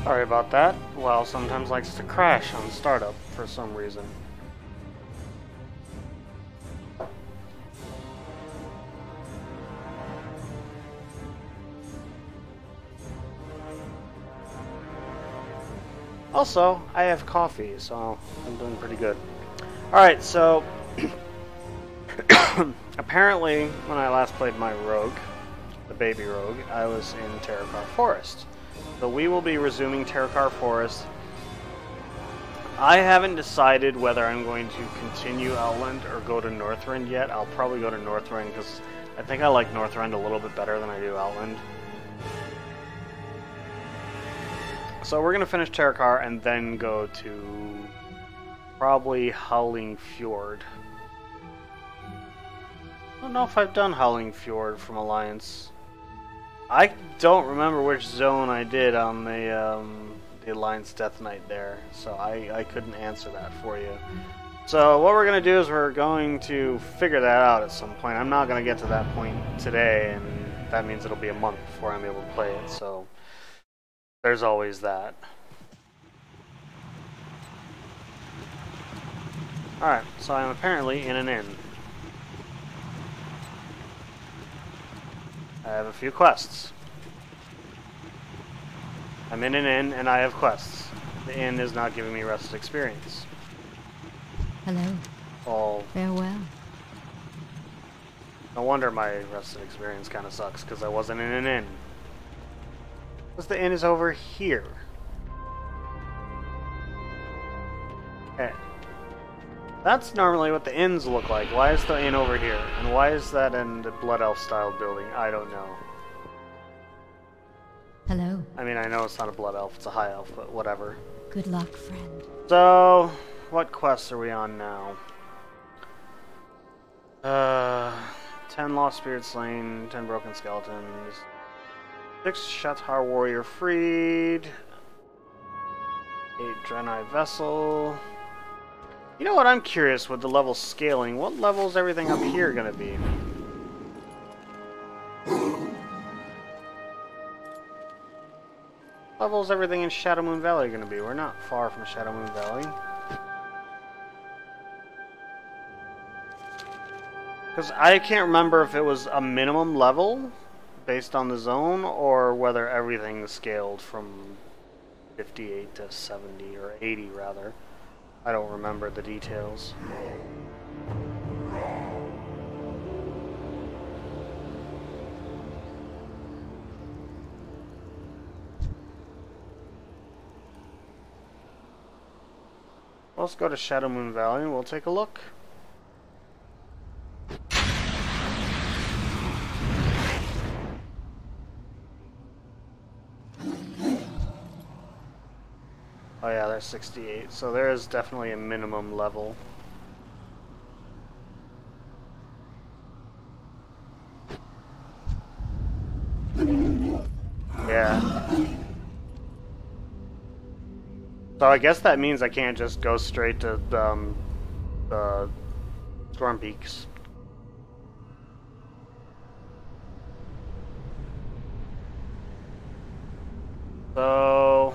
Sorry about that. Well, sometimes likes to crash on startup for some reason. Also, I have coffee, so I'm doing pretty good. Alright, so apparently when I last played my rogue, the baby rogue, I was in Terokkar Forest. So we will be resuming Terokkar Forest. I haven't decided whether I'm going to continue Outland or go to Northrend yet. I'll probably go to Northrend because I think I like Northrend a little bit better than I do Outland. So we're going to finish Terokkar and then go to probably Howling Fjord. I don't know if I've done Howling Fjord from Alliance. I don't remember which zone I did on the Alliance Death Knight there, so I couldn't answer that for you. So what we're going to do is we're going to figure that out at some point. I'm not going to get to that point today, and that means it'll be a month before I'm able to play it, so there's always that. Alright, so I'm apparently in an inn. I have a few quests. I'm in an inn and I have quests. The inn is not giving me rested experience. Hello. Oh. Farewell. No wonder my rested experience kind of sucks, because I wasn't in an inn. Because the inn is over here. Okay. That's normally what the inns look like. Why is the inn over here? And why is that in the Blood Elf style building? I don't know. Hello. I mean, I know it's not a Blood Elf, it's a High Elf, but whatever. Good luck, friend. So, what quests are we on now? 10 Lost Spirits Slain, 10 Broken Skeletons, 6 Shatar Warrior Freed, 8 Draenei Vessel. You know what, I'm curious with the level scaling, what level is everything up here gonna be? Level is everything in Shadow Moon Valley gonna be? We're not far from Shadow Moon Valley. Because I can't remember if it was a minimum level based on the zone, or whether everything scaled from 58 to 70, or 80 rather. I don't remember the details. Let's go to Shadow Moon Valley and we'll take a look. Oh yeah, there's 68, so there is definitely a minimum level. Yeah. So I guess that means I can't just go straight to Storm Peaks. So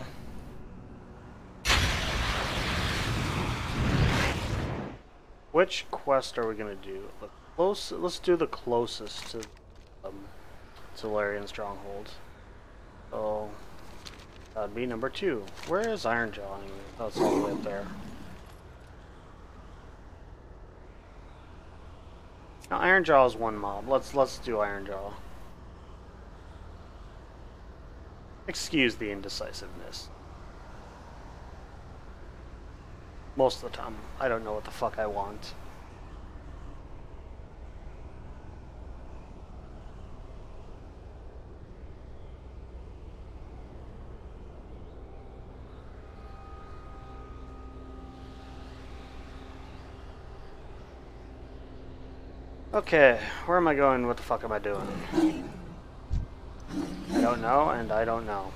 which quest are we gonna do? Let's do the closest to Solarian Stronghold. So that'd be number 2. Where is Ironjaw anyway? Oh, it's all the way up there. Now Ironjaw is one mob. Let's do Ironjaw. Excuse the indecisiveness. Most of the time, I don't know what the fuck I want. Okay, where am I going? What the fuck am I doing? I don't know, and I don't know.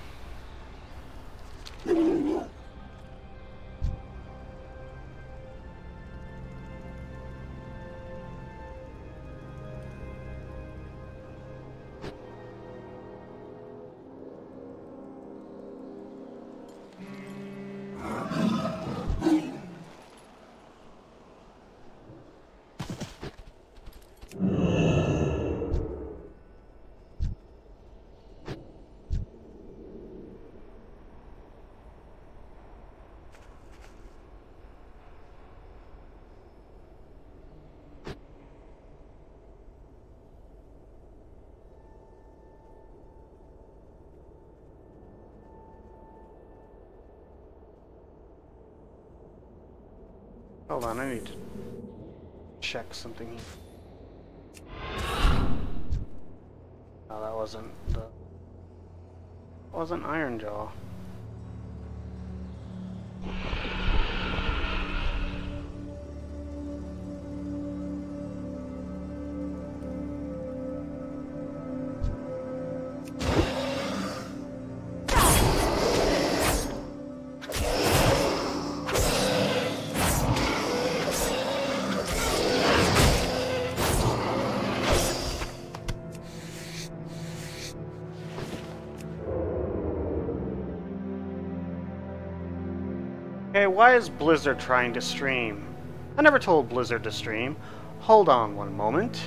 Hold on, I need to check something here. No, that wasn't Ironjaw. Hey, why is Blizzard trying to stream? I never told Blizzard to stream. Hold on one moment.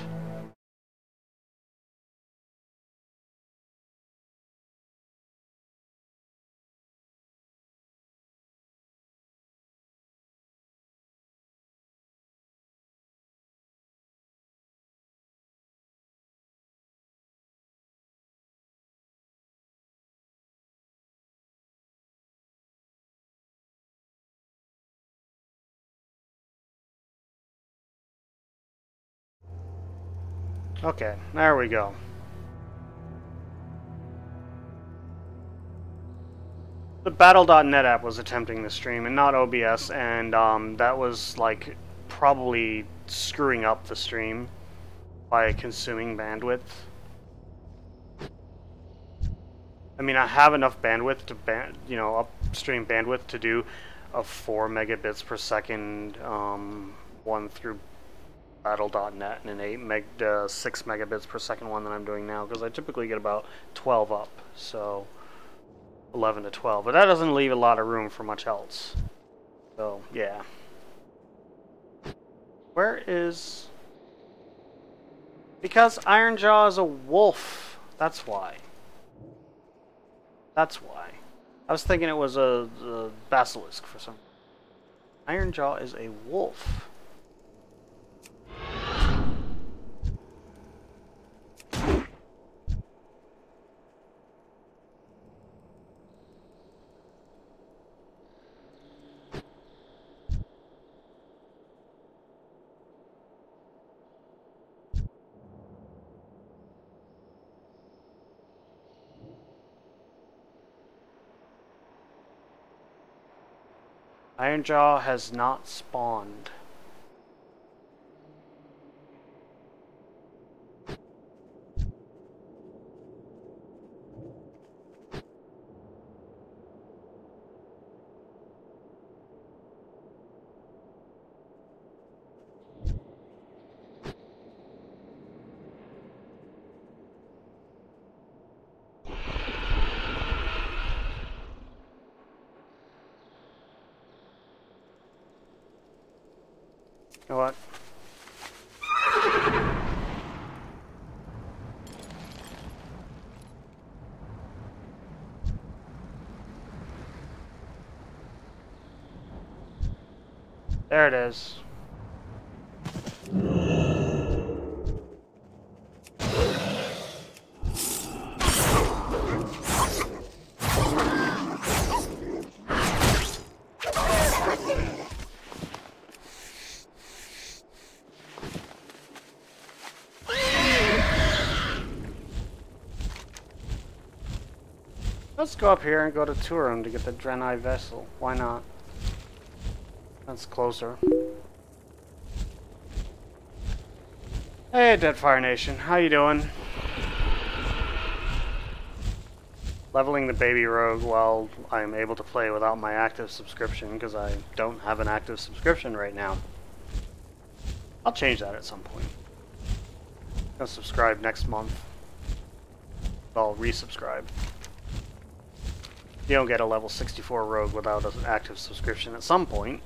Okay, there we go. The Battle.net app was attempting the stream and not OBS, and that was like probably screwing up the stream by consuming bandwidth. I mean, I have enough bandwidth to upstream bandwidth to do a 4 megabits per second one through Battle.net and an 6 megabits per second one that I'm doing now, because I typically get about 12 up, so 11 to 12, but that doesn't leave a lot of room for much else. So yeah, where is, because Ironjaw is a wolf, that's why. I was thinking it was a basilisk for some reason. Ironjaw is a wolf. Ironjaw has not spawned. You know what? There it is. Let's go up here and go to Turum to get the Draenei vessel. Why not? That's closer. Hey, Deadfire Nation, how you doing? Leveling the baby rogue while I'm able to play without my active subscription, because I don't have an active subscription right now. I'll change that at some point. I'll subscribe next month. I'll resubscribe. You don't get a level 64 rogue without an active subscription at some point.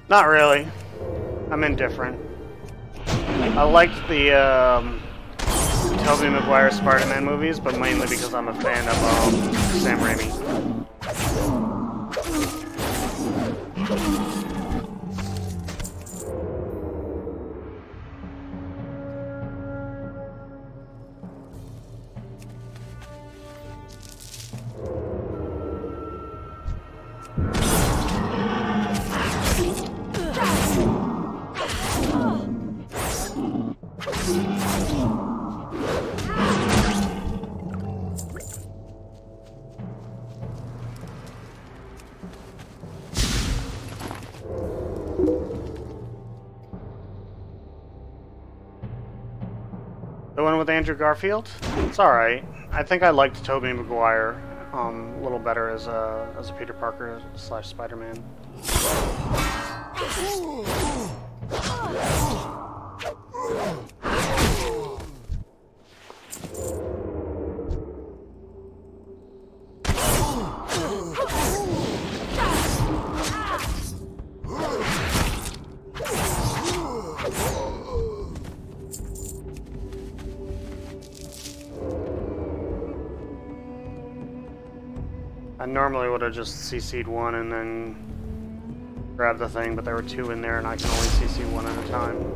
Not really. I'm indifferent. I liked the Tobey Maguire Spider-Man movies, but mainly because I'm a fan of Sam Raimi. The one with Andrew Garfield? It's alright. I think I liked Tobey Maguire a little better as a Peter Parker / Spider-Man. I normally would have just CC'd one and then grabbed the thing, but there were two in there and I can only CC one at a time.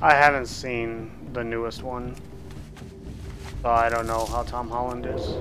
I haven't seen the newest one, so I don't know how Tom Holland is.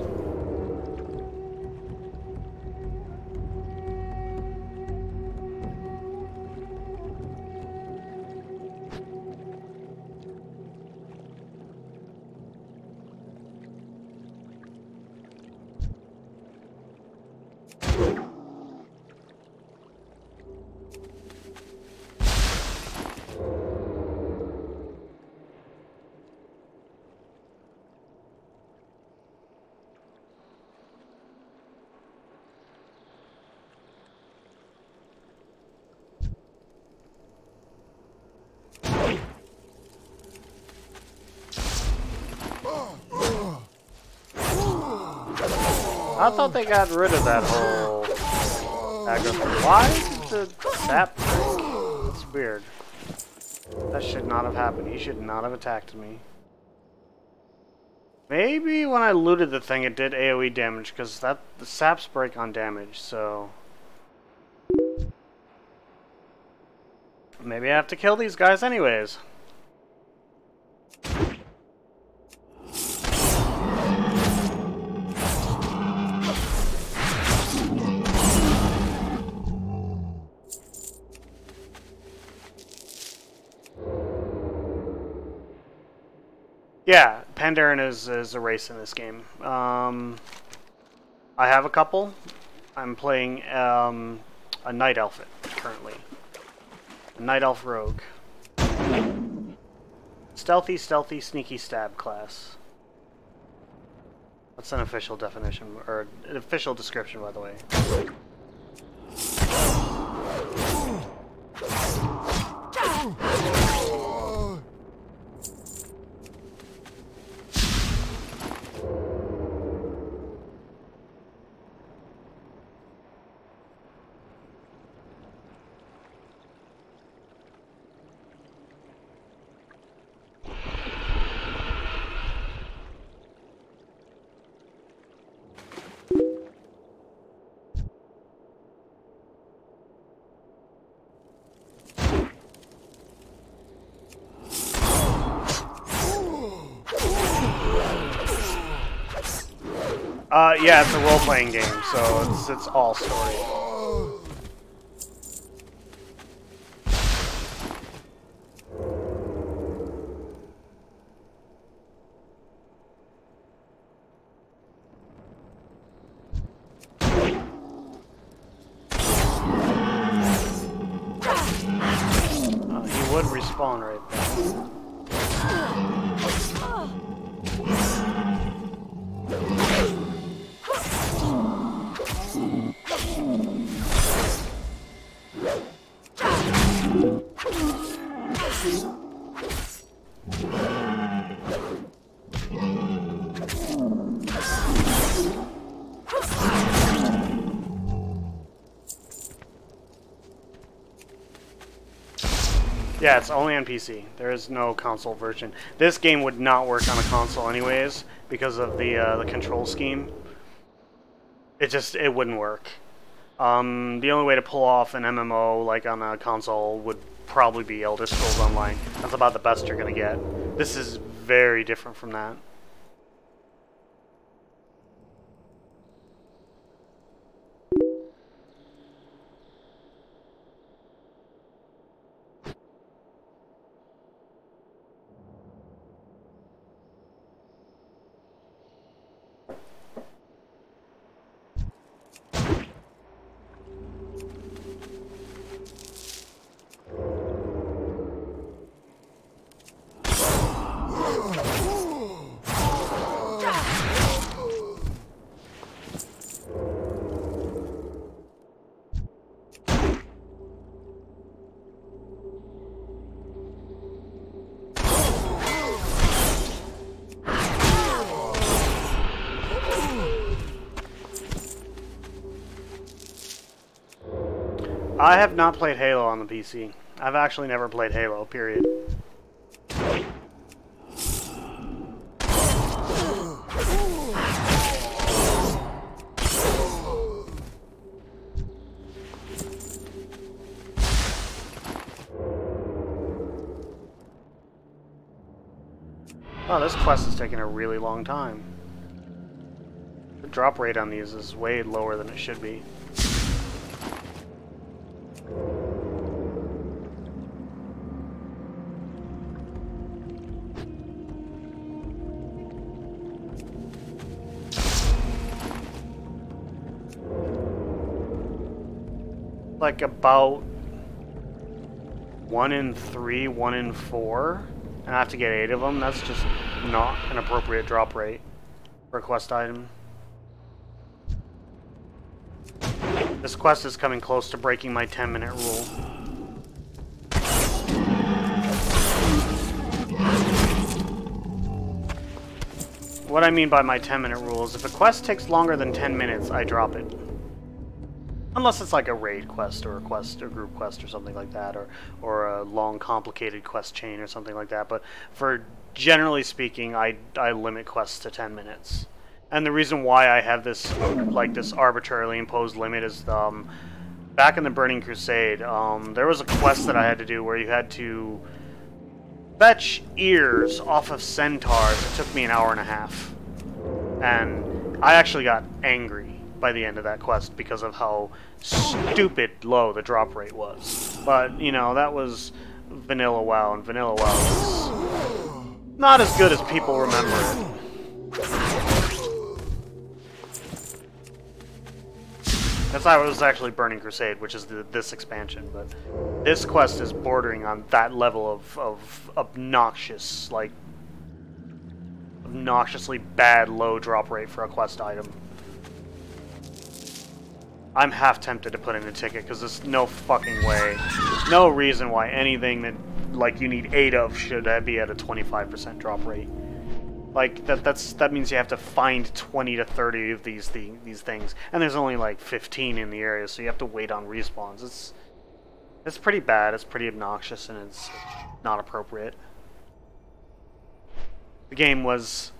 I thought they got rid of that whole aggro thing. Why did the sap break? That's weird. That should not have happened. He should not have attacked me. Maybe when I looted the thing it did AoE damage, because the saps break on damage, so... Maybe I have to kill these guys anyways. Yeah, Pandaren is a race in this game. I have a couple. I'm playing a Night Elf currently. A Night Elf Rogue. Stealthy, sneaky stab class. That's an official definition, or an official description, by the way. Yeah, it's a role-playing game, so it's all story. He would respawn right there. Yeah, it's only on PC. There is no console version. This game would not work on a console anyways because of the control scheme. It wouldn't work. The only way to pull off an MMO like on a console would probably be Elder Scrolls Online. That's about the best you're gonna get. This is very different from that. I have not played Halo on the PC. I've actually never played Halo, period. Oh, this quest is taking a really long time. The drop rate on these is way lower than it should be. Like about 1 in 3, 1 in 4, and I have to get 8 of them. That's just not an appropriate drop rate for a quest item. This quest is coming close to breaking my 10-minute rule. What I mean by my 10-minute rule is if a quest takes longer than 10 minutes, I drop it. Unless it's like a raid quest or a group quest or something like that, or a long complicated quest chain or something like that. But for generally speaking, I limit quests to 10 minutes. And the reason why I have this this arbitrarily imposed limit is back in the Burning Crusade, there was a quest that I had to do where you had to fetch ears off of centaurs. It took me an hour and a half, and I actually got angry by the end of that quest because of how stupid low the drop rate was. But, you know, that was Vanilla WoW, and Vanilla WoW is not as good as people remember it. That's how it was actually Burning Crusade, which is this expansion, but this quest is bordering on that level of obnoxious, like, obnoxiously bad low drop rate for a quest item. I'm half tempted to put in a ticket because there's no fucking way, no reason why anything that like you need 8 of should be at a 25% drop rate. Like that means you have to find 20 to 30 of these things, and there's only like 15 in the area, so you have to wait on respawns. It's pretty bad. It's pretty obnoxious, and it's not appropriate. The game was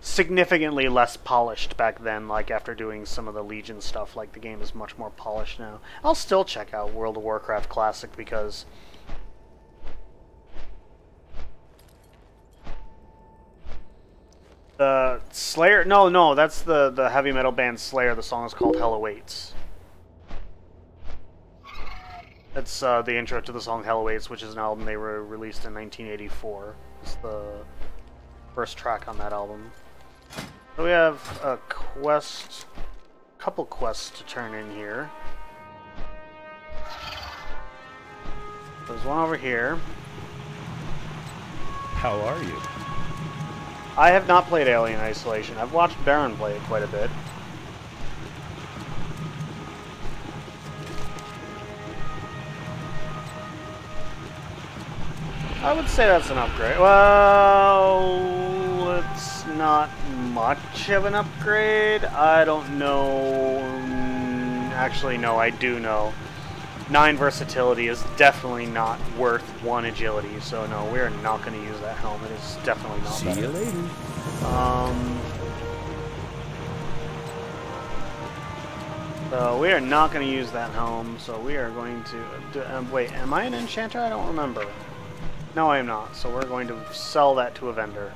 significantly less polished back then, like after doing some of the Legion stuff. Like the game is much more polished now. I'll still check out World of Warcraft Classic because The Slayer? No, that's the heavy metal band Slayer. The song is called Hell Awaits. That's the intro to the song Hell Awaits, which is an album they were released in 1984. It's the first track on that album. So we have a quest, couple quests to turn in here. There's one over here. How are you? I have not played Alien Isolation. I've watched Baron play it quite a bit. I would say that's an upgrade. Well, it's not much of an upgrade. I don't know. Actually, no, I do know. 9 versatility is definitely not worth 1 agility, so no, we are not going to use that helmet. It's definitely not See better. you later. So we are not going to use that helm, so we are going to... wait, am I an enchanter? I don't remember. No, I am not, so we're going to sell that to a vendor.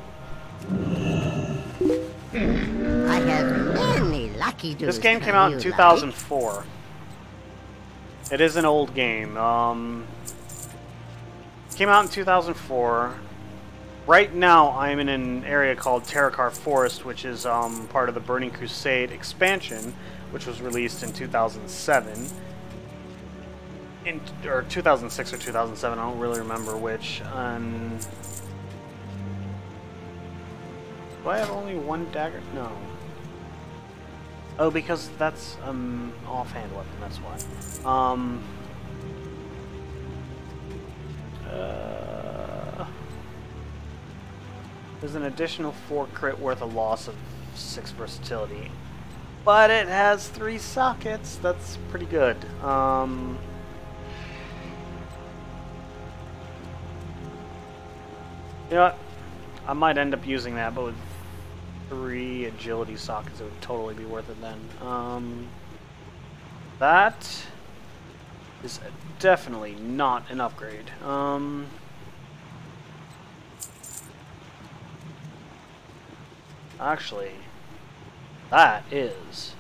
I have many lucky dudes. This game came out in 2004. It is an old game. Came out in 2004. Right now, I'm in an area called Terokkar Forest, which is part of the Burning Crusade expansion, which was released in 2007. Or 2006 or 2007, I don't really remember which. Do I have only 1 dagger? No. Oh, because that's offhand weapon, that's why. There's an additional 4 crit worth a loss of 6 versatility. But it has 3 sockets, that's pretty good. You know what? I might end up using that, but with 3 agility sockets, it would totally be worth it then. That is definitely not an upgrade. Actually, that is.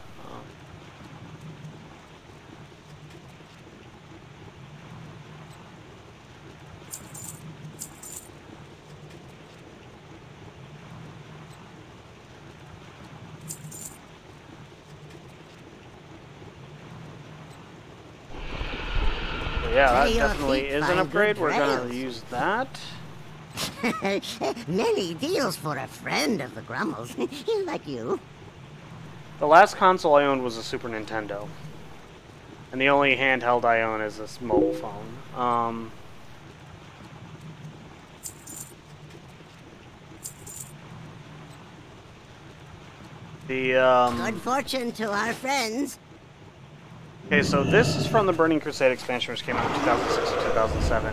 Yeah, that definitely is an upgrade. We're gonna use that. Many deals for a friend of the Grummels, like you. The last console I owned was a Super Nintendo. And the only handheld I own is this mobile phone. Good fortune to our friends. Okay, so this is from the Burning Crusade expansion, which came out in 2006 or 2007.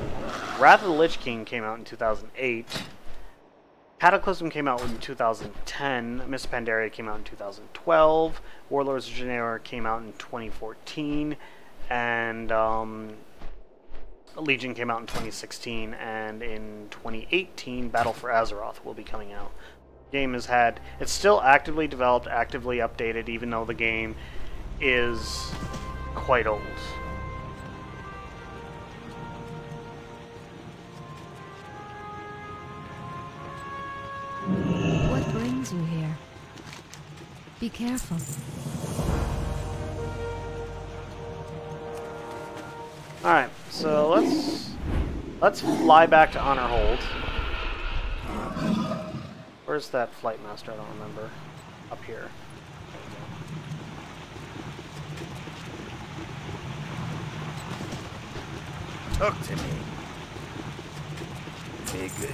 Wrath of the Lich King came out in 2008. Cataclysm came out in 2010. Miss Pandaria came out in 2012. Warlords of Draenor came out in 2014. And Legion came out in 2016. And in 2018, Battle for Azeroth will be coming out. The game has had... It's still actively developed, actively updated, even though the game is quite old. What brings you here? Be careful. Alright, so let's fly back to Honor Hold. Where's that flight master? I don't remember. Up here. Talk to me. Be good.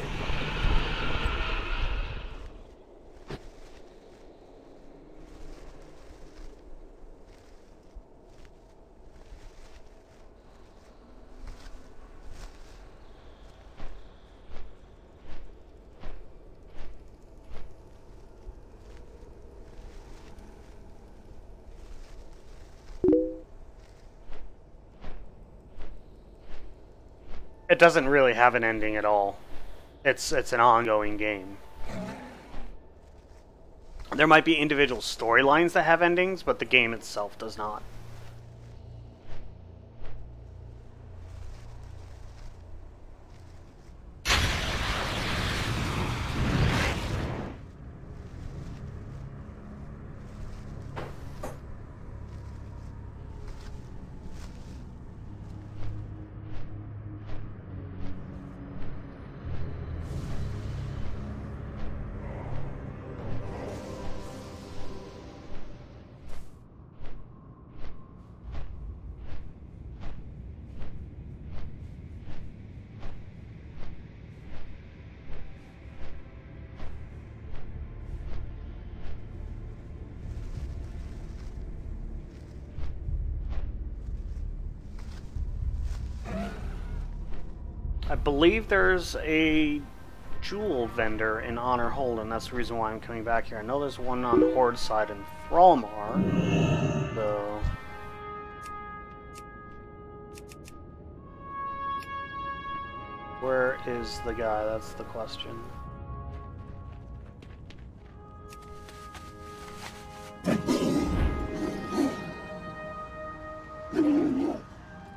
It doesn't really have an ending at all. It's an ongoing game. There might be individual storylines that have endings, but the game itself does not. I believe there's a jewel vendor in Honor Hold, and that's the reason why I'm coming back here. I know there's one on the Horde side in Thrallmar, so... Where is the guy? That's the question.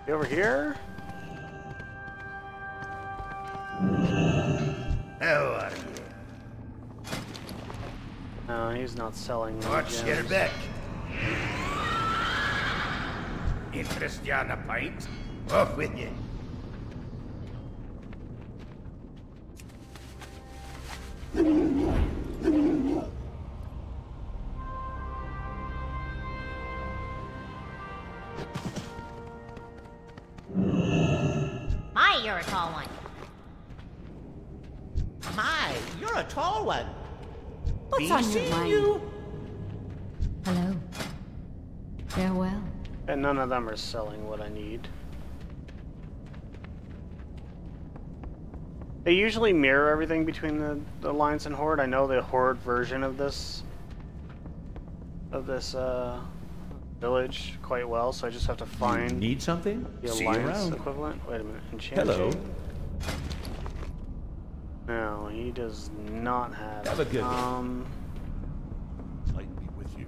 You over here? How are you? No, he's not selling any What's gems. your bet? Interest you on a pint? Off with you. My, you're a tall one. My, you're a tall one. What's on your mind? Hello. Farewell. And none of them are selling what I need. They usually mirror everything between the Alliance and Horde. I know the Horde version of this village quite well, so I just have to find Need something? the See you Alliance around. equivalent. Wait a minute, enchanting? Hello. No, he does not have. Have a good one. Light be with you.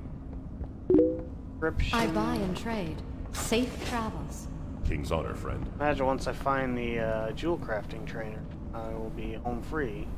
Description. I buy and trade. Safe travels. King's honor, friend. Imagine once I find the jewel crafting trainer, I will be home free.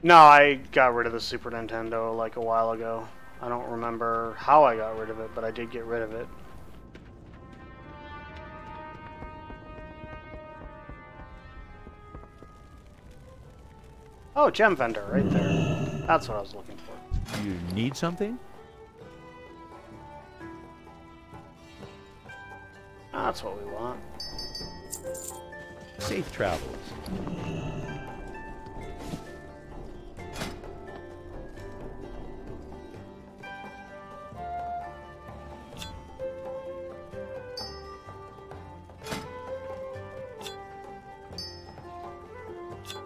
No, I got rid of the Super Nintendo like a while ago. I don't remember how I got rid of it, but I did get rid of it. Oh, gem vendor, right there. That's what I was looking for. You need something? That's what we want. Safe travels.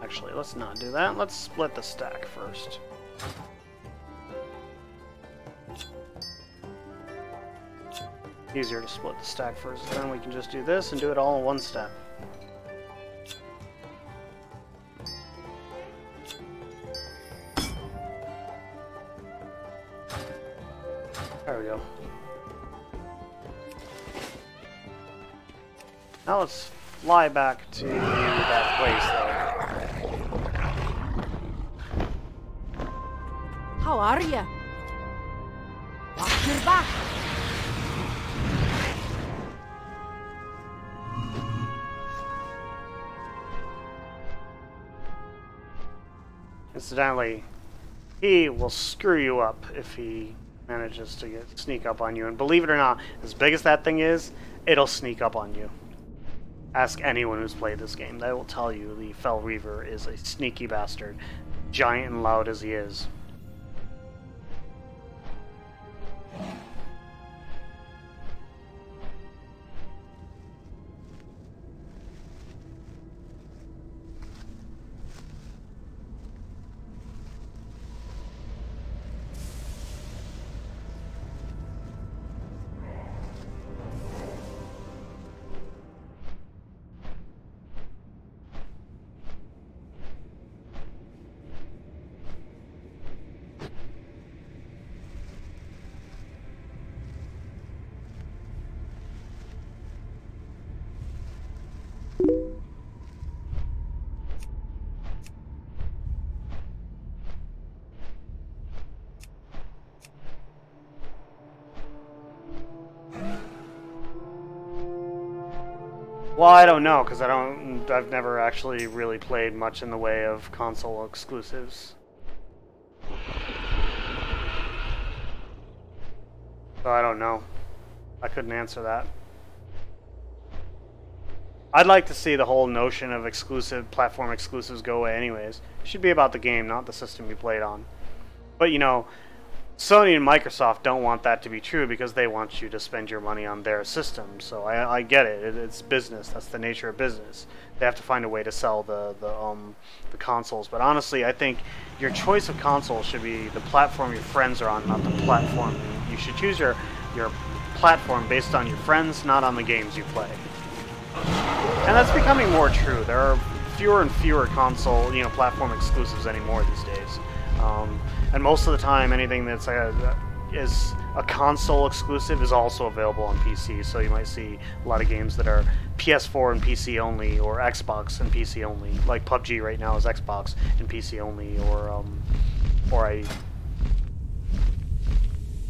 Actually, let's not do that. Let's split the stack first. Easier to split the stack first, then we can just do this and do it all in one step. There we go. Now let's fly back to that place though. How are ya? Watch your back. Incidentally, he will screw you up if he manages to sneak up on you. And believe it or not, as big as that thing is, it'll sneak up on you. Ask anyone who's played this game. They will tell you the Fell Reaver is a sneaky bastard, giant and loud as he is. Well, I don't know, because I've never actually really played much in the way of console exclusives. So I don't know. I couldn't answer that. I'd like to see the whole notion of platform exclusives go away anyways. It should be about the game, not the system you played on. But you know, Sony and Microsoft don't want that to be true because they want you to spend your money on their system. So I get it. It's business. That's the nature of business. They have to find a way to sell the consoles. But honestly, I think your choice of console should be the platform your friends are on, not the platform. You should choose your platform based on your friends, not on the games you play. And that's becoming more true. There are fewer and fewer console, platform exclusives anymore these days. And most of the time, anything that's is a console exclusive is also available on PC. So you might see a lot of games that are PS4 and PC only, or Xbox and PC only. Like PUBG right now is Xbox and PC only, or I'm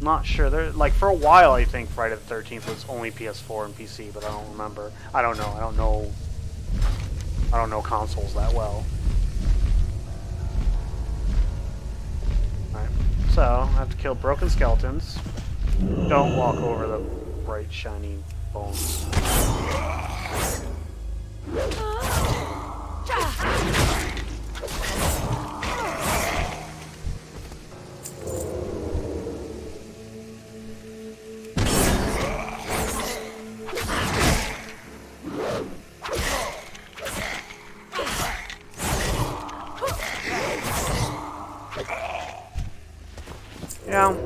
not sure. Like for a while, I think Friday the 13th was only PS4 and PC, but I don't remember. I don't know. I don't know consoles that well. Alright, so I have to kill broken skeletons. Don't walk over the bright, shiny bones. Yeah,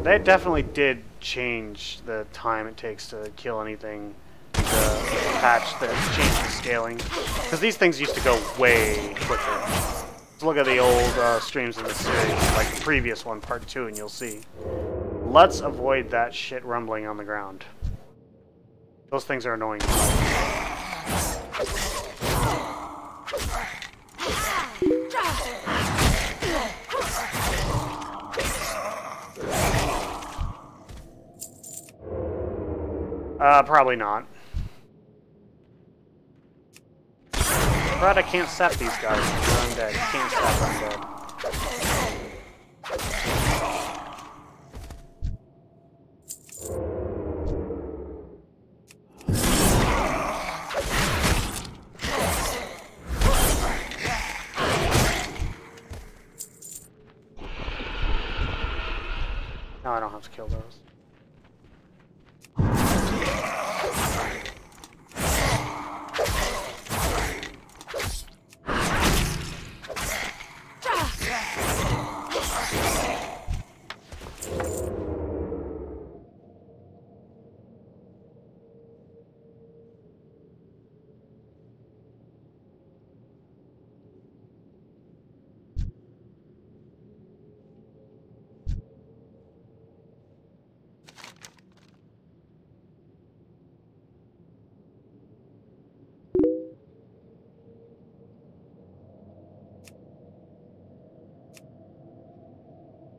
they definitely did change the time it takes to kill anything. The patch that changed the scaling. Because these things used to go way quicker. Let's look at the old streams in this series, like the previous one, part 2, and you'll see. Let's avoid that shit rumbling on the ground. Those things are annoying. Probably not. But I can't sap these guys. I'm dead. Can't sap, I'm dead. No, I don't have to kill those.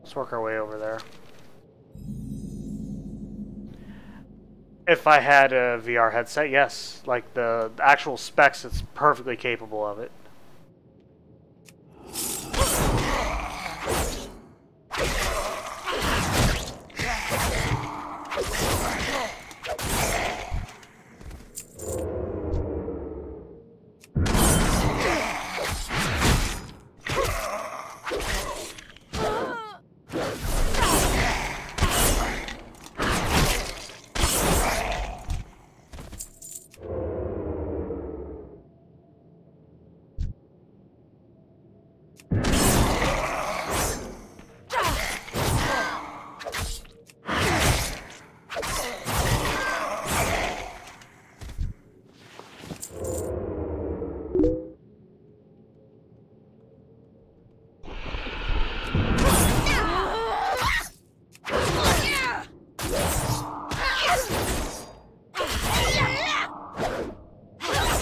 Let's work our way over there. If I had a VR headset, yes. Like the actual specs, it's perfectly capable of it.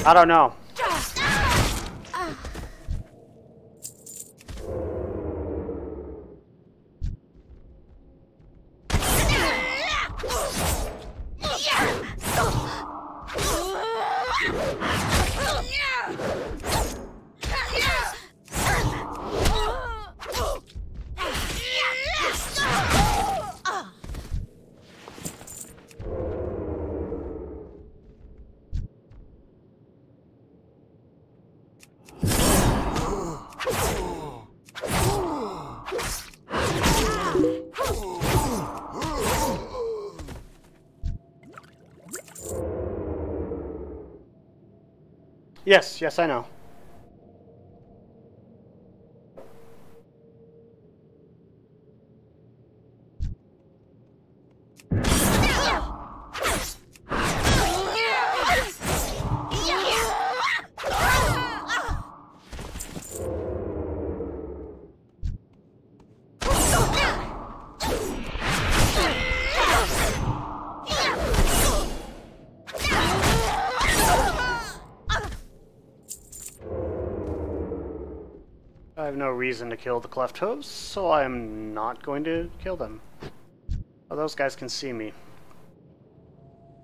I don't know. Yes, yes, I know. I have no reason to kill the cleft hooves, so I am not going to kill them. Oh, those guys can see me.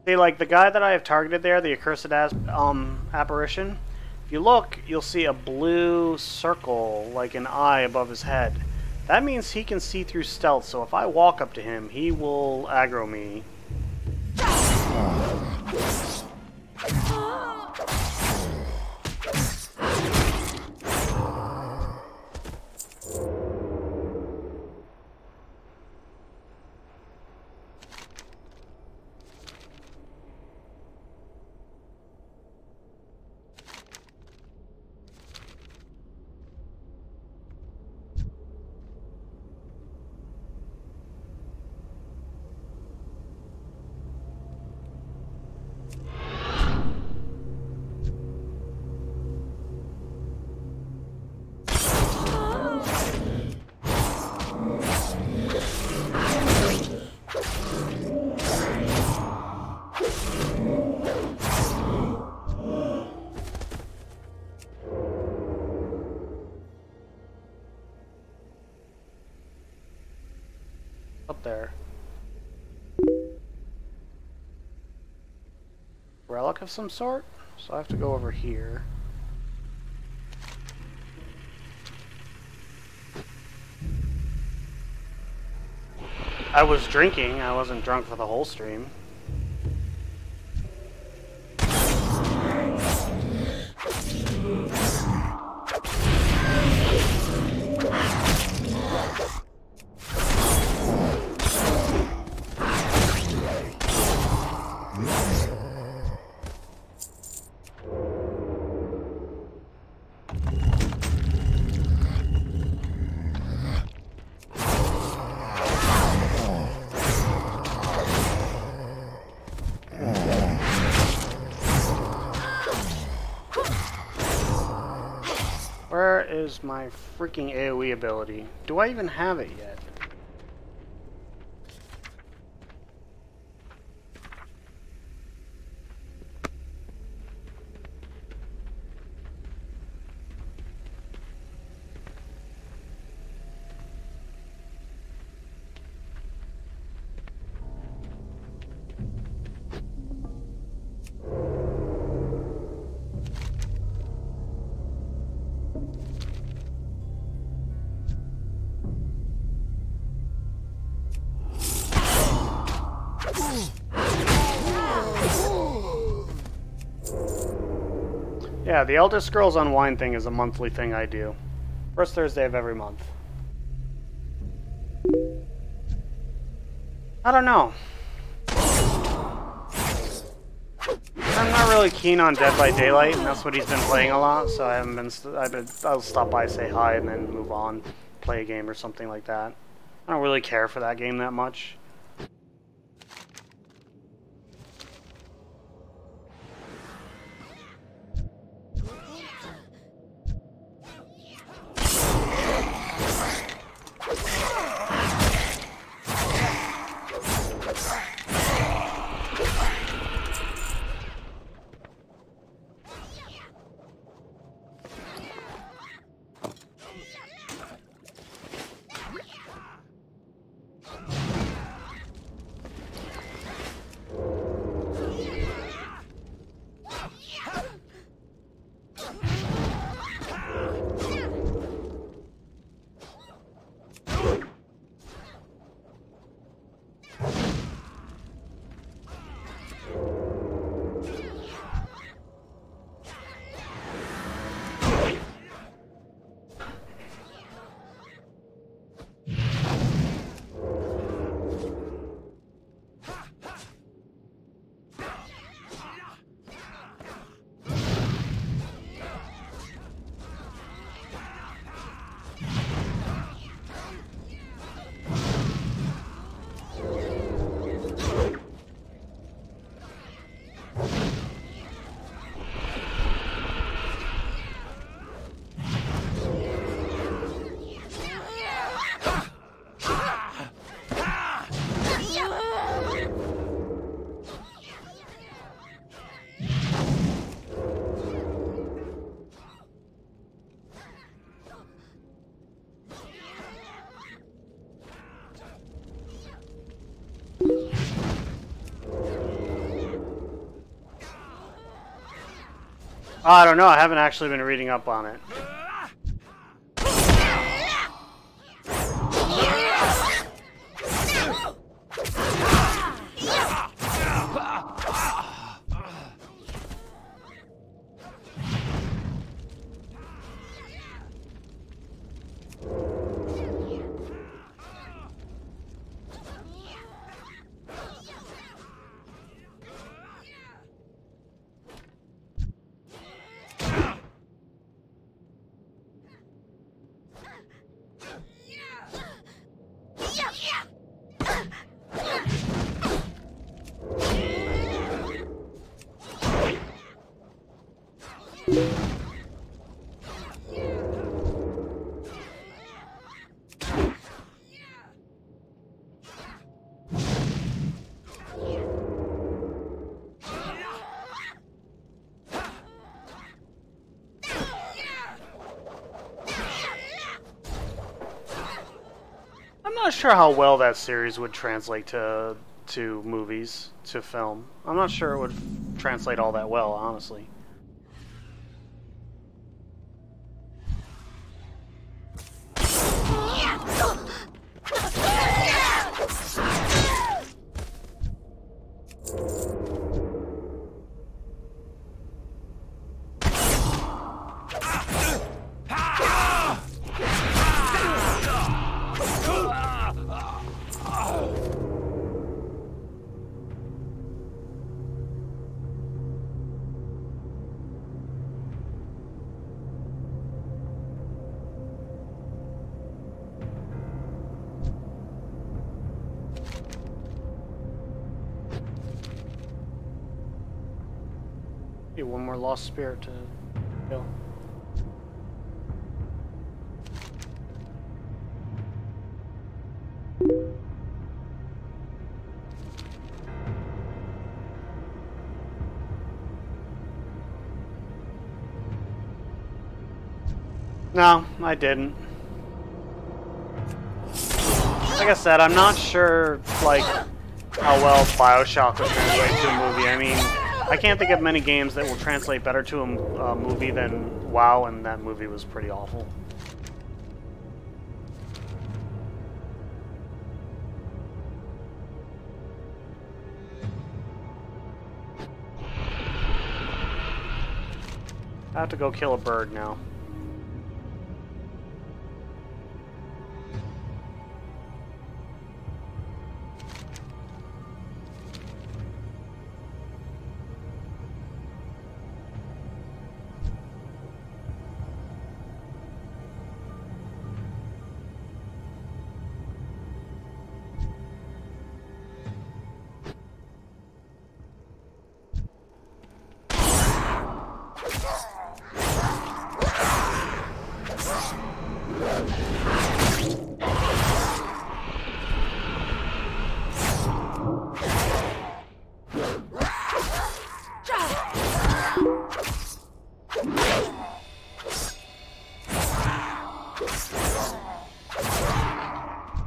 See, like, the guy that I have targeted there, the accursed apparition, if you look, you'll see a blue circle, like an eye above his head. That means he can see through stealth, so if I walk up to him, he will aggro me. Up there. Relic of some sort? So I have to go over here. I was drinking, I wasn't drunk for the whole stream. Where is my freaking AoE ability? Do I even have it yet? Yeah, the Elder Scrolls Unwind thing is a monthly thing I do. First Thursday of every month. I don't know. I'm not really keen on Dead by Daylight, and that's what he's been playing a lot, so I haven't been... I'll stop by, say hi, and then move on. Play a game or something like that. I don't really care for that game that much. I don't know. I haven't actually been reading up on it. I'm not sure how well that series would translate to movies, to film. I'm not sure it would translate all that well, honestly. One more lost spirit to kill. No, I didn't. Like I said, I'm not sure, like, how well BioShock would translate to a movie. I mean, I can't think of many games that will translate better to a movie than WoW, and that movie was pretty awful. I have to go kill a bird now.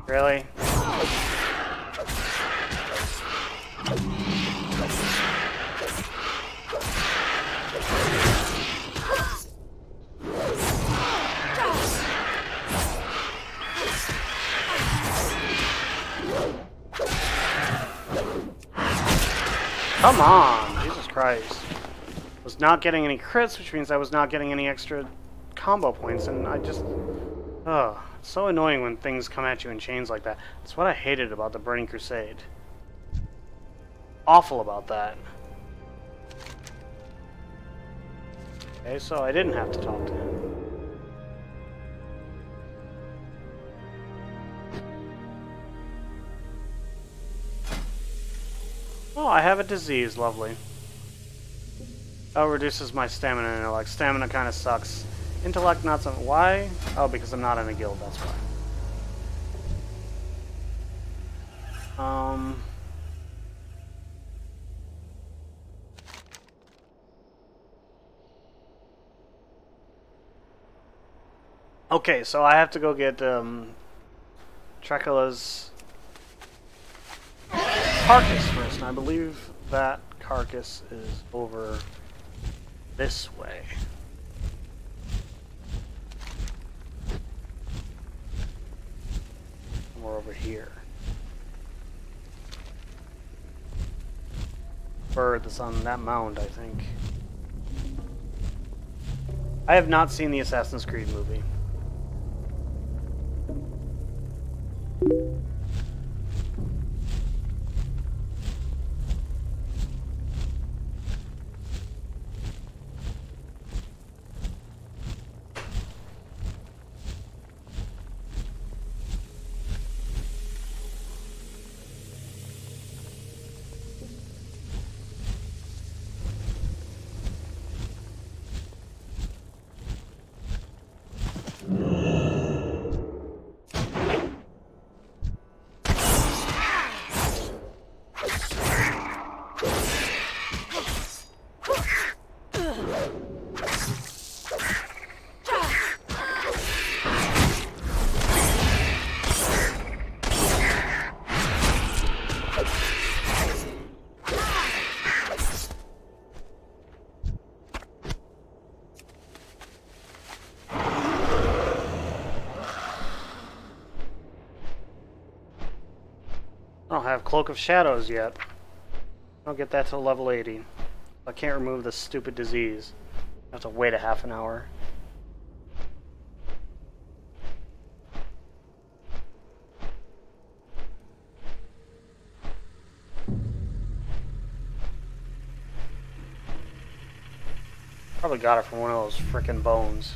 Really? Come on, Jesus Christ. Was not getting any crits, which means I was not getting any extra combo points, and I just... Ugh, it's so annoying when things come at you in chains like that. That's what I hated about the Burning Crusade. Awful about that. Okay, so I didn't have to talk to him. Oh, I have a disease, lovely. Oh, reduces my stamina and intellect. Stamina kind of sucks. Intellect, not so... Why? Oh, because I'm not in a guild, that's why. Okay, so I have to go get, Terokkara's carcass first, and I believe that carcass is over this way. Somewhere over here. Bird that's on that mound, I think. I have not seen the Assassin's Creed movie. I don't have Cloak of Shadows yet. I'll get that to level 80. I can't remove this stupid disease. I have to wait a half an hour. Probably got it from one of those frickin' bones.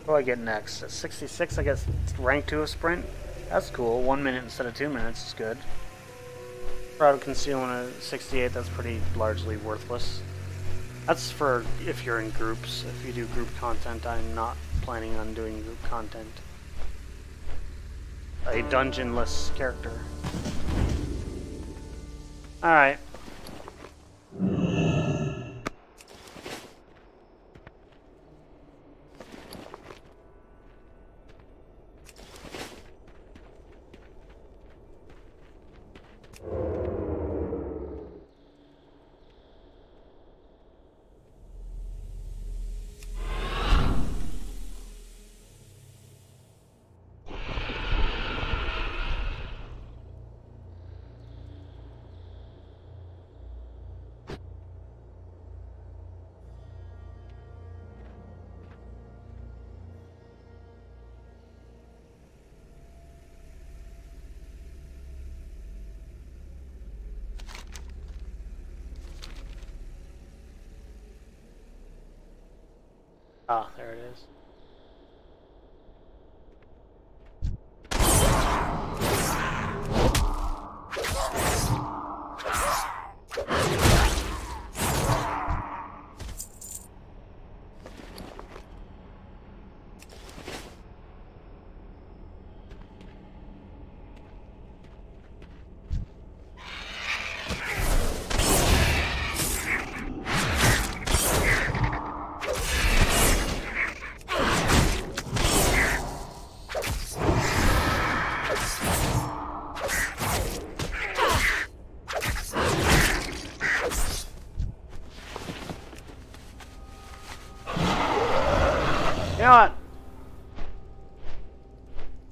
What do I get next? At 66 I get rank 2 of sprint. That's cool. 1 minute instead of 2 minutes is good. Proud of concealment at 68, that's pretty largely worthless. That's for if you're in groups. If you do group content, I'm not planning on doing group content. A dungeonless character. Alright. Ah, there it is. You know what?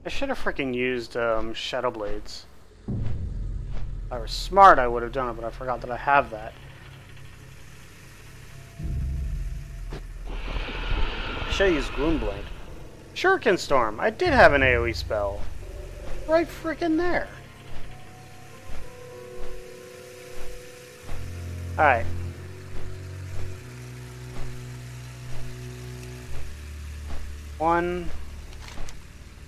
I should have freaking used Shadow Blades. If I were smart, I would have done it, but I forgot that I have that. I should have used Gloomblade. Shuriken Storm. I did have an AoE spell. Right freaking there. Alright. One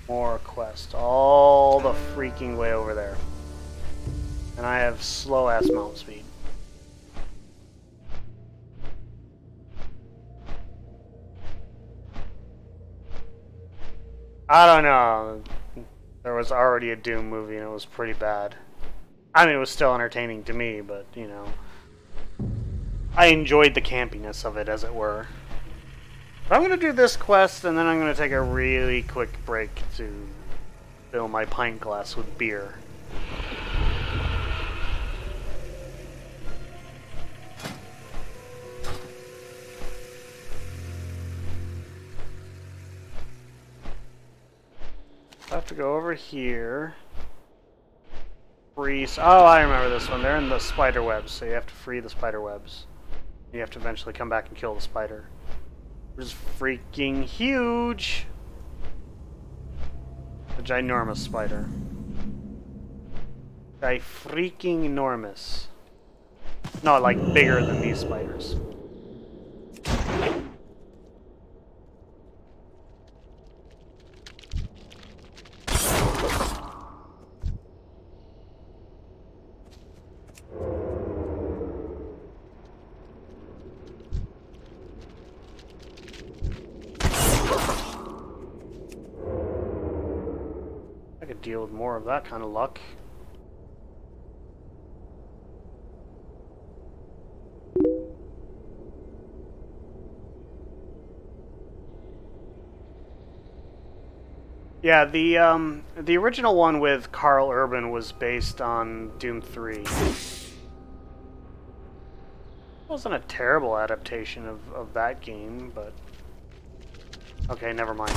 more quest. All the freaking way over there. And I have slow-ass mount speed. I don't know. There was already a Doom movie and it was pretty bad. I mean, it was still entertaining to me, but, you know. I enjoyed the campiness of it, as it were. But I'm going to do this quest, and then I'm going to take a really quick break to fill my pint glass with beer. to go over here. Free. Oh, I remember this one. They're in the spider webs, so you have to free the spider webs. You have to eventually come back and kill the spider. Which is freaking huge! A ginormous spider. Freaking enormous. No, like bigger than these spiders. I could deal with more of that kind of luck. Yeah, the original one with Carl Urban was based on Doom 3. It wasn't a terrible adaptation of that game, but... Okay, never mind.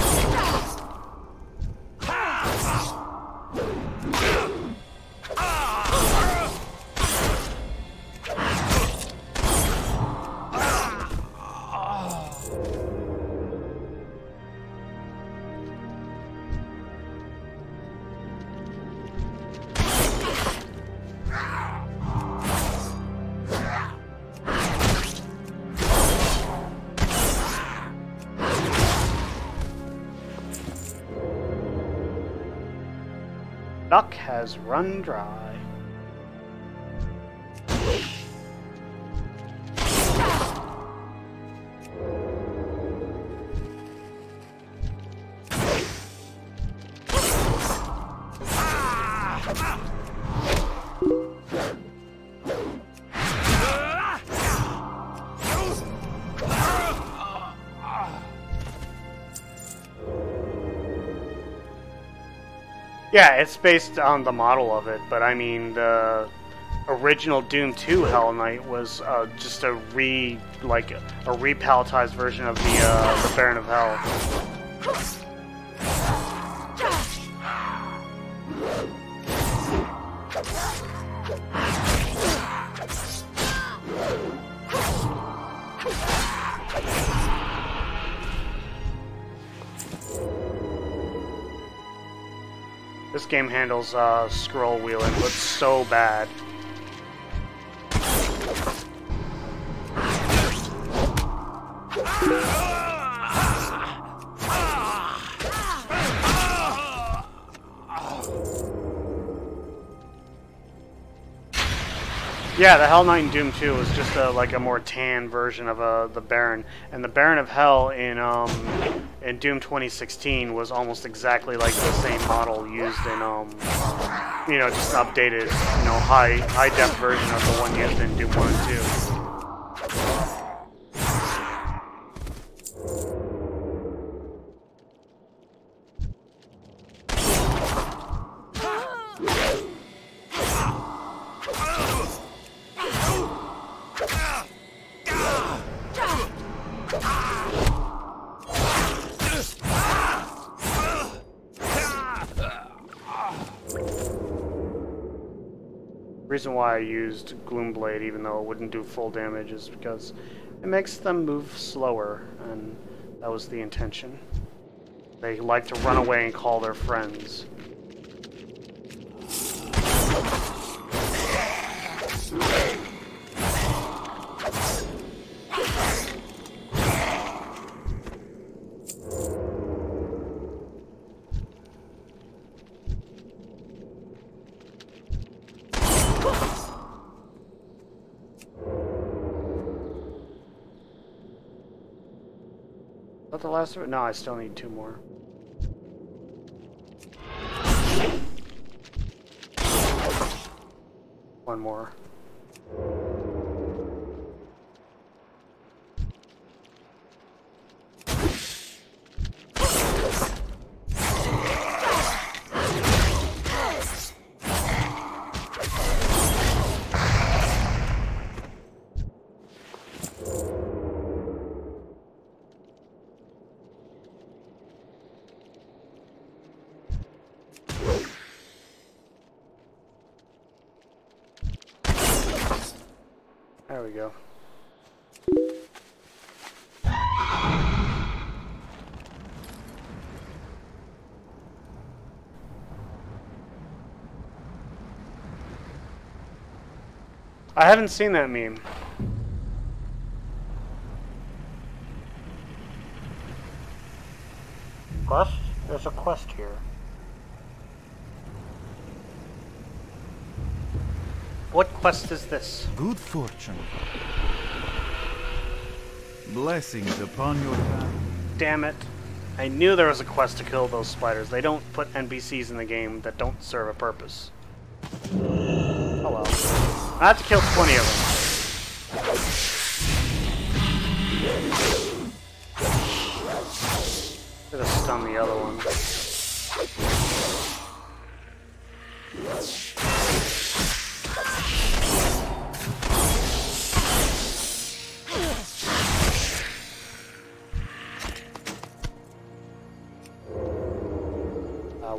Duck has run dry. Yeah, it's based on the model of it, but I mean the original Doom 2 Hell Knight was just a repalletized version of the Baron of Hell. This game handles scroll wheeling, but so bad. Yeah, the Hell Knight in Doom 2 was just like a more tan version of the Baron, and the Baron of Hell in Doom 2016 was almost exactly like the same model used in just an updated, high def version of the one used in Doom 1 and 2. The reason why I used Gloomblade, even though it wouldn't do full damage, is because it makes them move slower, and that was the intention. They like to run away and call their friends. Is that the last of it? No, I still need 2 more. One more. There we go. I haven't seen that meme. Quest? There's a quest here. What quest is this? Good fortune. Blessings upon your path. Damn it. I knew there was a quest to kill those spiders. They don't put NPCs in the game that don't serve a purpose. Oh well. I have to kill 20 of them. Should have stunned the other one.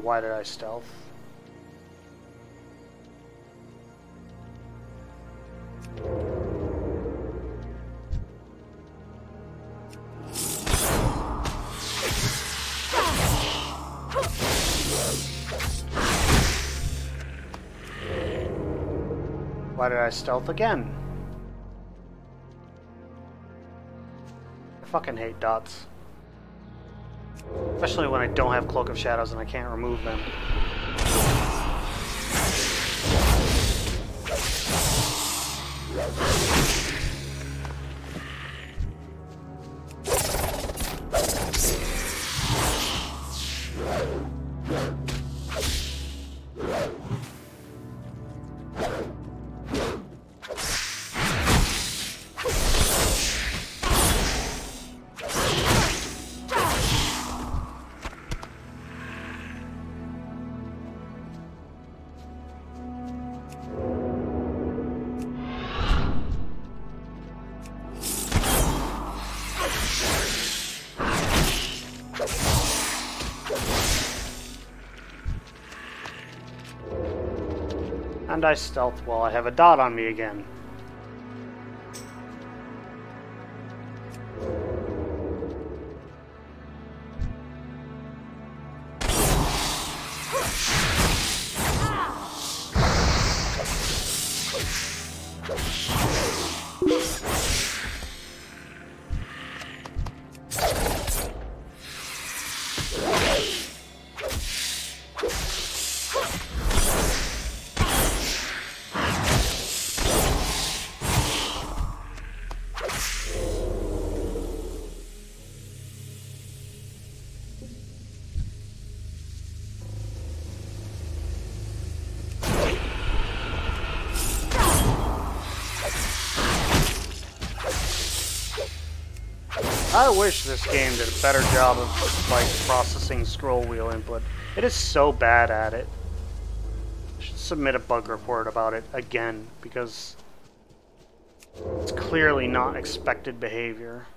Why did I stealth? Why did I stealth again? I fucking hate dots. Especially when I don't have Cloak of Shadows and I can't remove them. And I stealth while I have a dot on me again. I wish this game did a better job of like processing scroll wheel input. It is so bad at it. I should submit a bug report about it again because it's clearly not expected behavior.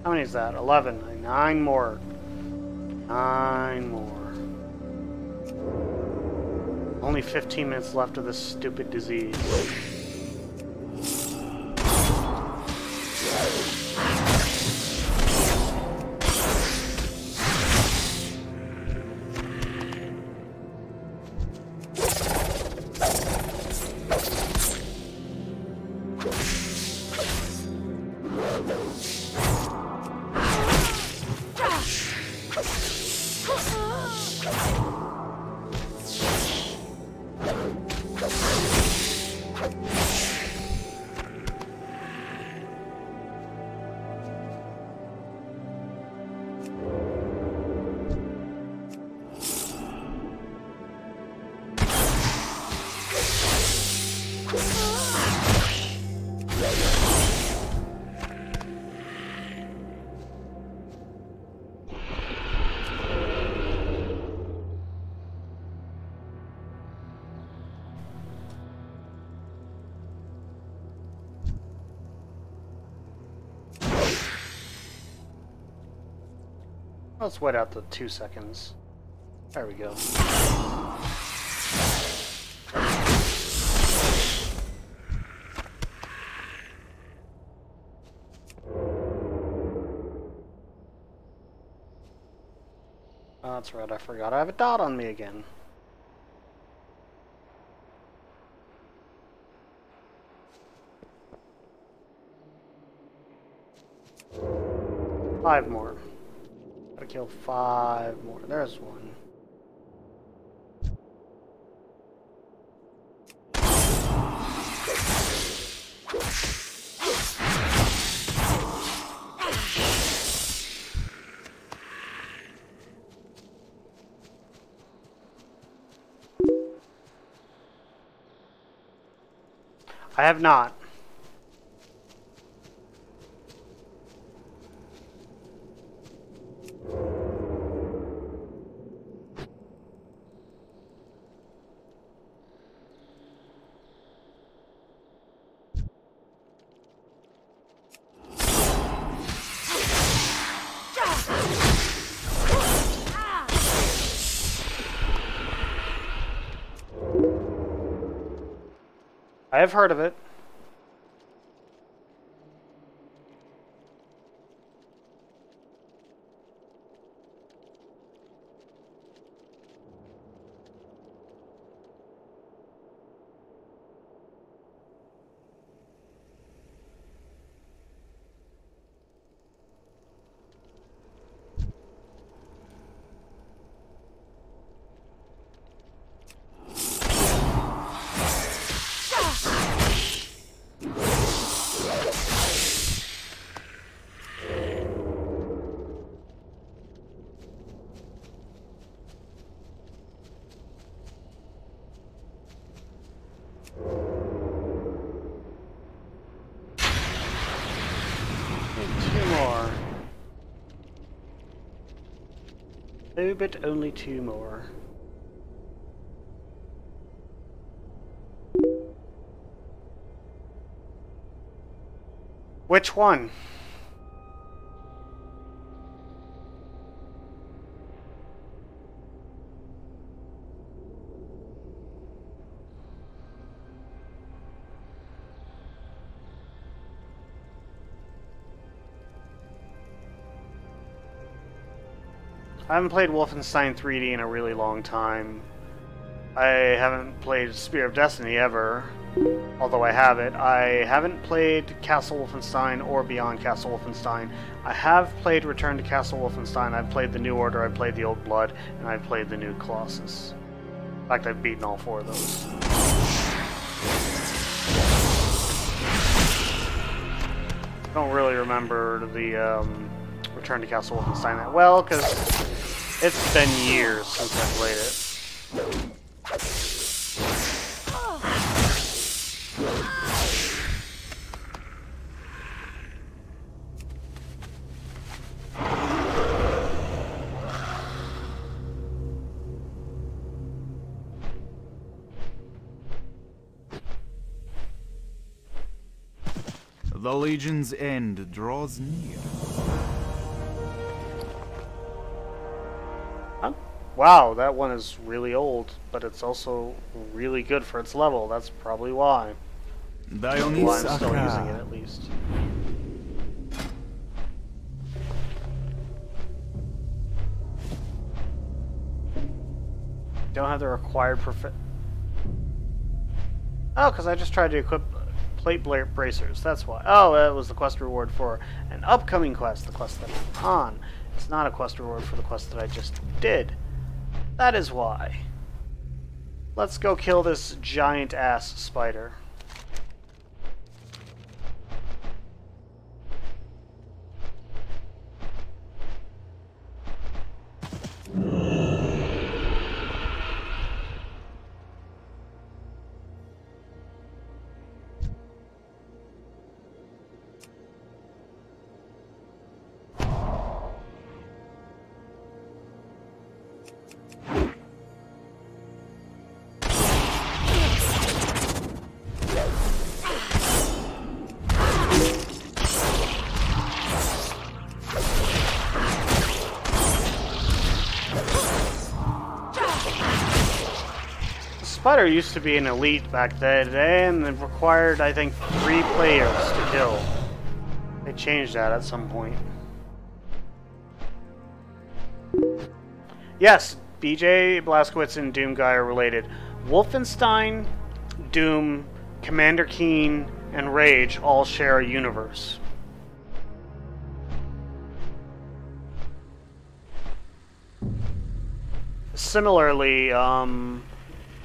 How many is that? 11. 9 more. 9 more. Only 15 minutes left of this stupid disease. Let's wait out the 2 seconds. There we go. Oh, that's right, I forgot I have a dot on me again. Five more. Gotta kill 5 more. There's one. I have not. I have heard of it. But only 2 more. Which one? I haven't played Wolfenstein 3D in a really long time. I haven't played Spear of Destiny ever, although I have it. I haven't played Castle Wolfenstein or Beyond Castle Wolfenstein. I have played Return to Castle Wolfenstein. I've played the New Order, I've played the Old Blood, and I've played the New Colossus. In fact, I've beaten all 4 of those. I don't really remember the Return to Castle Wolfenstein that well, because it's been years since I played it. The Legion's end draws near. Wow, that one is really old, but it's also really good for its level. That's probably why. Well, I'm still using it at least. Don't have the required Oh, because I just tried to equip plate bracers. That's why. Oh, that was the quest reward for an upcoming quest, the quest that I'm on. It's not a quest reward for the quest that I just did. That is why. Let's go kill this giant ass spider. spider used to be an elite back then, and it required, I think, 3 players to kill. They changed that at some point. Yes, BJ Blazkowicz and Doom Guy are related. Wolfenstein, Doom, Commander Keen, and Rage all share a universe. Similarly,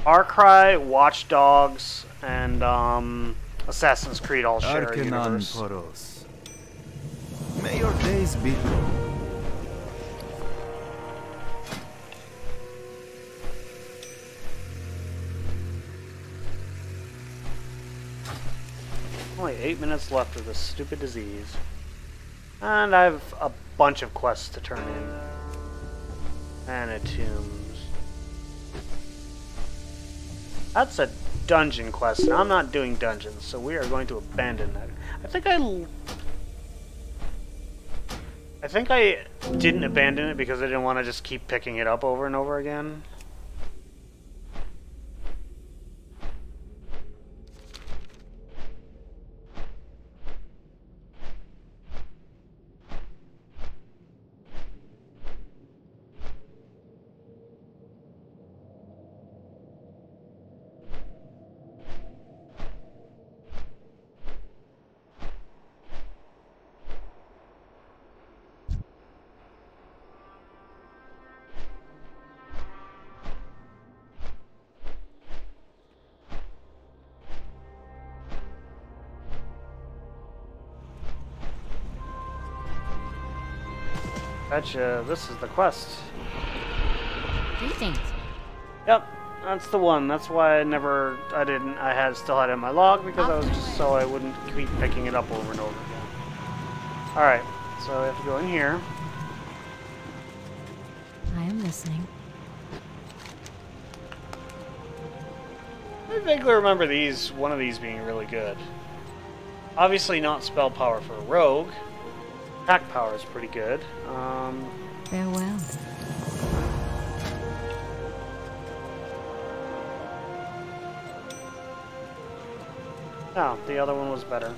Far Cry, Watch Dogs, and Assassin's Creed all share a universe. Poros. May your days be long. Only 8 minutes left of this stupid disease. And I have a bunch of quests to turn in. Anatombs. That's a dungeon quest, and I'm not doing dungeons, so we are going to abandon that. I think I didn't abandon it because I didn't want to just keep picking it up over and over again. Betcha, this is the quest. Greetings. Yep, that's the one. That's why I still had it in my log because I was just so I wouldn't keep picking it up over and over again. Alright, so we have to go in here. I am listening. I vaguely remember one of these being really good. Obviously not spell power for a rogue. Attack power is pretty good. Farewell. No, the other one was better.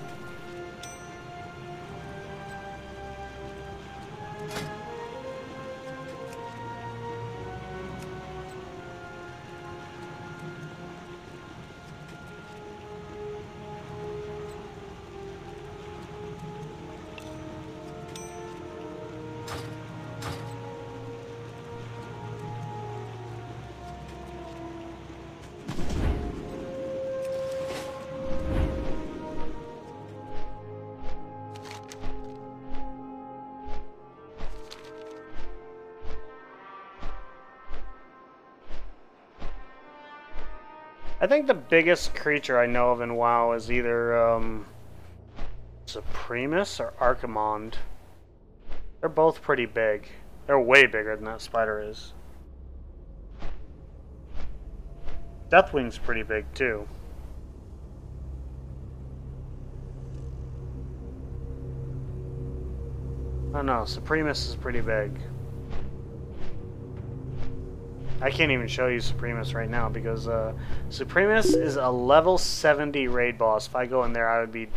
I think the biggest creature I know of in WoW is either Supremus or Archimond. They're both pretty big. They're way bigger than that spider is. Deathwing's pretty big too. Oh no, Supremus is pretty big. I can't even show you Supremus right now because Supremus is a level 70 raid boss. If I go in there, I would be,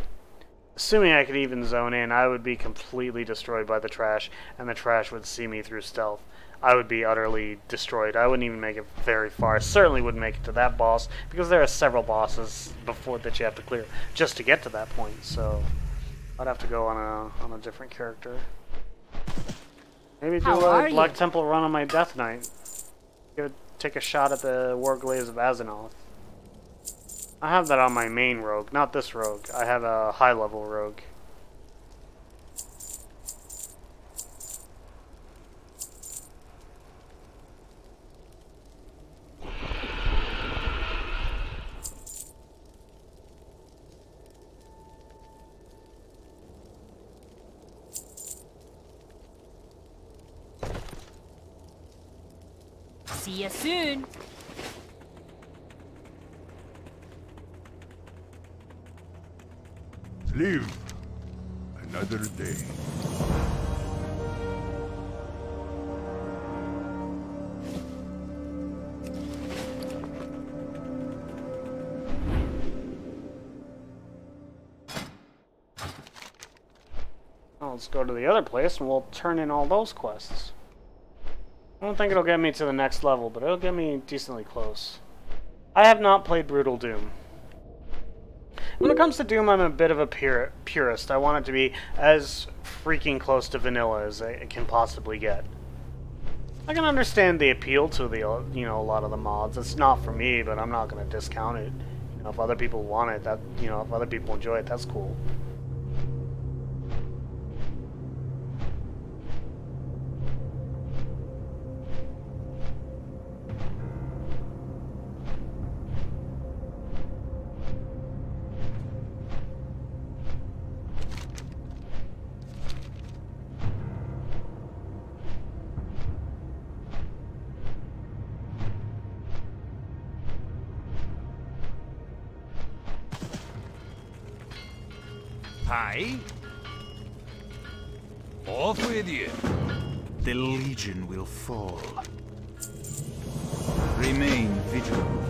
assuming I could even zone in, I would be completely destroyed by the trash, and the trash would see me through stealth. I would be utterly destroyed. I wouldn't even make it very far. I certainly wouldn't make it to that boss because there are several bosses before that you have to clear just to get to that point. So I'd have to go on a different character. Maybe do a Black Temple run on my Death Knight. Take a shot at the Warglaze of Azeroth. I have that on my main rogue, not this rogue. I have a high-level rogue. See you soon. Live another day. Well, let's go to the other place and we'll turn in all those quests. I don't think it'll get me to the next level, but it'll get me decently close. I have not played Brutal Doom. When it comes to Doom, I'm a bit of a purist. I want it to be as freaking close to vanilla as it can possibly get. I can understand the appeal to the, a lot of the mods. It's not for me, but I'm not going to discount it. If other people want it, if other people enjoy it, that's cool. Hi. Off with you. The Legion will fall. Remain vigilant.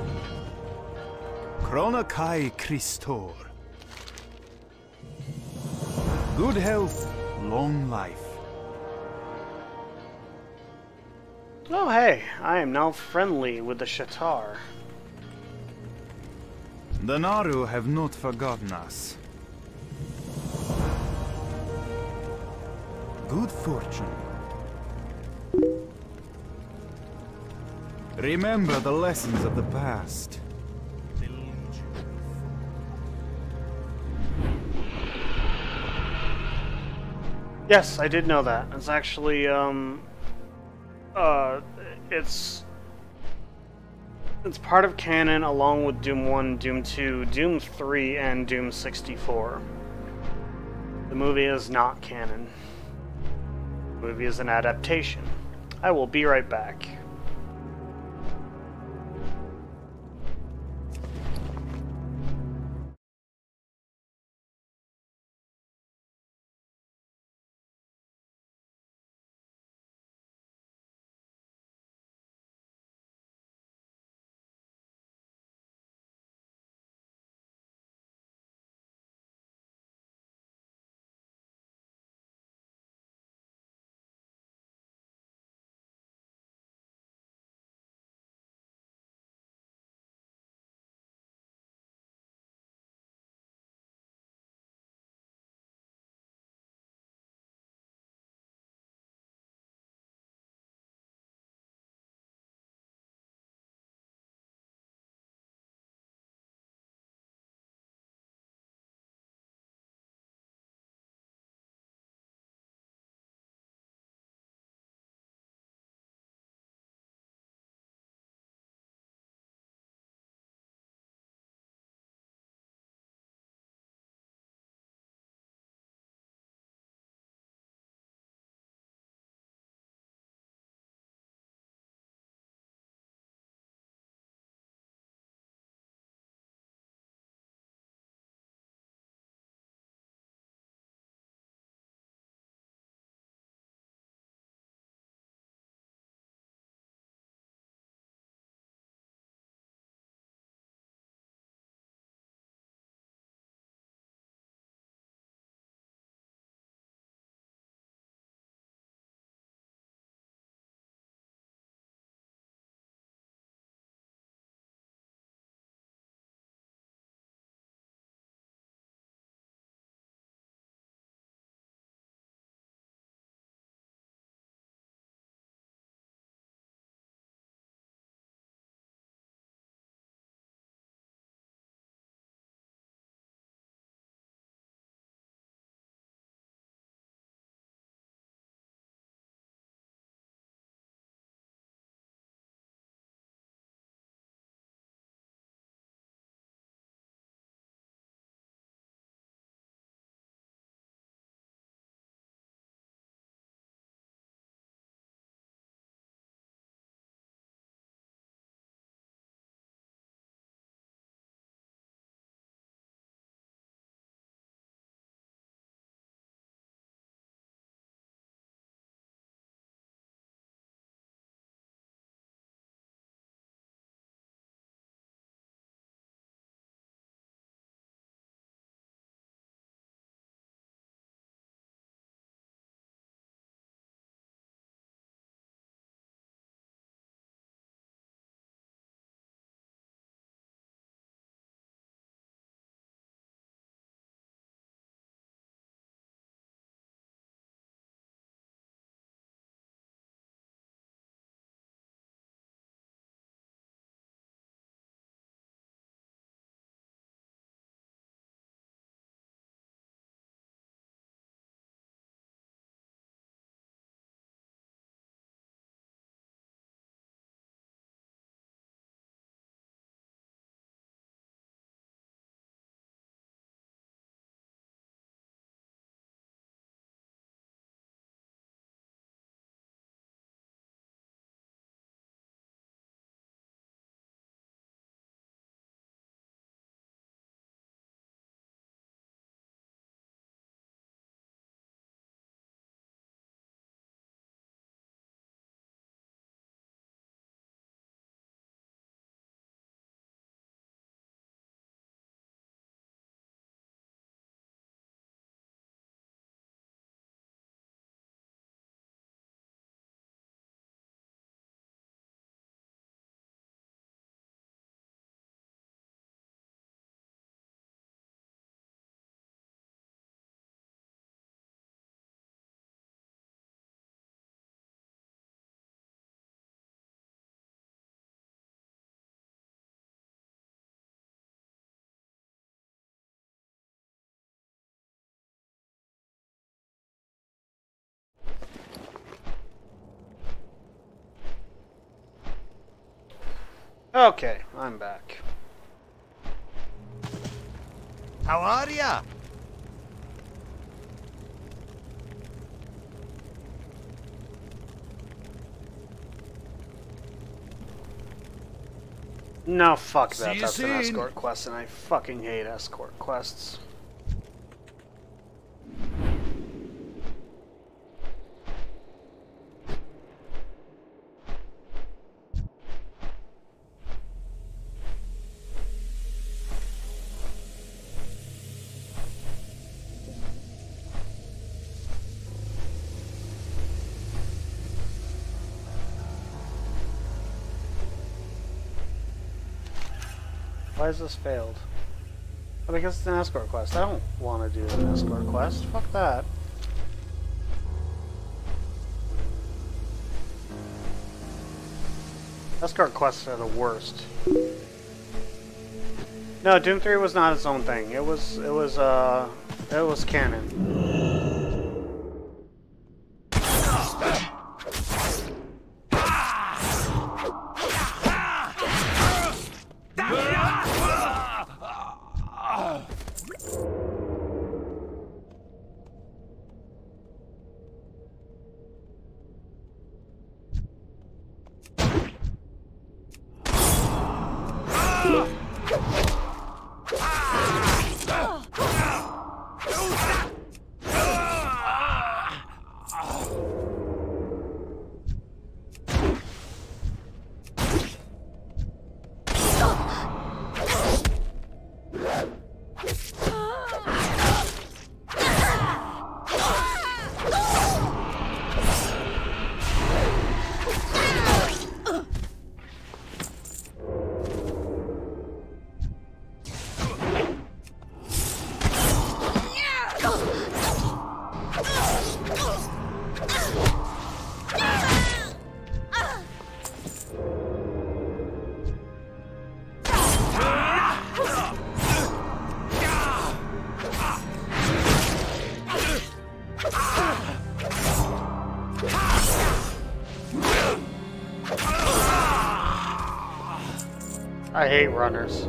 Chronokai Christor. Good health, long life. Oh hey, I am now friendly with the Shatar. The Naru have not forgotten us. Good fortune. Remember the lessons of the past. Yes, I did know that. It's actually, it's part of canon along with Doom 1, Doom 2, Doom 3, and Doom 64. The movie is not canon. The movie is an adaptation. I will be right back. Okay, I'm back. How are ya? No, fuck See that. you That's an soon. escort quest, and I fucking hate escort quests. Why is this failed? Oh, because it's an escort quest. I don't want to do an escort quest. Fuck that. Escort quests are the worst. No, Doom 3 was not its own thing. It was canon. I hate runners.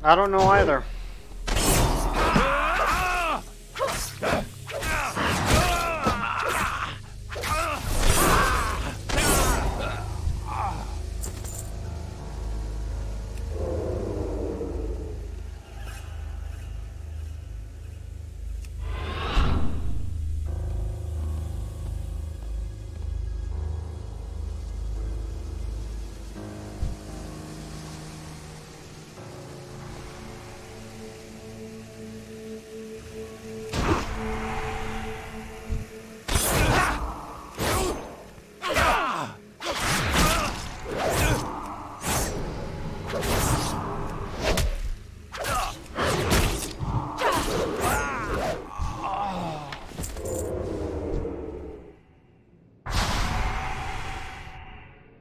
I don't know either.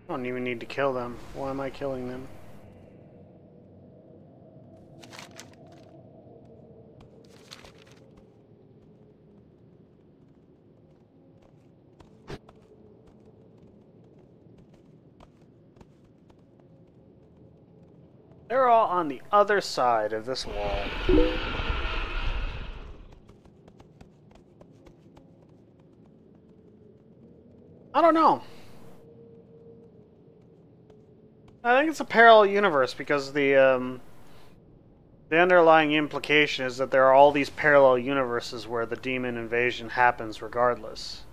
I don't even need to kill them. Why am I killing them? They're all on the other side of this wall. I don't know. I think it's a parallel universe because the underlying implication is that there are all these parallel universes where the demon invasion happens regardless.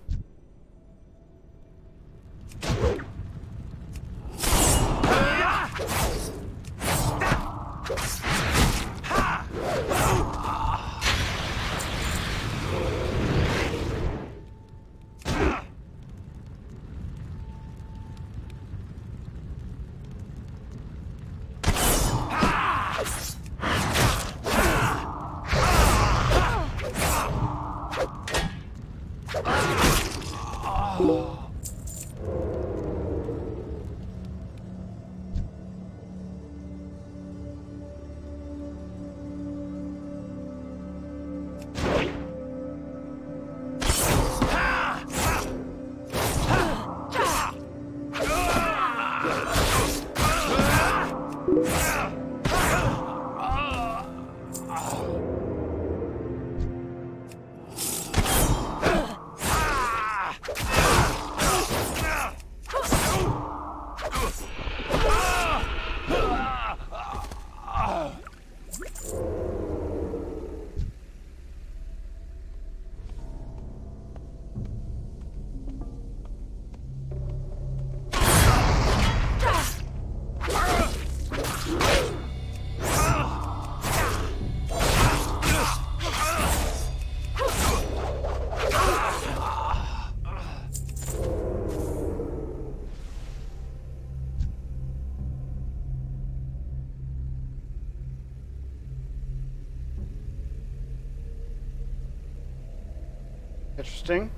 Interesting.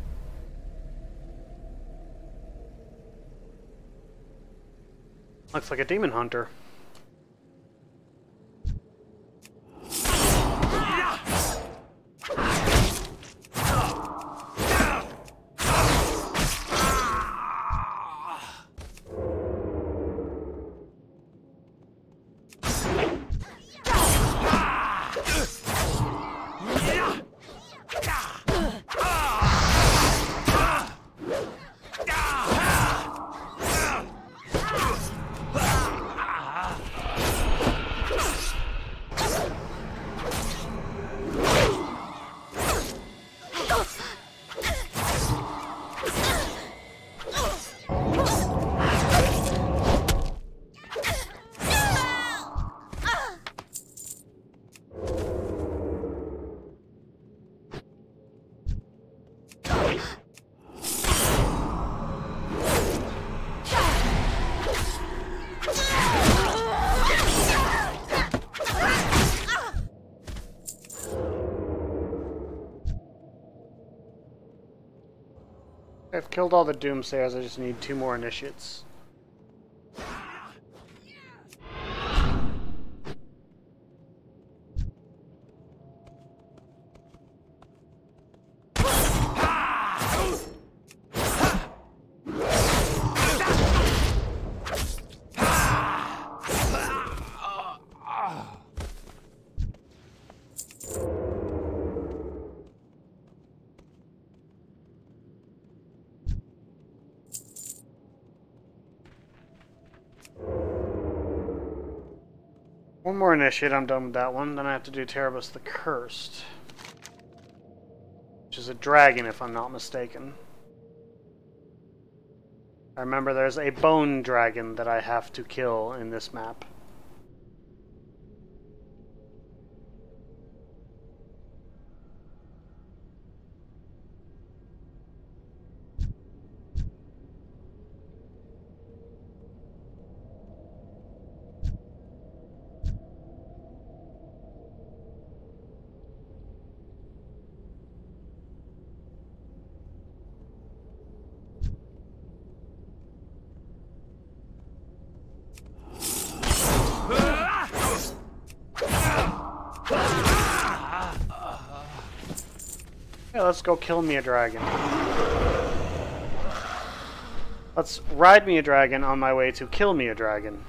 Looks like a demon hunter. I've killed all the doomsayers, I just need 2 more initiates. One more initiate, I'm done with that one. Then I have to do Terokkar the Cursed. Which is a dragon, if I'm not mistaken. I remember there's a bone dragon that I have to kill in this map. Yeah, let's go kill me a dragon. Let's ride me a dragon on my way to kill me a dragon.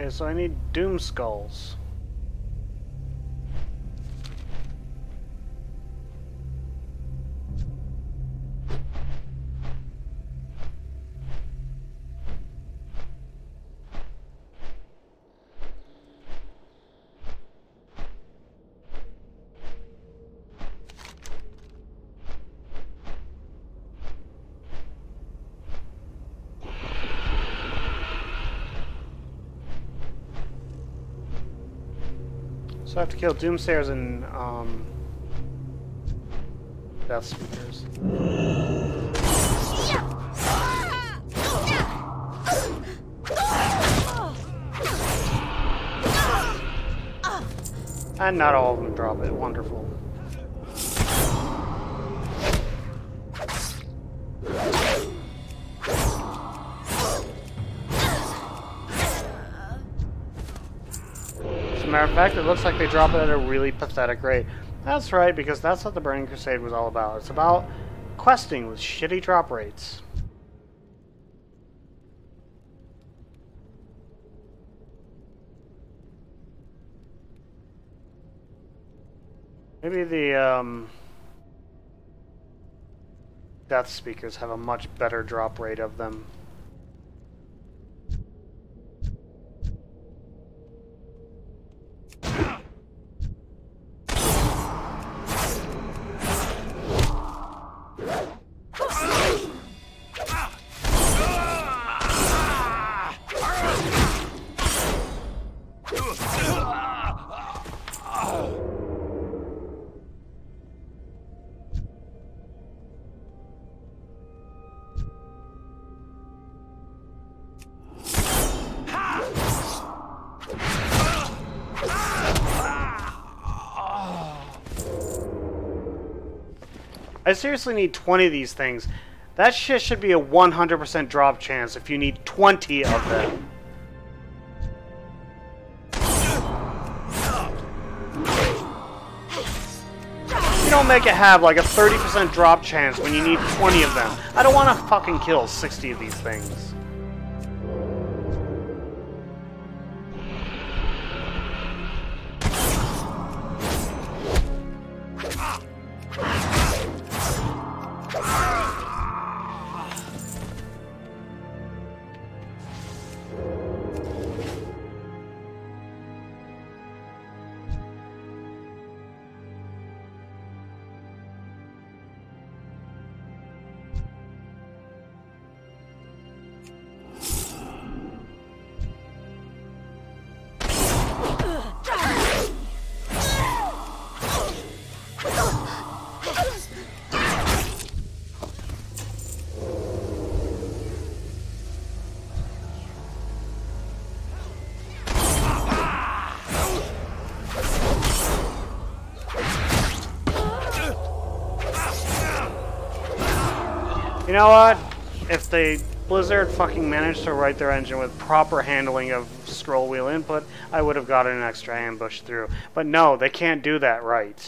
Okay, so I need Doom Skulls. So I have to kill Doomsayers and Death Speakers. And not all of them drop it. Wonderful. As a matter of fact, it looks like they drop it at a really pathetic rate. That's right, because that's what the Burning Crusade was all about. It's about questing with shitty drop rates. Maybe the Death Speakers have a much better drop rate of them. I seriously need 20 of these things. That shit should be a 100% drop chance if you need 20 of them. You don't make it have like a 30% drop chance when you need 20 of them. I don't want to fucking kill 60 of these things. You know what? If the Blizzard fucking managed to write their engine with proper handling of scroll wheel input, I would have gotten an extra ambush through. But no, they can't do that right.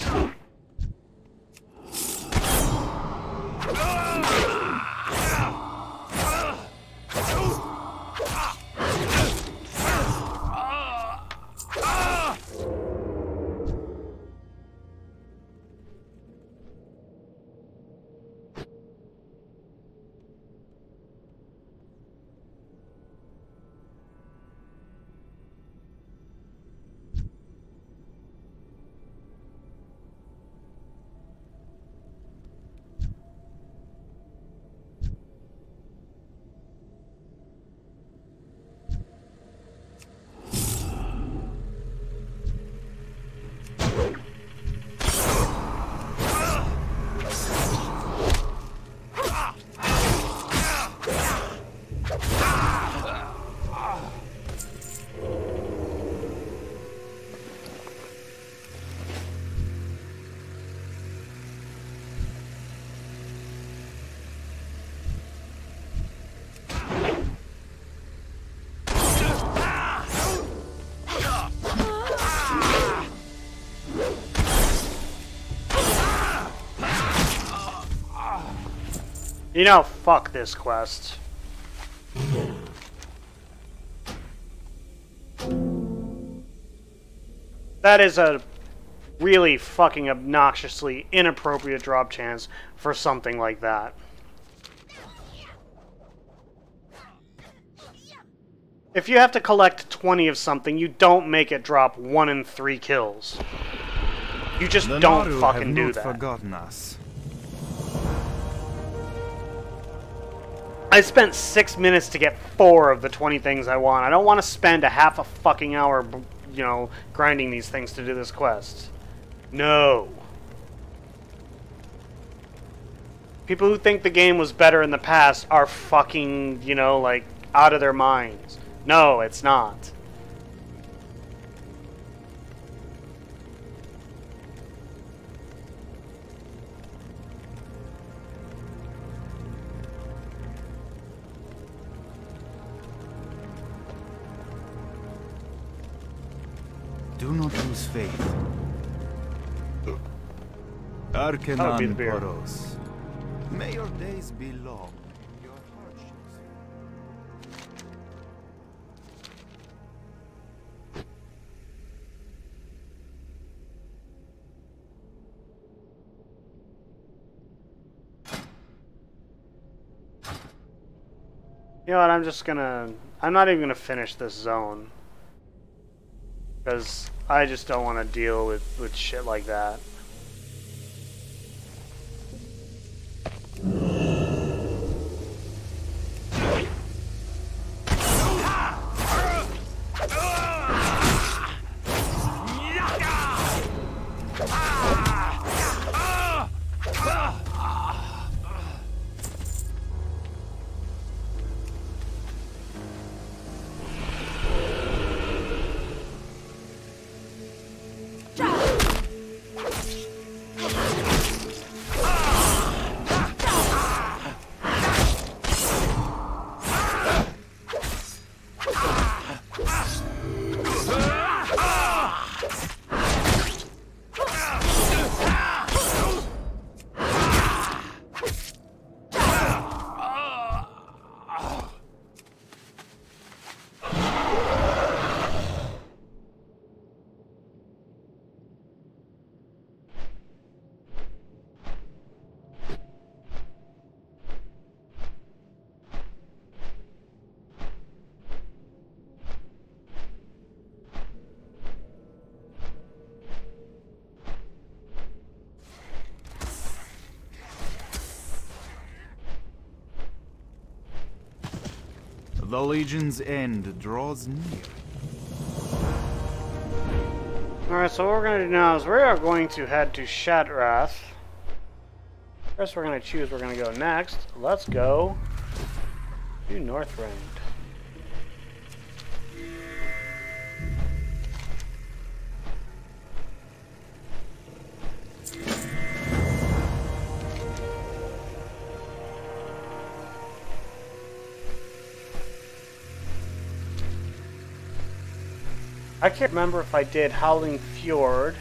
You know, fuck this quest. That is a really fucking obnoxiously inappropriate drop chance for something like that. If you have to collect 20 of something, you don't make it drop 1 in 3 kills. You just don't fucking do that. Forgotten us. I spent 6 minutes to get 4 of the 20 things I want. I don't want to spend a half a fucking hour, you know, grinding these things to do this quest. No. People who think the game was better in the past are fucking, you know, like, out of their minds. No, it's not. Do not lose faith. That would be the Arcanon beer. Poros. May your days be long and your hardships. You know what, I'm not even gonna finish this zone. Because I just don't want to deal with shit like that. The Legion's end draws near. Alright, so what we're going to do now is we are going to head to Shadrath. First we're going to choose where we're going to go next. Let's go to Northrend. I can't remember if I did Howling Fjord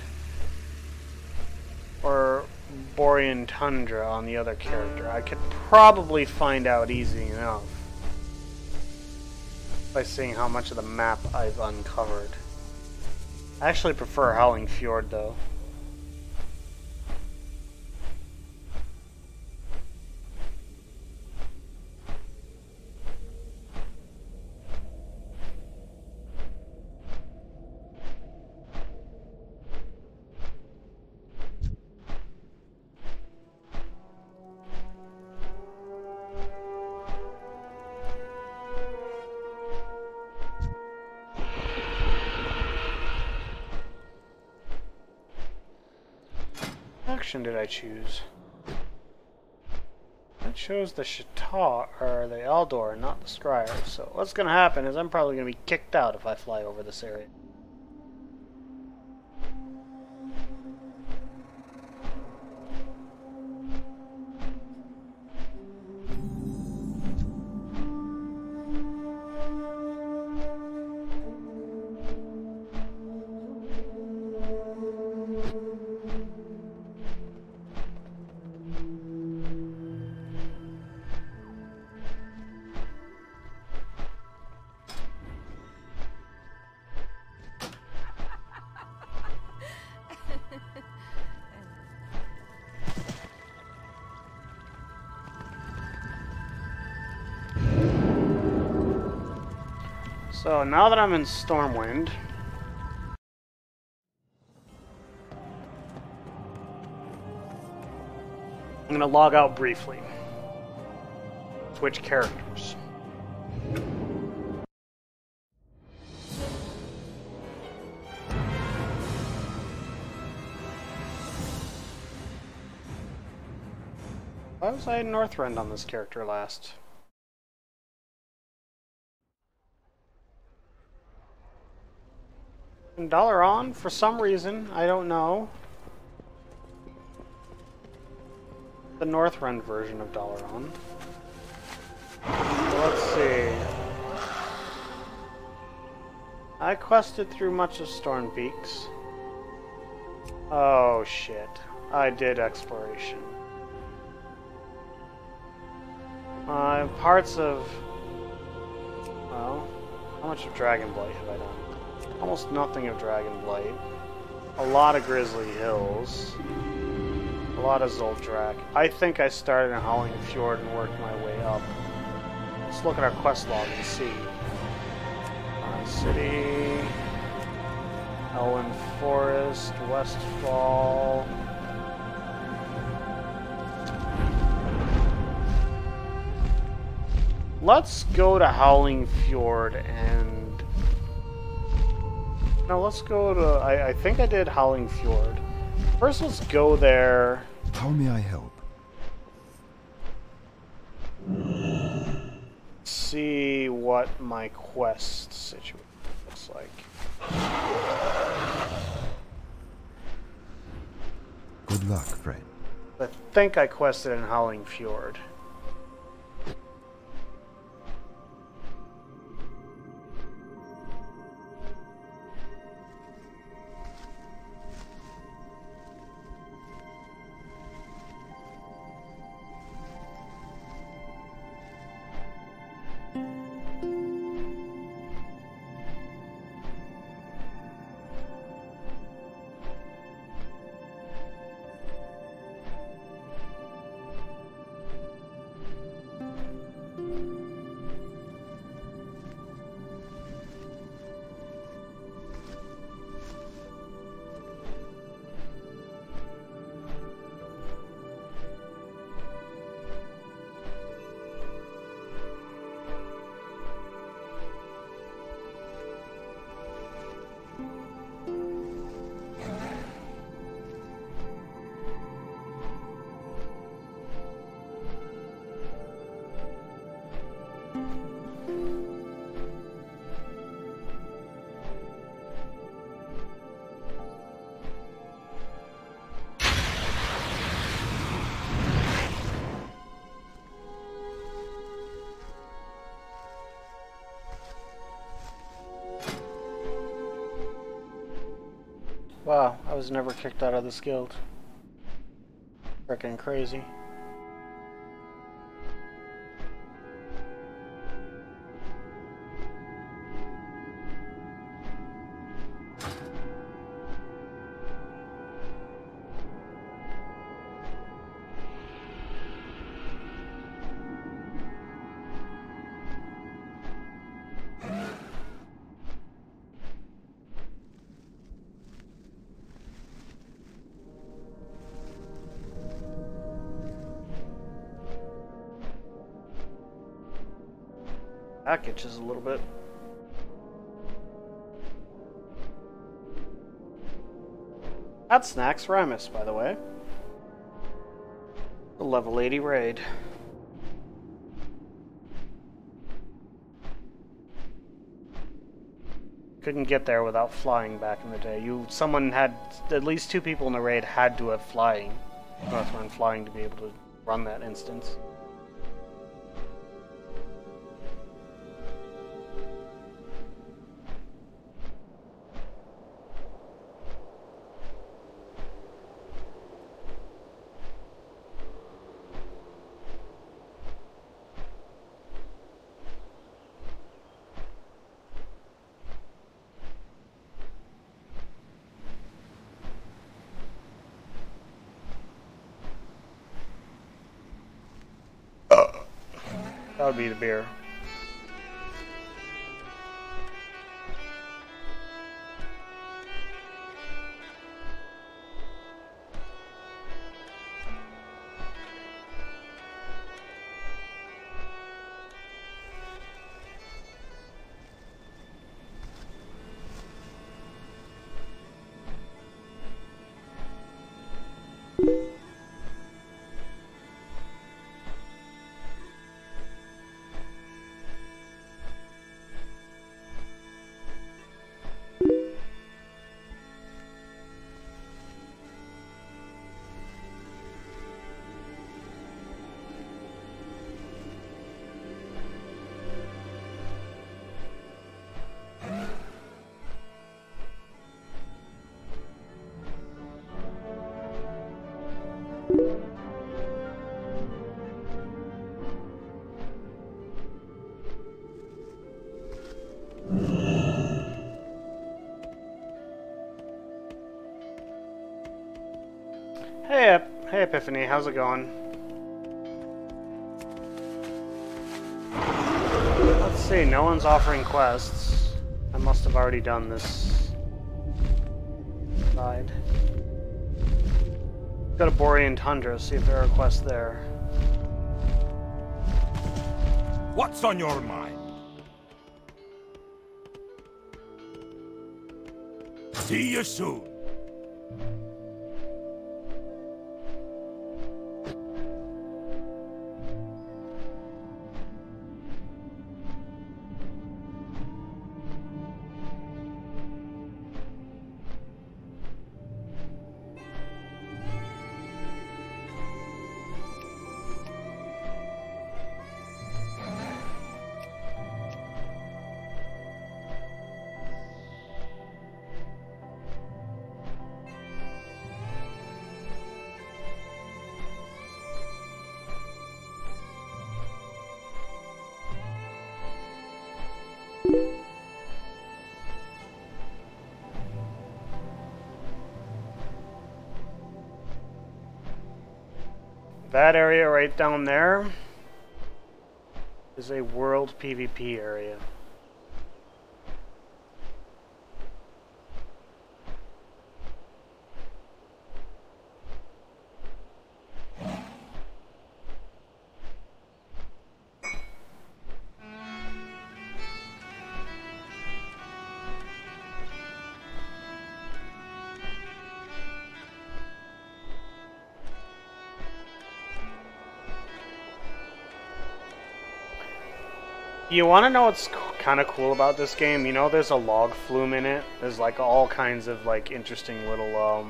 or Borean Tundra on the other character. I could probably find out easy enough by seeing how much of the map I've uncovered. I actually prefer Howling Fjord though. Did I choose? That shows the Shatar or the Eldor, not the Scryer. So what's gonna happen is I'm probably gonna be kicked out if I fly over this area. So now that I'm in Stormwind, I'm going to log out briefly. Switch characters. Why was I in Northrend on this character last? $1 for some reason, I don't know. The Northrend version of $on. Let's see. I quested through much of Storm Peaks. Oh shit. I did exploration. Parts of... Well, how much of Dragonblight have I done? Almost nothing of Dragonblight. A lot of Grizzly Hills. A lot of Zoldrak. I think I started in Howling Fjord and worked my way up. Let's look at our quest log and see. City... Elwyn Forest, Westfall... Let's go to Howling Fjord and... No, let's go to... I think I did Howling Fjord. First, let's go there. How may I help? See what my quest situation looks like. Good luck, friend. I think I quested in Howling Fjord. Wow, I was never kicked out of this guild. Frickin' crazy. That itches a little bit. That snacks Ramus, by the way. The level 80 raid. Couldn't get there without flying back in the day. Someone had, at least 2 people in the raid had to have flying. Northrun flying to be able to run that instance. That would be the beer. Hey Epiphany, how's it going? Let's see, no one's offering quests. I must have already done this side. Go to Borean Tundra, see if there are quests there. What's on your mind? See you soon. That area right down there is a world PvP area. You want to know what's kind of cool about this game? You know, there's a log flume in it. There's like all kinds of like interesting little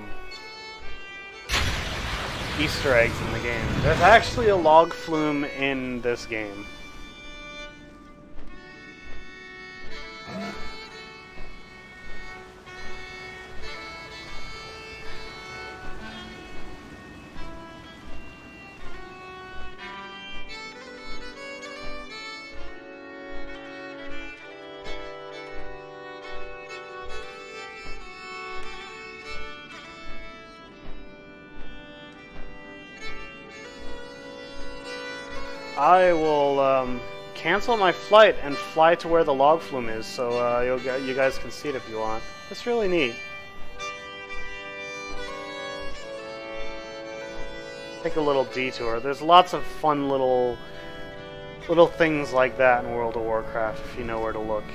Easter eggs in the game. There's actually a log flume in this game. I will cancel my flight and fly to where the log flume is, so you guys can see it if you want. It's really neat. Take a little detour. There's lots of fun little things like that in World of Warcraft if you know where to look.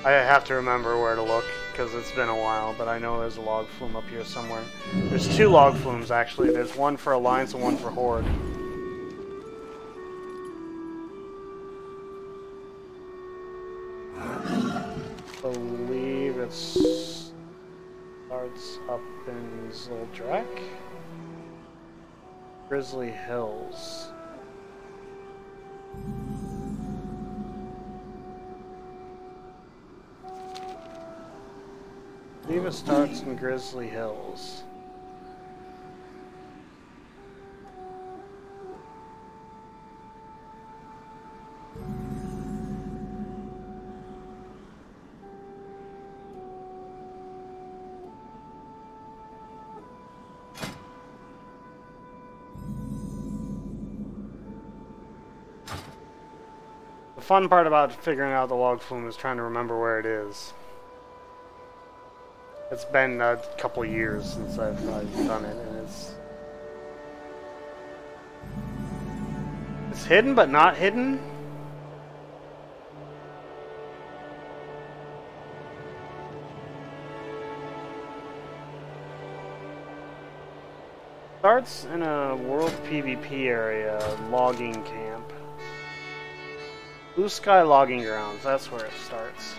I have to remember where to look because it's been a while, but I know there's a log flume up here somewhere. There's two log flumes actually. There's one for Alliance and one for Horde. I believe it starts up in Zuldrak. Grizzly Hills. I believe it starts in Grizzly Hills. The fun part about figuring out the log flume is trying to remember where it is. It's been a couple years since I've done it, and it's hidden but not hidden. Starts in a world PvP area, logging camp. Blue Sky Logging Grounds, that's where it starts.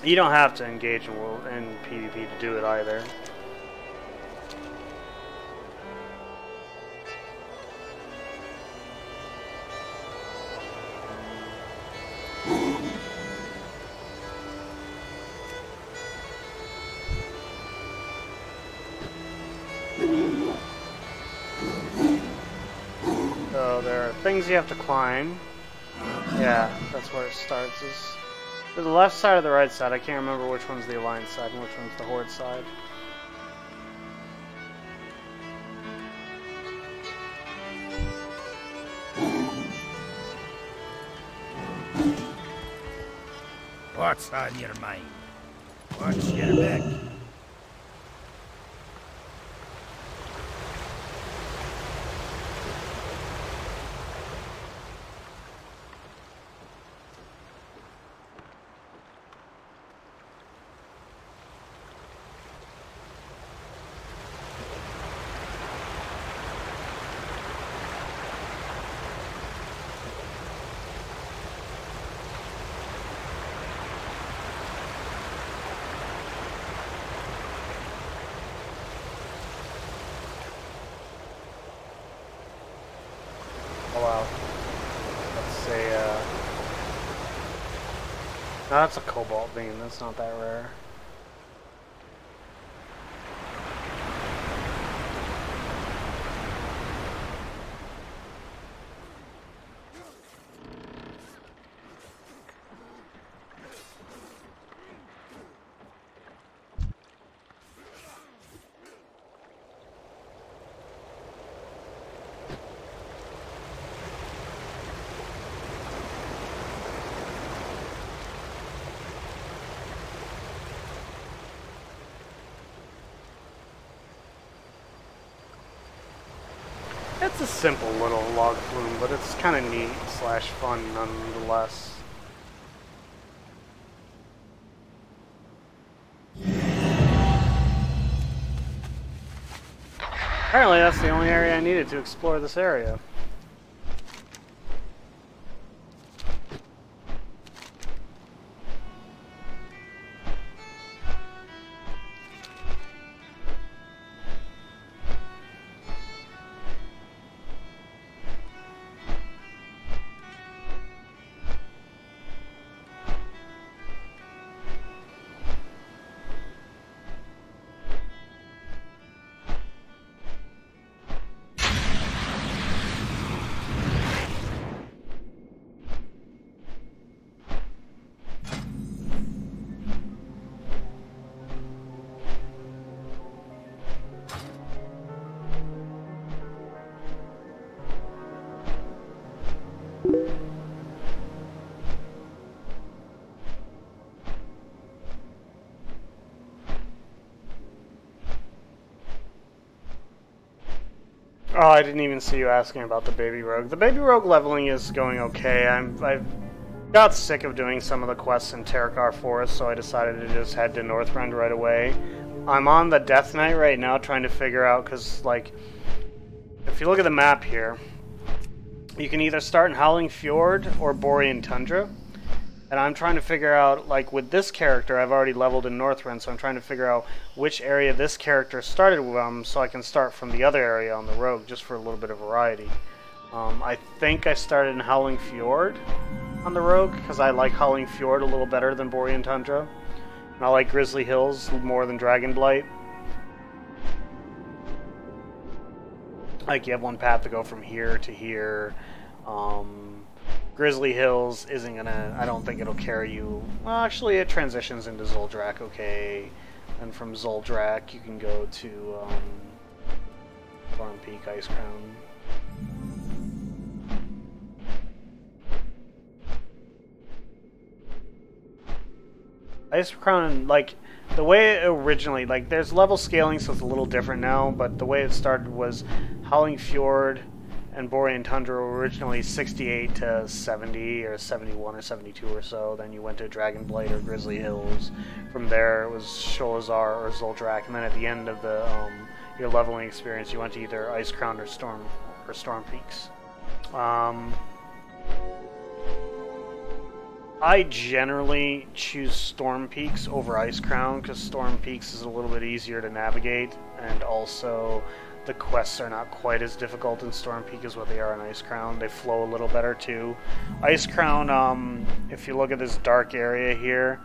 You don't have to engage in PvP to do it either. So there are things you have to climb. Yeah, that's where it starts. To the left side or the right side? I can't remember which one's the Alliance side and which one's the Horde side. What's on your mind? What's your back? Oh wow. Let's say, no, that's a cobalt beam. That's not that rare. It's a simple little log flume, but it's kind of neat / fun nonetheless. Apparently that's the only area I needed to explore this area. Oh, I didn't even see you asking about the baby rogue. The baby rogue leveling is going okay. I've got sick of doing some of the quests in Terokkar Forest, so I decided to just head to Northrend right away. I'm on the Death Knight right now trying to figure out, because, like, if you look at the map here, you can either start in Howling Fjord or Borean Tundra. And I'm trying to figure out, like, with this character, I've already leveled in Northrend, so I'm trying to figure out which area this character started from, so I can start from the other area on the rogue, just for a little bit of variety. I think I started in Howling Fjord on the rogue, because I like Howling Fjord a little better than Borean Tundra. And I like Grizzly Hills more than Dragonblight. Like, you have one path to go from here to here. Grizzly Hills isn't gonna, I don't think it'll carry you. Well, actually, it transitions into Zuldrak, okay. And from Zuldrak, you can go to Thorn Peak, Ice Crown. Ice Crown, like, the way it originally, like, there's level scaling, so it's a little different now, but the way it started was Howling Fjord and Borean Tundra were originally 68 to 70 or 71 or 72 or so. Then you went to Dragonblight or Grizzly Hills. From there it was Sholazar or Zuldrak, and then at the end of the your leveling experience you went to either Ice Crown or Storm Peaks. I generally choose Storm Peaks over Ice Crown because Storm Peaks is a little bit easier to navigate, and also the quests are not quite as difficult in Storm Peak as what they are in Ice Crown. They flow a little better too. Ice Crown, if you look at this dark area here,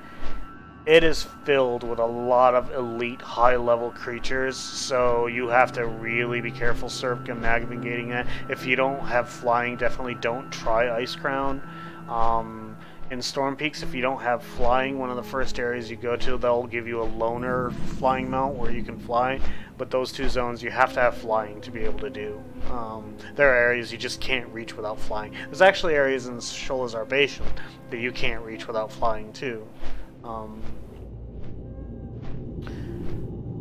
it is filled with a lot of elite high-level creatures, so you have to really be careful navigating that. If you don't have flying, definitely don't try Ice Crown. in Storm Peaks, if you don't have flying, one of the first areas you go to, they'll give you a loner flying mount where you can fly. But those two zones, you have to have flying to be able to do. There are areas you just can't reach without flying. There's actually areas in Shola's Arbation that you can't reach without flying too.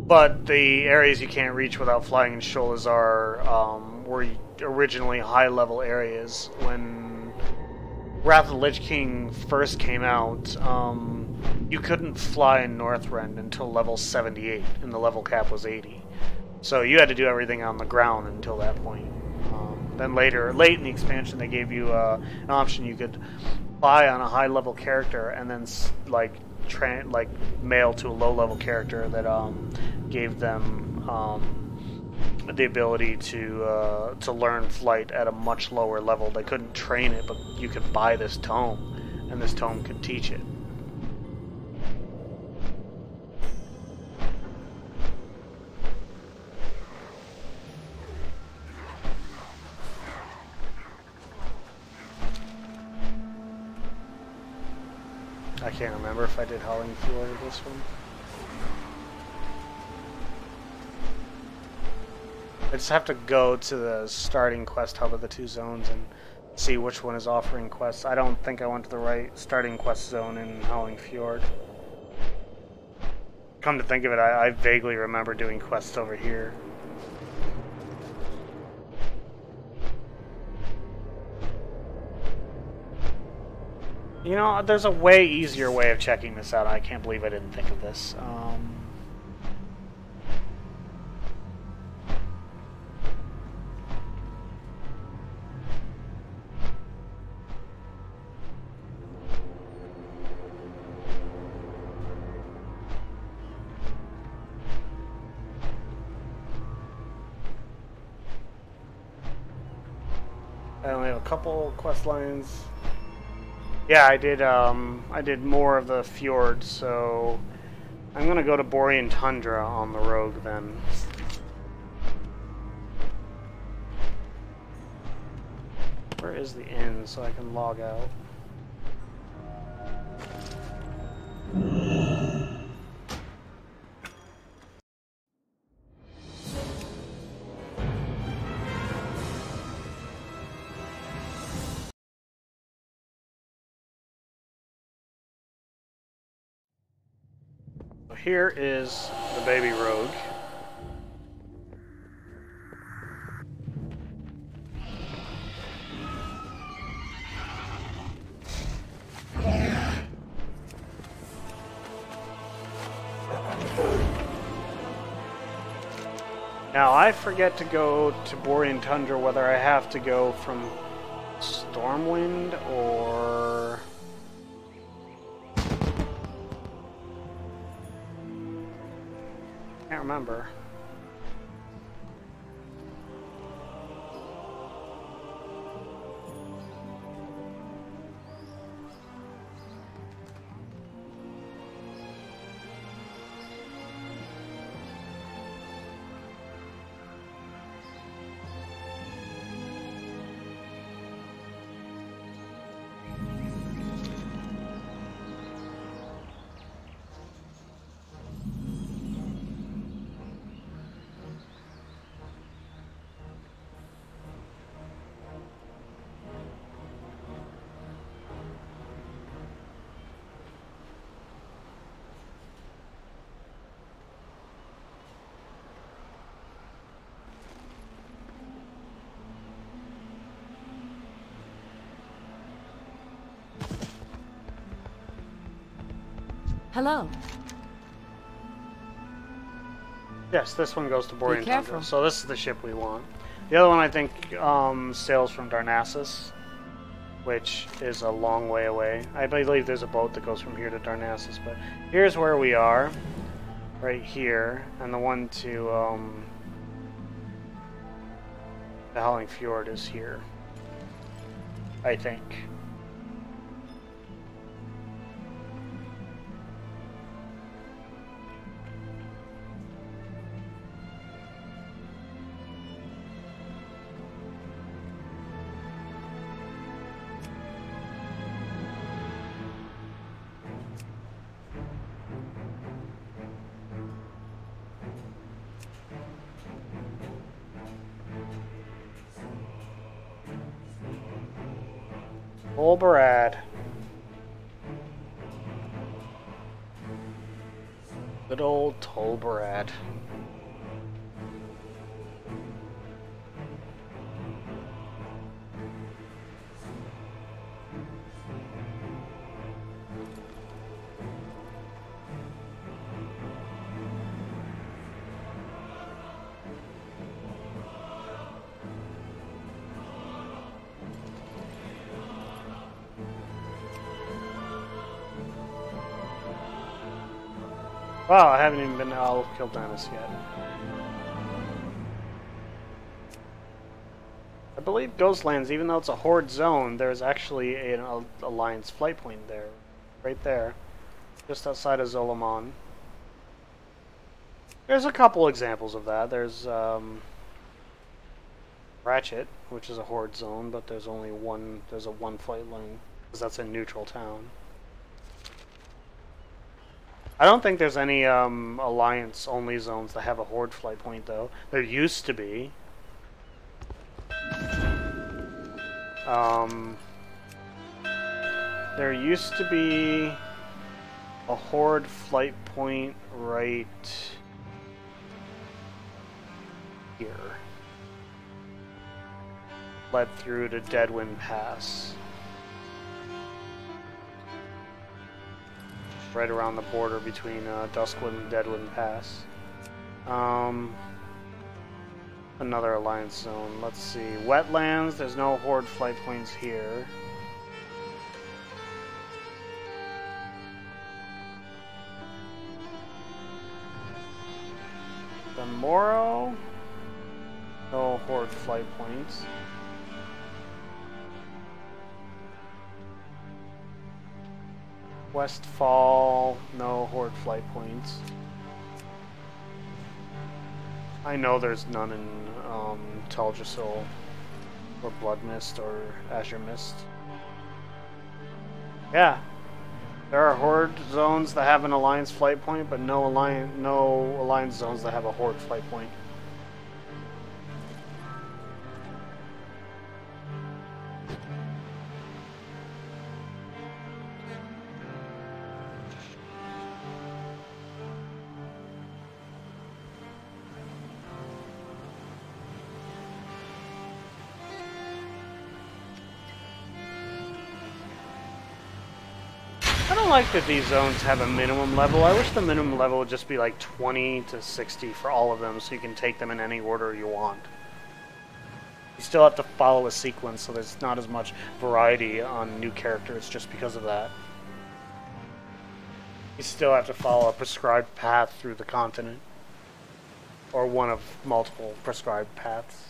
But the areas you can't reach without flying in Sholazar were originally high-level areas. When Wrath of the Lich King first came out, you couldn't fly in Northrend until level 78, and the level cap was 80. So you had to do everything on the ground until that point. Then late in the expansion, they gave you an option you could fly on a high-level character and then mail to a low-level character that gave them the ability to learn flight at a much lower level. They couldn't train it, but you could buy this tome, and this tome could teach it. I can't remember if I did Howling Fjord or this one. I just have to go to the starting quest hub of the two zones and see which one is offering quests. I don't think I went to the right starting quest zone in Howling Fjord. Come to think of it, I vaguely remember doing quests over here. You know, there's a way easier way of checking this out. I can't believe I didn't think of this. I only have a couple quest lines. Yeah, I did more of the fjord, so I'm gonna go to Borean Tundra on the rogue then. Where is the inn so I can log out? Here is the baby rogue. Now I forget to go to Borean Tundra whether I have to go from Stormwind or... I can't remember. Hello. Yes, this one goes to Borean careful. Tundra, so this is the ship we want. The other one I think sails from Darnassus, which is a long way away. I believe there's a boat that goes from here to Darnassus, but here's where we are, right here, and the one to the Howling Fjord is here, I think. Tolbarad. Good old Tolbarad. Wow, I haven't even been to Isle of Kildanis yet. I believe Ghostlands, even though it's a Horde zone, there's actually an Alliance flight point there. Right there. Just outside of Zolomon. There's a couple examples of that. There's Ratchet, which is a Horde zone, but there's only one, there's a one flight lane, because that's a neutral town. I don't think there's any Alliance-only zones that have a Horde flight point, though. There used to be. There used to be a Horde flight point right here. Led through to Deadwind Pass. Right around the border between Duskwood and Deadwind Pass. Another Alliance zone. Let's see. Wetlands, there's no Horde flight points here. Moro, no Horde flight points. Westfall, no Horde flight points. I know there's none in Teldrassil, or Blood Mist, or Azure Mist. Yeah, there are Horde zones that have an Alliance flight point, but no Alliance zones that have a Horde flight point. I don't like that these zones have a minimum level. I wish the minimum level would just be like 20 to 60 for all of them, so you can take them in any order you want. You still have to follow a sequence, so there's not as much variety on new characters just because of that. You still have to follow a prescribed path through the continent. Or one of multiple prescribed paths.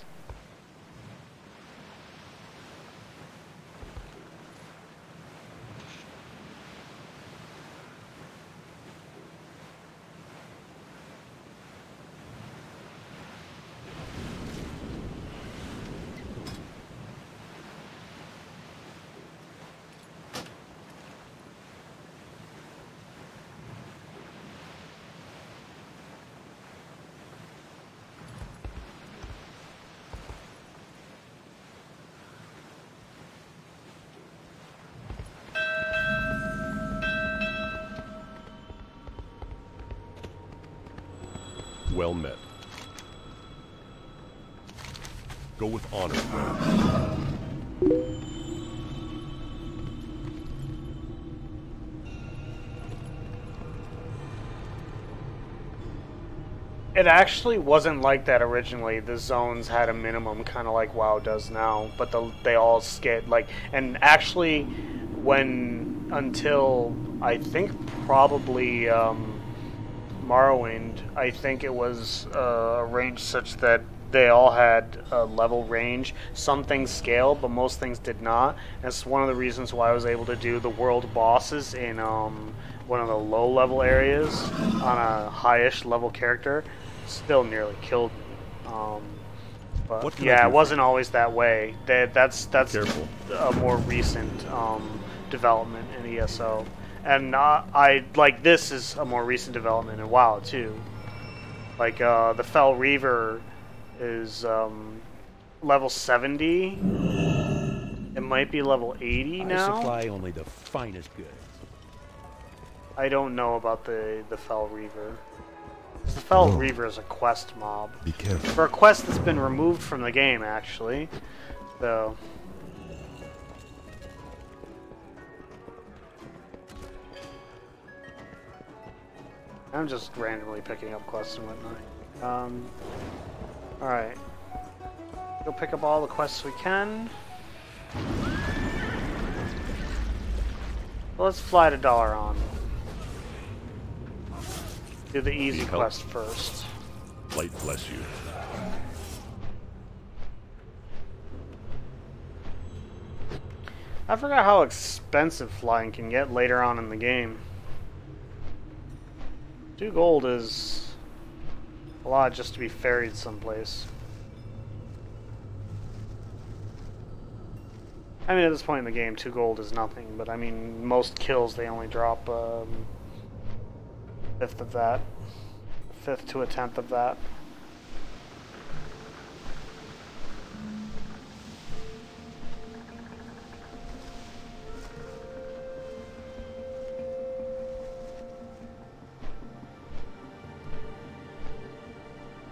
Well met. Go with honor, friend. It actually wasn't like that originally. The zones had a minimum, kind of like WoW does now, but they all skid like. And actually, until I think probably Morrowind, I think it was arranged such that they all had a level range. Some things scaled, but most things did not. That's one of the reasons why I was able to do the world bosses in one of the low level areas on a highish level character. Still nearly killed me. But yeah, it wasn't always that way. That's Careful. A more recent development in ESO. And I like this is a more recent development in WoW too. Like the Fel Reaver is level 70, It might be level 80 I now. supply only the finest goods. I don't know about the Fell Reaver. The Fell Reaver is a quest mob. Be careful. For a quest that's been removed from the game, actually. So... I'm just randomly picking up quests and whatnot. Alright. Go pick up all the quests we can. Let's fly to Dalaran. Do the easy quest first. Light bless you. I forgot how expensive flying can get later on in the game. 2 gold is a lot just to be ferried someplace. I mean, at this point in the game, 2 gold is nothing, but I mean, most kills they only drop a fifth of that. A fifth to a tenth of that.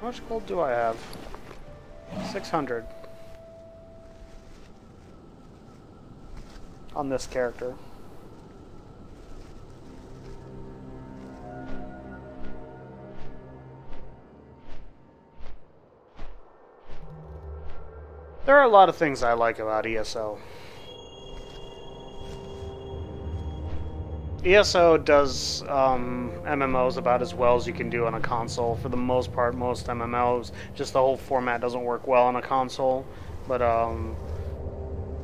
How much gold do I have? 600. On this character. There are a lot of things I like about ESO. ESO does MMOs about as well as you can do on a console. For the most part, most MMOs, just the whole format doesn't work well on a console. But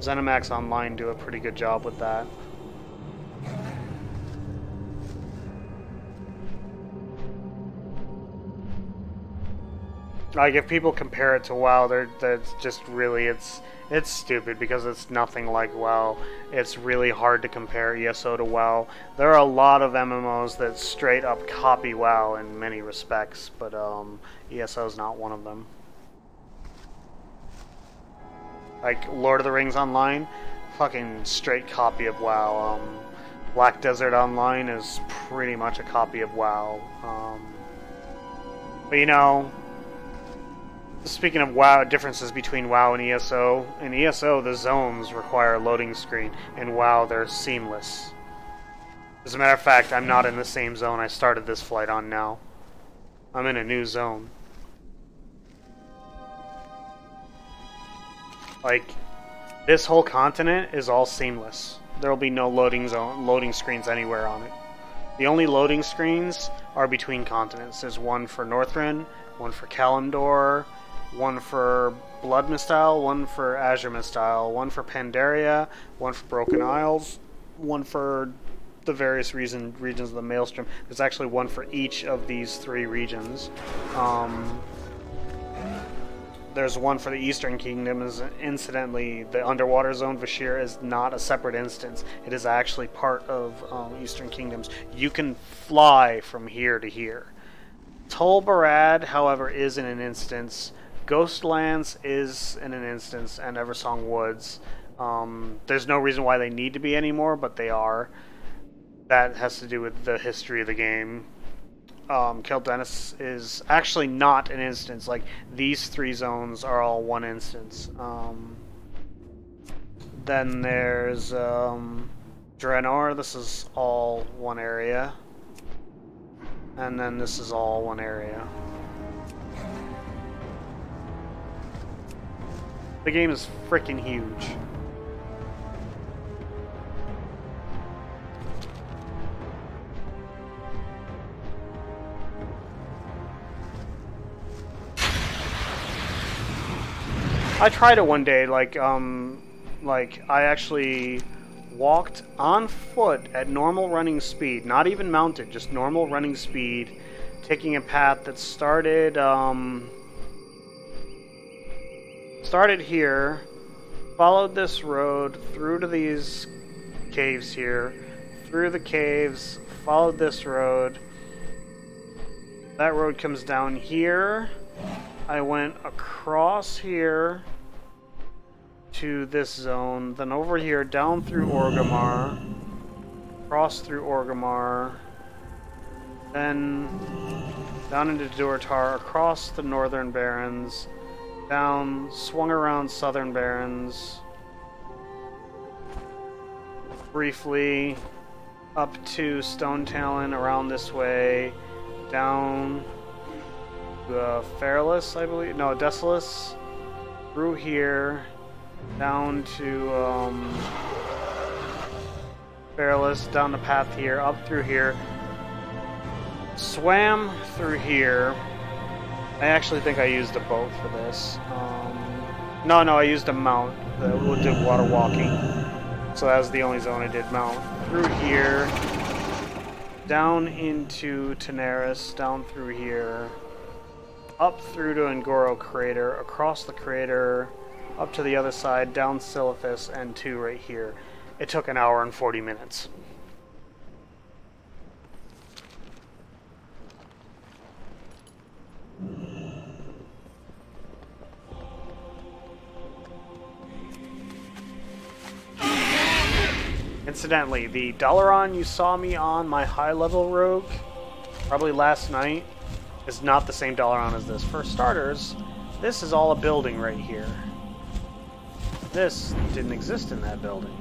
ZeniMax Online do a pretty good job with that. Like, if people compare it to WoW, that's just really, it's stupid because it's nothing like WoW. It's really hard to compare ESO to WoW. There are a lot of MMOs that straight up copy WoW in many respects, but ESO is not one of them. Like Lord of the Rings Online, fucking straight copy of WoW. Black Desert Online is pretty much a copy of WoW. But you know, speaking of WoW, differences between WoW and ESO. In ESO, the zones require a loading screen. In WoW, they're seamless. As a matter of fact, I'm not in the same zone I started this flight on now. I'm in a new zone. Like, this whole continent is all seamless. There will be no loading screens anywhere on it. The only loading screens are between continents. There's one for Northrend, one for Kalimdor, one for Blood Mistile, one for Azure Mistile, one for Pandaria, one for Broken Isles, one for the various regions of the Maelstrom. There's actually one for each of these 3 regions. There's one for the Eastern Kingdom. Incidentally, the Underwater Zone Vashir is not a separate instance. It is actually part of Eastern Kingdoms. You can fly from here to here. Tol Barad, however, is in an instance. Ghostlands is in an instance, and Eversong Woods. There's no reason why they need to be anymore, but they are. That has to do with the history of the game. Keldenis is actually not an instance. Like, these 3 zones are all one instance. Then there's Draenor. This is all one area. And then this is all one area. The game is freaking huge. I tried it one day, like I actually walked on foot at normal running speed, not even mounted, just normal running speed, taking a path that started here, followed this road through to these caves here, through the caves, followed this road. That road comes down here. I went across here to this zone, then over here, down through Orgrimmar, cross through Orgrimmar, then down into Durotar, across the Northern Barrens, down, swung around Southern Barrens, briefly up to Stone Talon, around this way, down to Fairless, I believe, no, Desolus, through here, down to Fairless, down the path here, up through here, swam through here. I actually think I used a boat for this. No, I used a mount that did water walking. So that was the only zone I did mount. Through here, down into Teneris, down through here, up through to Ngoro Crater, across the crater, up to the other side, down Silithus, and to right here. It took an hour and 40 minutes. Incidentally, the Dalaran you saw me on, my high-level rogue, probably last night, is not the same Dalaran as this. For starters, this is all a building right here. This didn't exist in that building.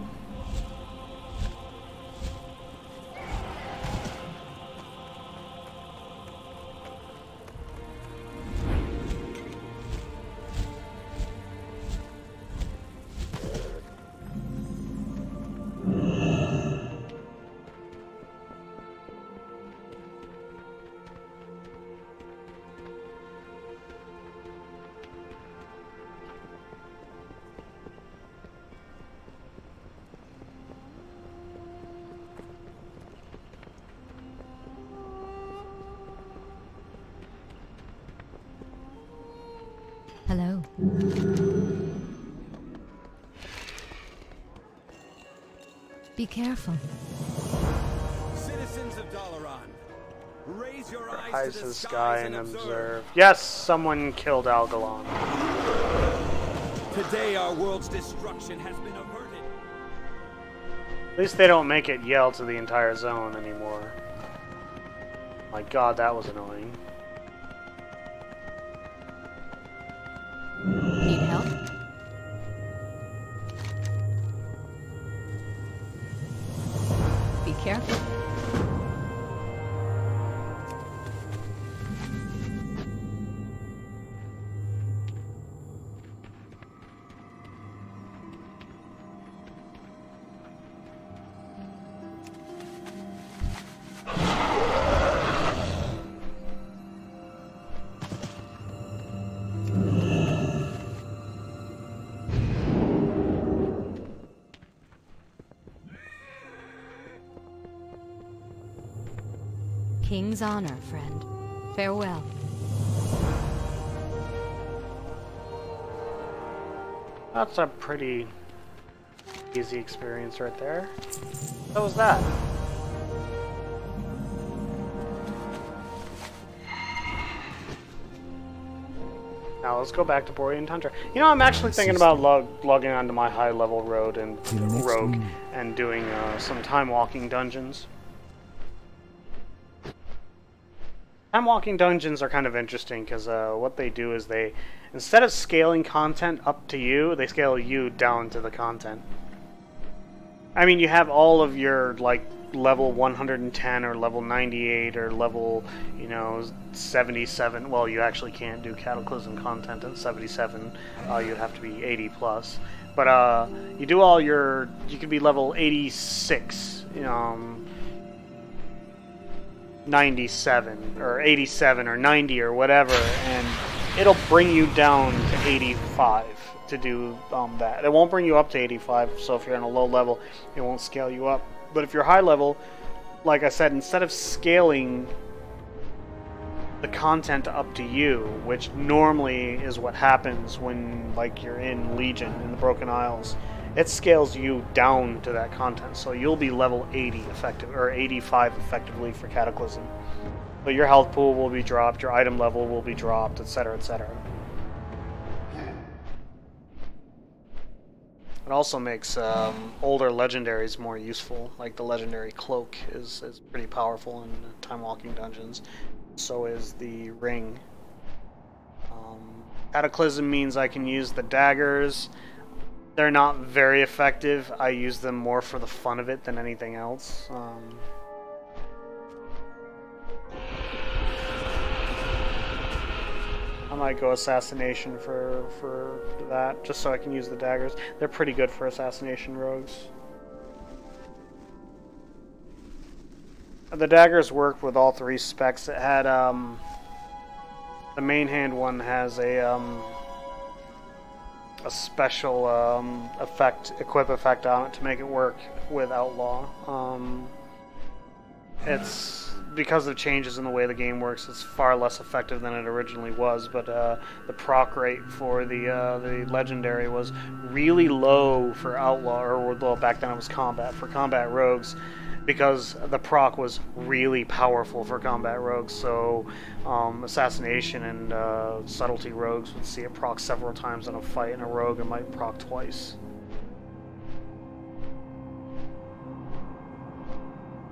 Hello. Be careful. Citizens of Dalaran, raise your Eyes to the sky and observe. Yes, someone killed Algalon. Today our world's destruction has been averted. At least they don't make it yell to the entire zone anymore. My god, that was annoying. Need help? Be careful. King's honor, friend. Farewell. That's a pretty easy experience right there. What was that? Now let's go back to Borean Tundra. You know, I'm actually thinking about logging onto my high-level rogue and doing some time-walking dungeons. Time-walking dungeons are kind of interesting because what they do is they, instead of scaling content up to you, they scale you down to the content. I mean, you have all of your, like, level 110 or level 98 or level, you know, 77. Well, you actually can't do Cataclysm content at 77. You'd have to be 80 plus. But you do all your, you could be level 86, 97 or 87 or 90 or whatever, and it'll bring you down to 85 to do that. It won't bring you up to 85, so if you're on a low level, it won't scale you up. But if you're high level, like I said, instead of scaling the content up to you, which normally is what happens when, like, you're in Legion in the Broken Isles, it scales you down to that content, so you'll be level 80 effective, or 85 effectively for Cataclysm. But your health pool will be dropped, your item level will be dropped, etc., etc. It also makes older legendaries more useful. Like the legendary cloak is pretty powerful in time walking dungeons. So is the ring. Cataclysm means I can use the daggers. They're not very effective. I use them more for the fun of it than anything else. I might go assassination for that, just so I can use the daggers. They're pretty good for assassination rogues. The daggers worked with all three specs. It had the main hand one has a special equip effect on it to make it work with outlaw. It's because of changes in the way the game works, it's far less effective than it originally was, but the proc rate for the legendary was really low for outlaw, or well, back then it was combat. For combat rogues, because the proc was really powerful for combat rogues, so assassination and subtlety rogues would see it proc several times in a fight, and a rogue it might proc twice.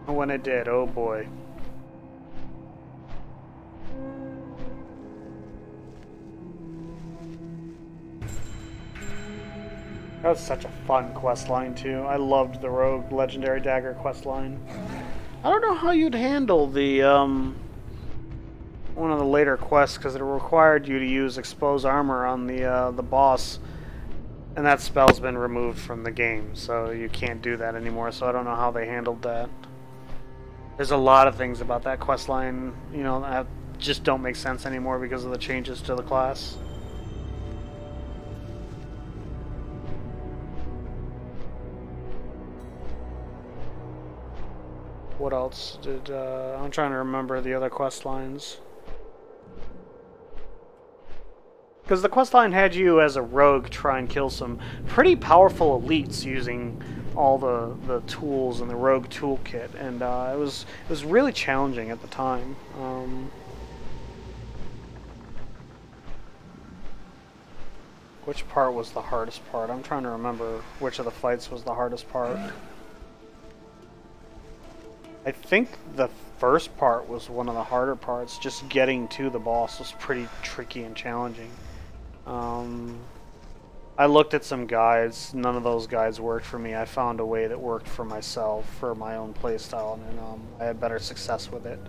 And when it did, oh boy. That was such a fun quest line too. I loved the Rogue Legendary Dagger quest line. I don't know how you'd handle the one of the later quests, because it required you to use Expose Armor on the boss, and that spell's been removed from the game, so you can't do that anymore. So I don't know how they handled that. There's a lot of things about that quest line, you know, that just don't make sense anymore because of the changes to the class. What else did, I'm trying to remember the other quest lines. Because the quest line had you as a rogue try and kill some pretty powerful elites using all the tools in the rogue toolkit, and it was really challenging at the time. Which part was the hardest part? I'm trying to remember which of the fights was the hardest part. I think the first part was one of the harder parts. Just getting to the boss was pretty tricky and challenging. I looked at some guides. None of those guides worked for me. I found a way that worked for myself, for my own playstyle, and I had better success with it.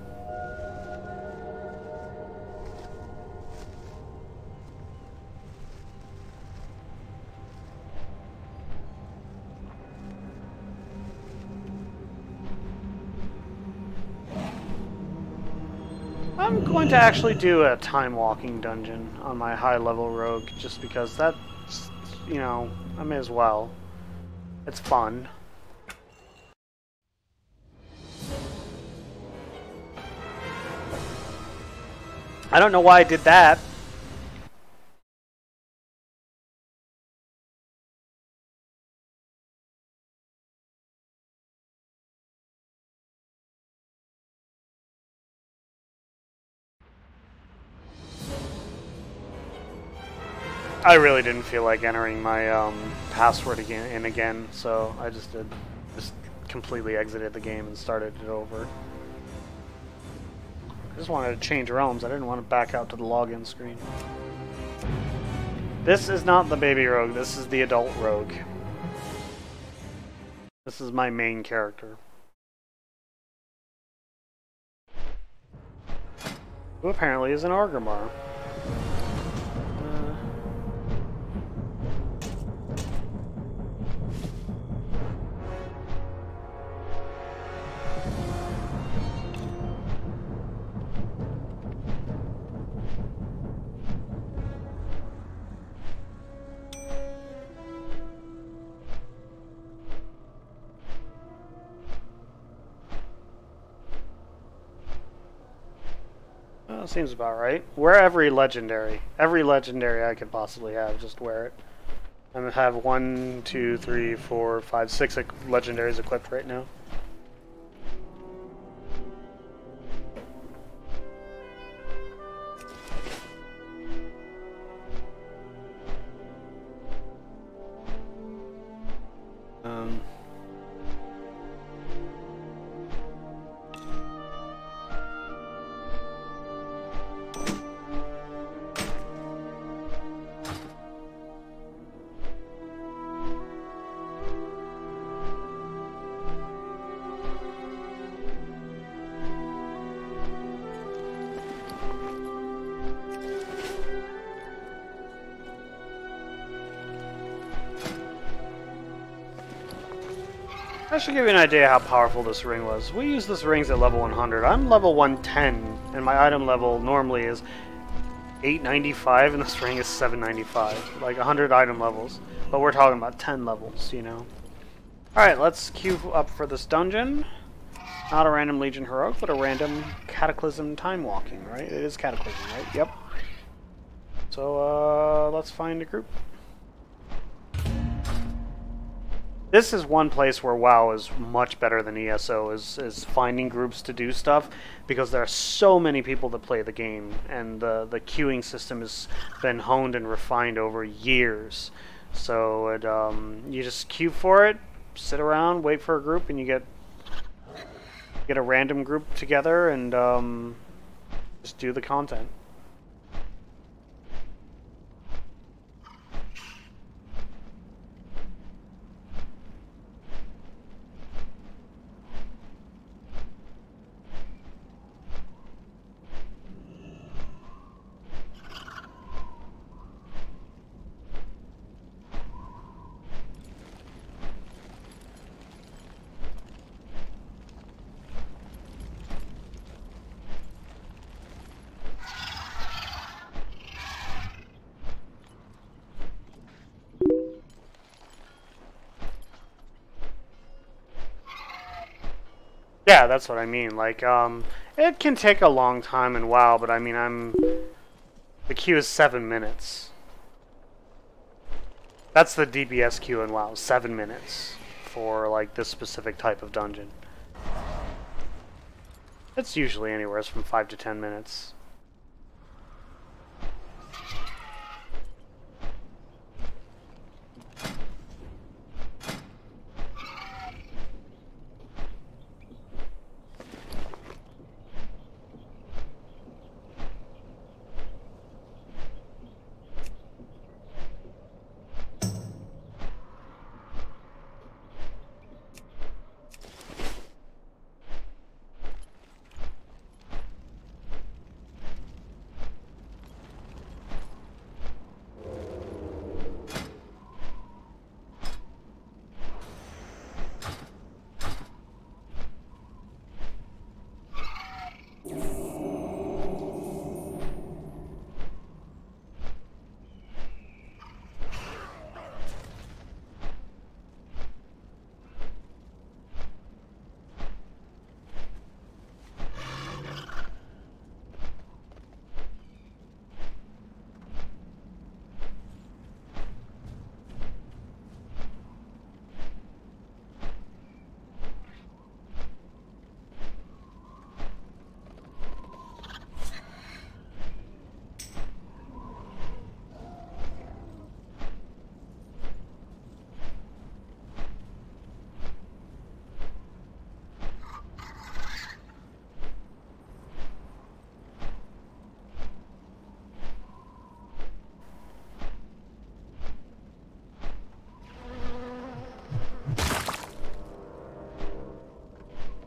I'm going to actually do a time-walking dungeon on my high-level rogue, just because that's, you know, I may as well. It's fun. I don't know why I did that. I really didn't feel like entering my password again, so I just completely exited the game and started it over. I just wanted to change realms. I didn't want to back out to the login screen. This is not the baby rogue. This is the adult rogue. This is my main character, who apparently is an Orgrimmar. Seems about right. Wear every legendary I could possibly have, just wear it. And have 1, 2, 3, 4, 5, 6 legendaries equipped right now. I should give you an idea how powerful this ring was. We use this rings at level 100. I'm level 110, and my item level normally is 895, and this ring is 795. Like 100 item levels. But we're talking about 10 levels, you know. Alright, let's queue up for this dungeon. Not a random Legion Heroic, but a random Cataclysm Time Walking, right? It is Cataclysm, right? Yep. So, let's find a group. This is one place where WoW is much better than ESO, is finding groups to do stuff, because there are so many people that play the game, and the queuing system has been honed and refined over years. So it, you just queue for it, sit around, wait for a group, and you get a random group together and just do the content. Yeah, that's what I mean. Like, it can take a long time in WoW, but I mean, the queue is 7 minutes. That's the DPS queue in WoW, 7 minutes for, like, this specific type of dungeon. It's usually anywhere from 5 to 10 minutes.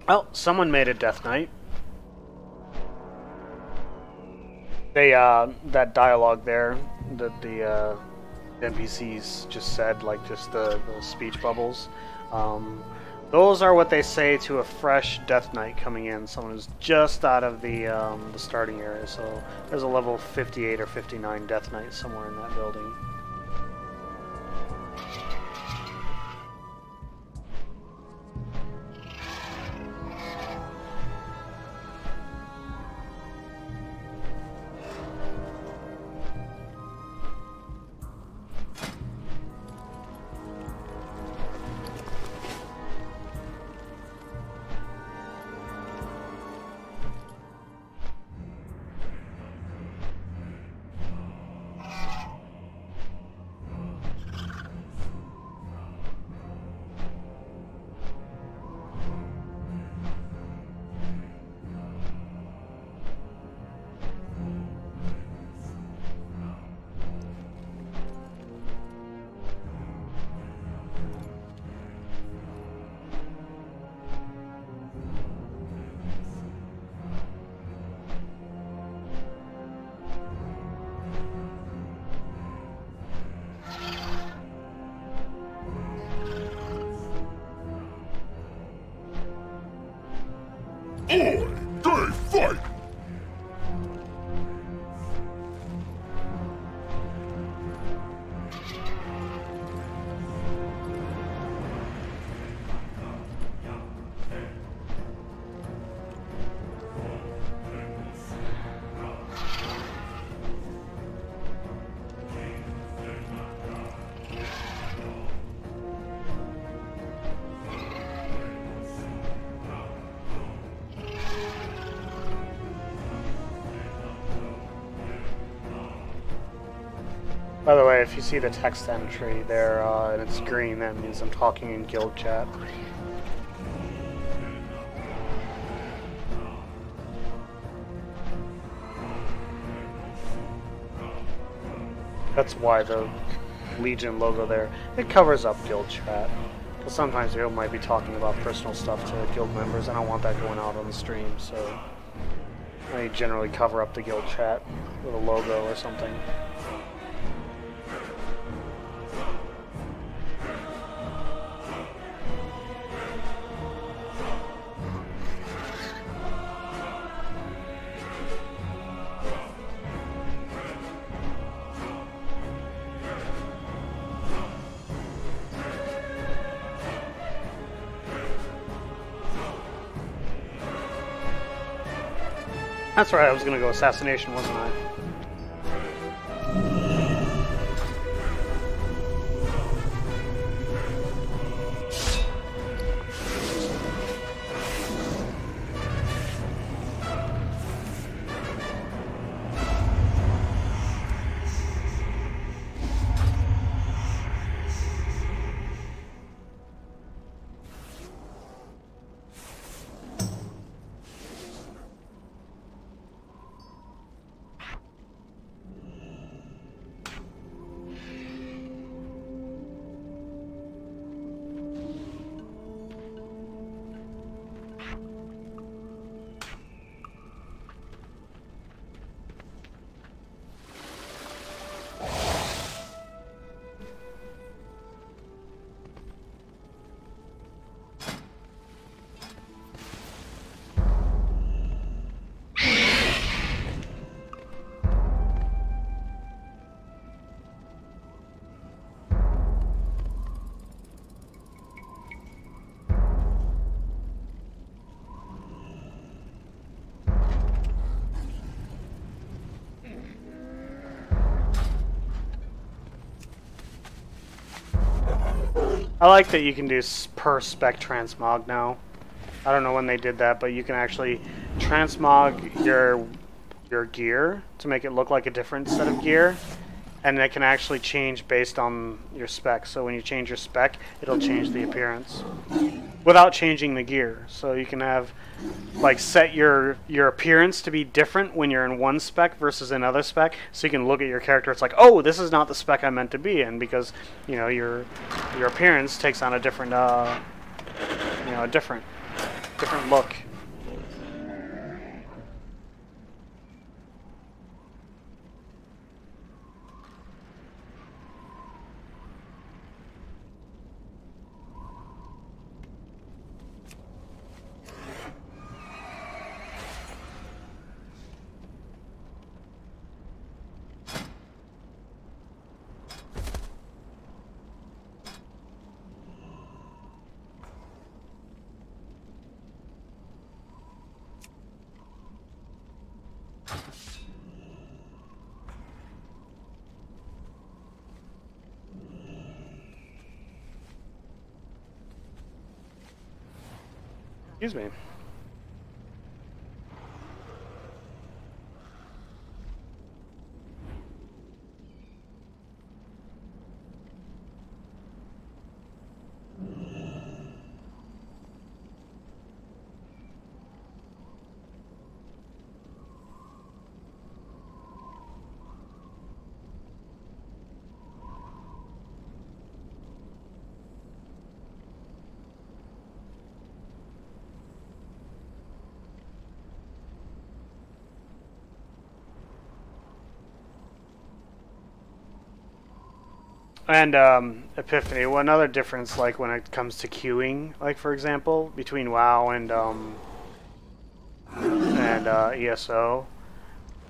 Well, someone made a Death Knight. They, that dialogue there that the NPCs just said, like just the speech bubbles, those are what they say to a fresh Death Knight coming in, someone who's just out of the starting area. So there's a level 58 or 59 Death Knight somewhere in that building. Fight! By the way, if you see the text entry there and it's green, that means I'm talking in guild chat. That's why the Legion logo there, it covers up guild chat. Because sometimes you might be talking about personal stuff to guild members. I don't want that going out on the stream, so I generally cover up the guild chat with a logo or something. That's right, I was gonna go assassination, wasn't I? I like that you can do per spec transmog now. I don't know when they did that, but you can actually transmog your gear to make it look like a different set of gear, and it can actually change based on your spec. So when you change your spec, it'll change the appearance without changing the gear. So you can have like set your appearance to be different when you're in one spec versus another spec, so you can look at your character, it's like, oh, this is not the spec I meant to be in, because you know your appearance takes on a different you know, a different look. Excuse me. And Epiphany, one other difference, like when it comes to queuing, like for example, between WoW and and ESO,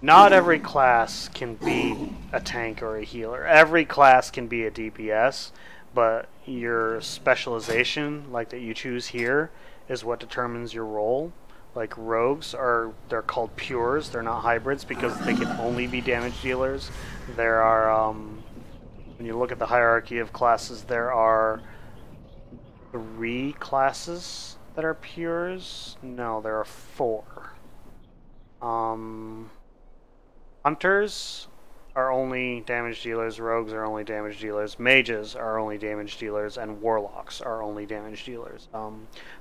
not every class can be a tank or a healer. Every class can be a DPS, but your specialization, like that you choose here, is what determines your role. Like rogues they're called pures. They're not hybrids because they can only be damage dealers. There are when you look at the hierarchy of classes, there are 3 classes that are pures. No, there are 4. Hunters are only damage dealers, rogues are only damage dealers, mages are only damage dealers, and warlocks are only damage dealers.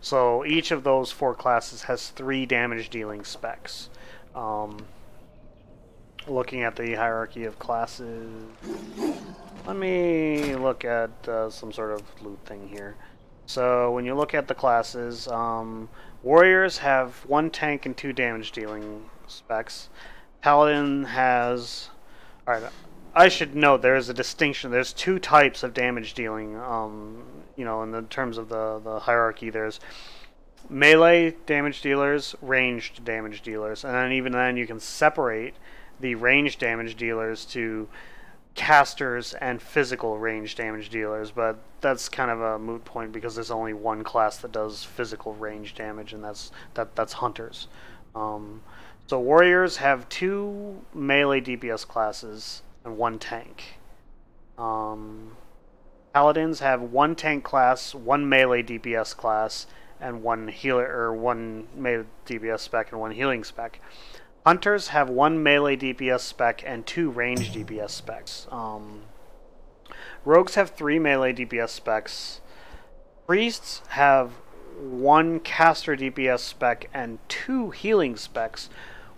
So each of those 4 classes has 3 damage dealing specs. Looking at the hierarchy of classes, let me look at some sort of loot thing here. So when you look at the classes, warriors have 1 tank and 2 damage dealing specs. Paladin has... Alright, I should note there is a distinction. There's 2 types of damage dealing, you know, in the terms of the hierarchy. There's melee damage dealers, ranged damage dealers, and then even then you can separate the ranged damage dealers to casters and physical ranged damage dealers, but that's kind of a moot point because there's only 1 class that does physical range damage, and that's hunters. So warriors have 2 melee DPS classes and 1 tank. Paladins have 1 tank class, 1 melee DPS class, and 1 healer or 1 melee DPS spec and 1 healing spec. Hunters have 1 melee DPS spec and 2 range DPS specs. Rogues have 3 melee DPS specs. Priests have 1 caster DPS spec and 2 healing specs,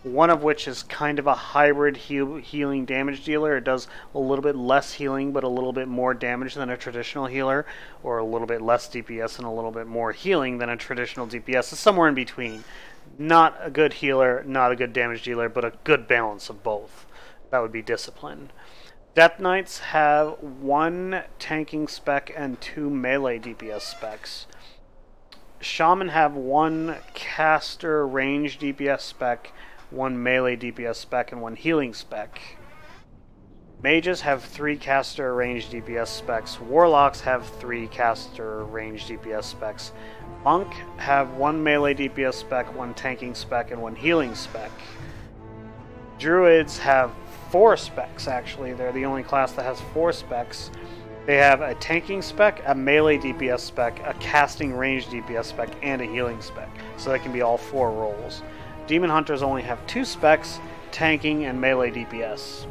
one of which is kind of a hybrid healing damage dealer. It does a little bit less healing but a little bit more damage than a traditional healer, or a little bit less DPS and a little bit more healing than a traditional DPS. It's somewhere in between. Not a good healer, not a good damage dealer, but a good balance of both. That would be discipline. Death Knights have 1 tanking spec and 2 melee DPS specs. Shaman have 1 caster range DPS spec, 1 melee DPS spec, and 1 healing spec. Mages have 3 caster range DPS specs. Warlocks have 3 caster range DPS specs. Monk have 1 melee DPS spec, 1 tanking spec, and 1 healing spec. Druids have 4 specs, actually. They're the only class that has 4 specs. They have a tanking spec, a melee DPS spec, a casting range DPS spec, and a healing spec. So they can be all 4 roles. Demon Hunters only have 2 specs, tanking and melee DPS.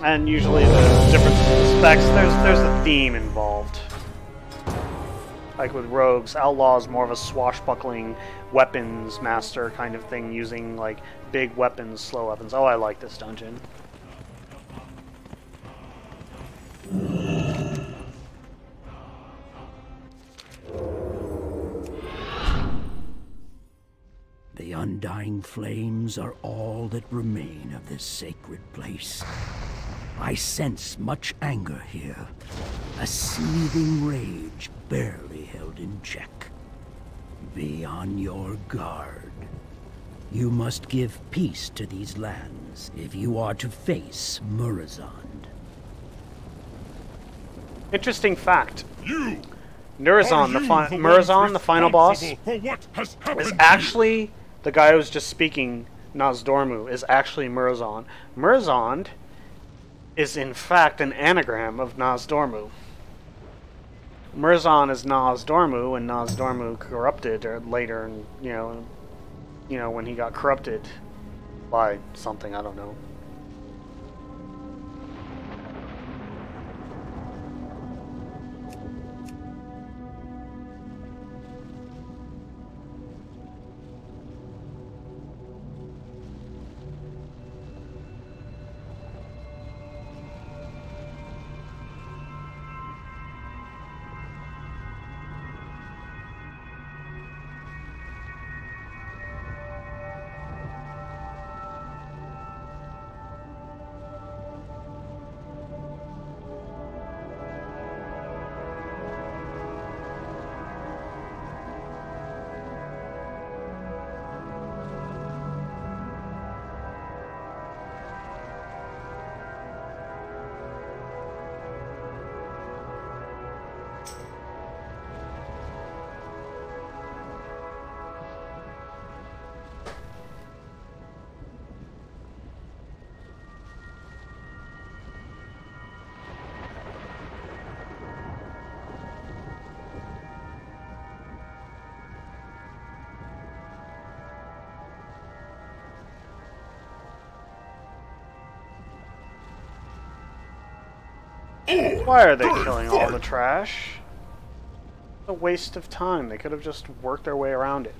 And usually the differences in specs, there's a theme involved. Like with rogues, outlaw is more of a swashbuckling weapons master kind of thing, using like big weapons, slow weapons. Oh, I like this dungeon. The undying flames are all that remain of this sacred place. I sense much anger here, a seething rage barely held in check. Be on your guard. You must give peace to these lands if you are to face Murozond. Interesting fact. Murozond, the final boss, is actually the guy who was just speaking. Nozdormu is actually Murozond. Murozond is in fact an anagram of Nozdormu. Murozond is Nozdormu, and Nozdormu corrupted or later, and you know when he got corrupted by something, I don't know. Why are they killing all the trash? It's a waste of time. They could have just worked their way around it.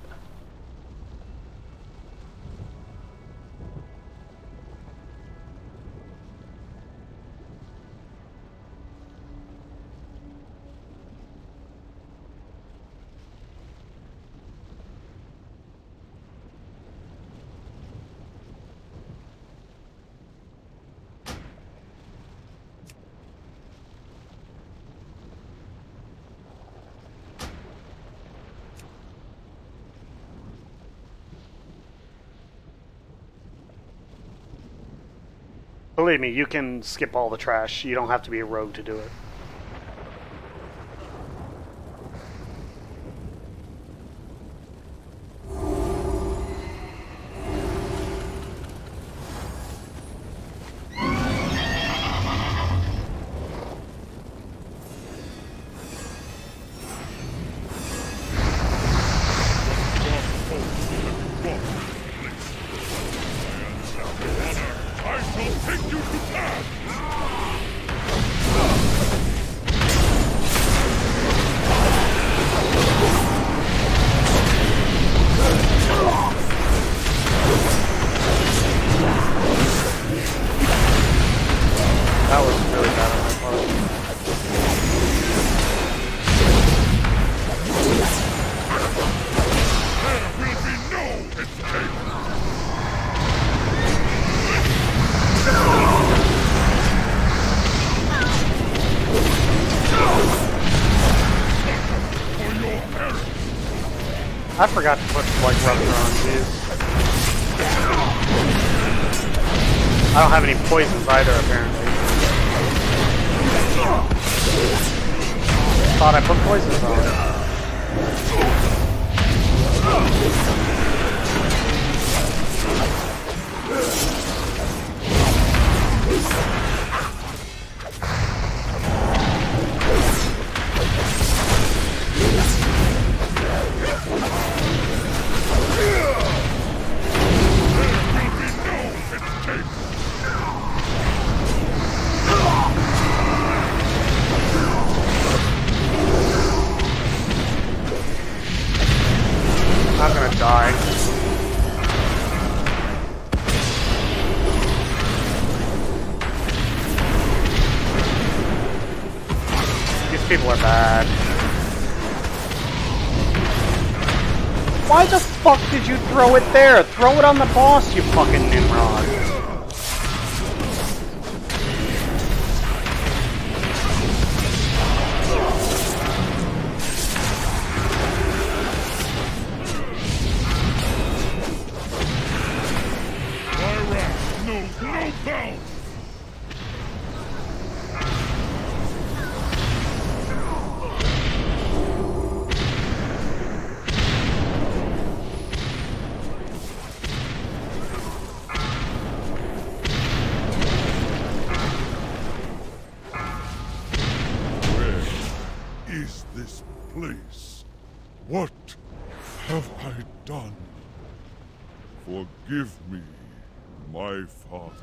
Believe me, you can skip all the trash. You don't have to be a rogue to do it. That was really bad on my part. There will be no escape! I forgot to put like rupture on these. I don't have any poisons either, apparently. Thought I put poisons on it. I'm gonna die. These people are bad. Why the fuck did you throw it there? Throw it on the boss, you fucking Nimrod. No bounds! Where is this place? What have I done? Forgive me, my father.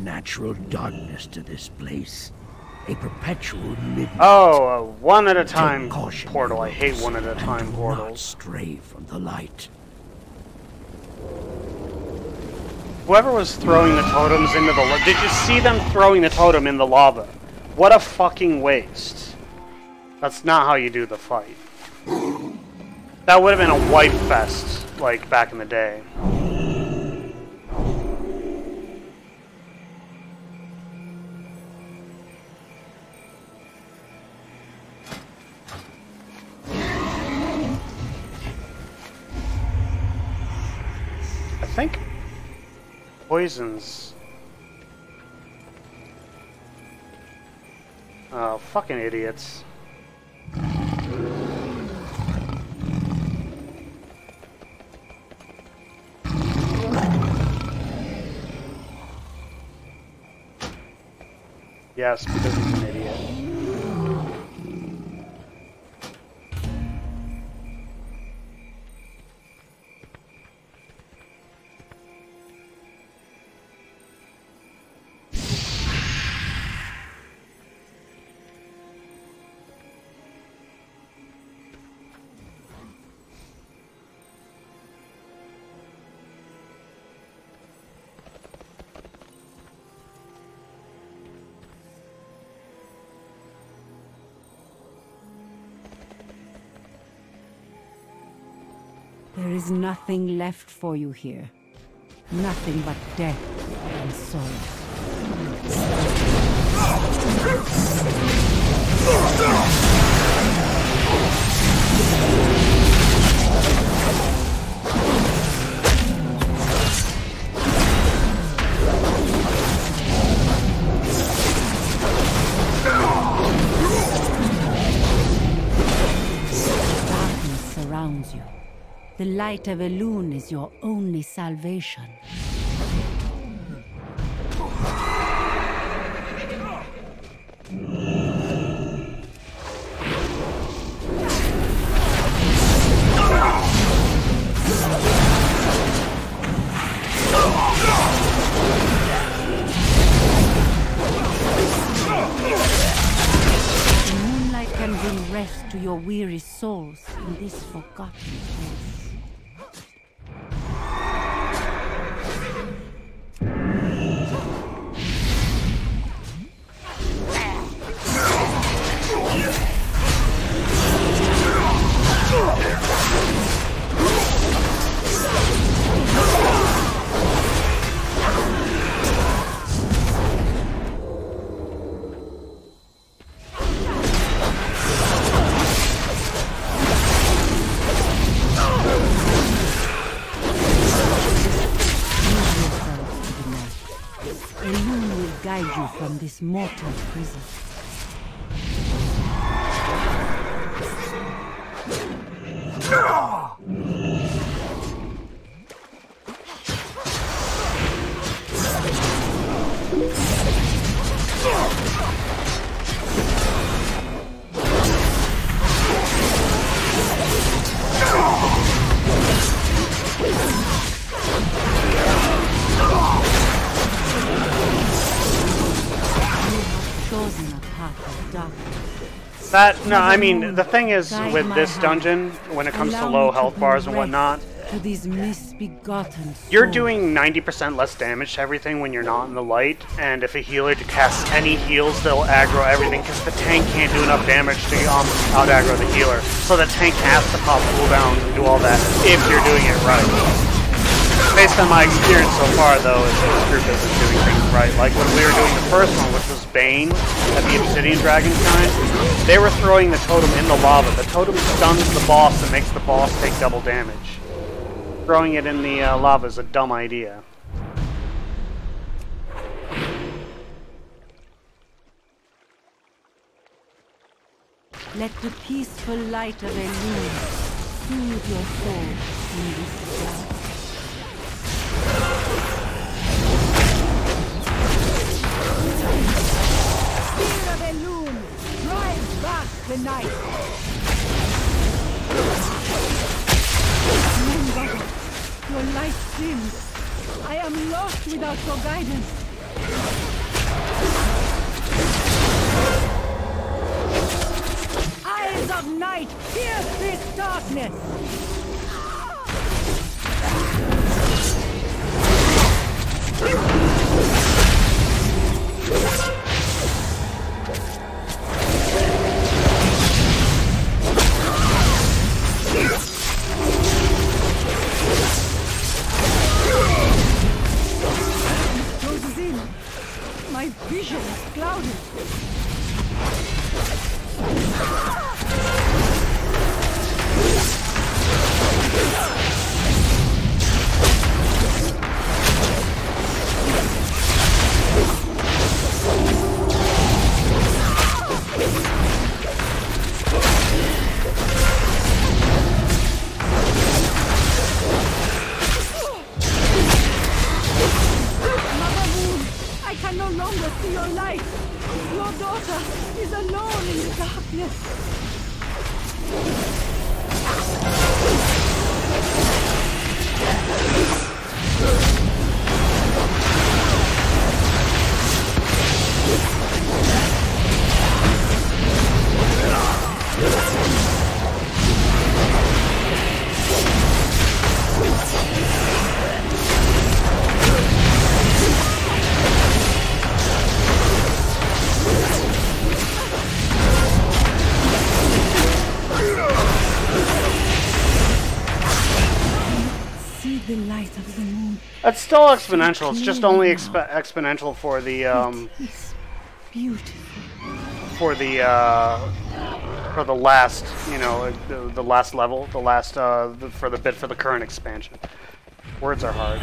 Natural darkness to this place. A perpetual midnight. Oh, a one at a Take time caution, portal. I hate one at a and time do not portals. stray from the light. Whoever was throwing the totems into the lava, did you see them throwing the totem in the lava? What a fucking waste. That's not how you do the fight. That would have been a wipe fest, like back in the day. I think poisons. Oh Fucking idiots. Yes, because he's an idiot. There is nothing left for you here. Nothing but death and sorrow. Darkness surrounds you. The light of Elune is your only salvation. The moonlight can bring rest to your weary souls in this forgotten place. Elune will guide you from this mortal prison. Chosen a path of darkness. No, I mean, the thing is with this dungeon, when it comes to low health bars and whatnot, to these misbegotten you're souls. doing 90% less damage to everything when you're not in the light, and if a healer casts any heals, they'll aggro everything, because the tank can't do enough damage to out-aggro the healer. So the tank has to pop cooldowns and do all that, if you're doing it right. Based on my experience so far, though, is this group isn't doing things right. Like when we were doing the first one, which was Bane, at the Obsidian Dragon kind, they were throwing the totem in the lava. The totem stuns the boss and makes the boss take double damage. Throwing it in the lava is a dumb idea. Let the peaceful light of Elune soothe your soul in this dark. Spear of Elune, drive back the night. Remember, your light dims. I am lost without your guidance. Eyes of night, pierce this darkness! Closes in. My vision is clouded. See the light of the moon. It's still exponential. It's just only exponential for the It's beautiful. for the last, you know, the last level, the last for the bit for the current expansion. Words are hard.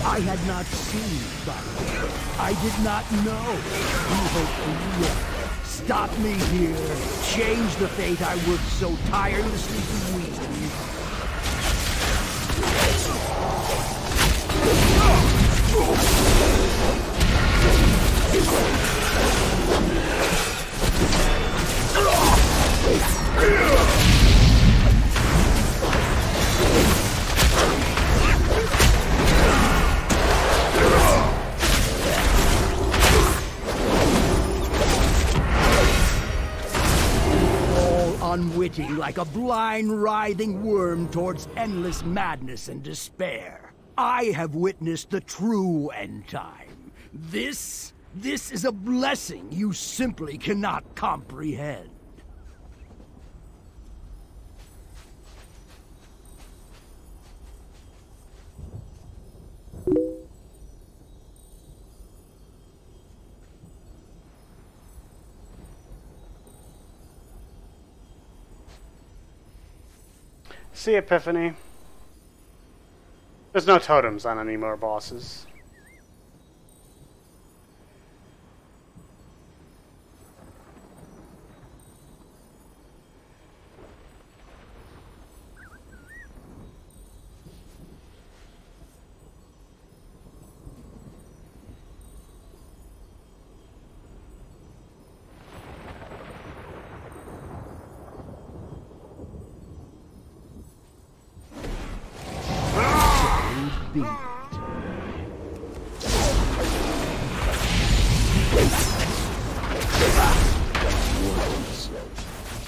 I had not seen Doctor. I did not know. You hope for you. Stop me here. Change the fate I worked so tirelessly to weave. Unwitting like a blind, writhing worm towards endless madness and despair. I have witnessed the true end time. This is a blessing you simply cannot comprehend. See, Epiphany. There's no totems on any more bosses.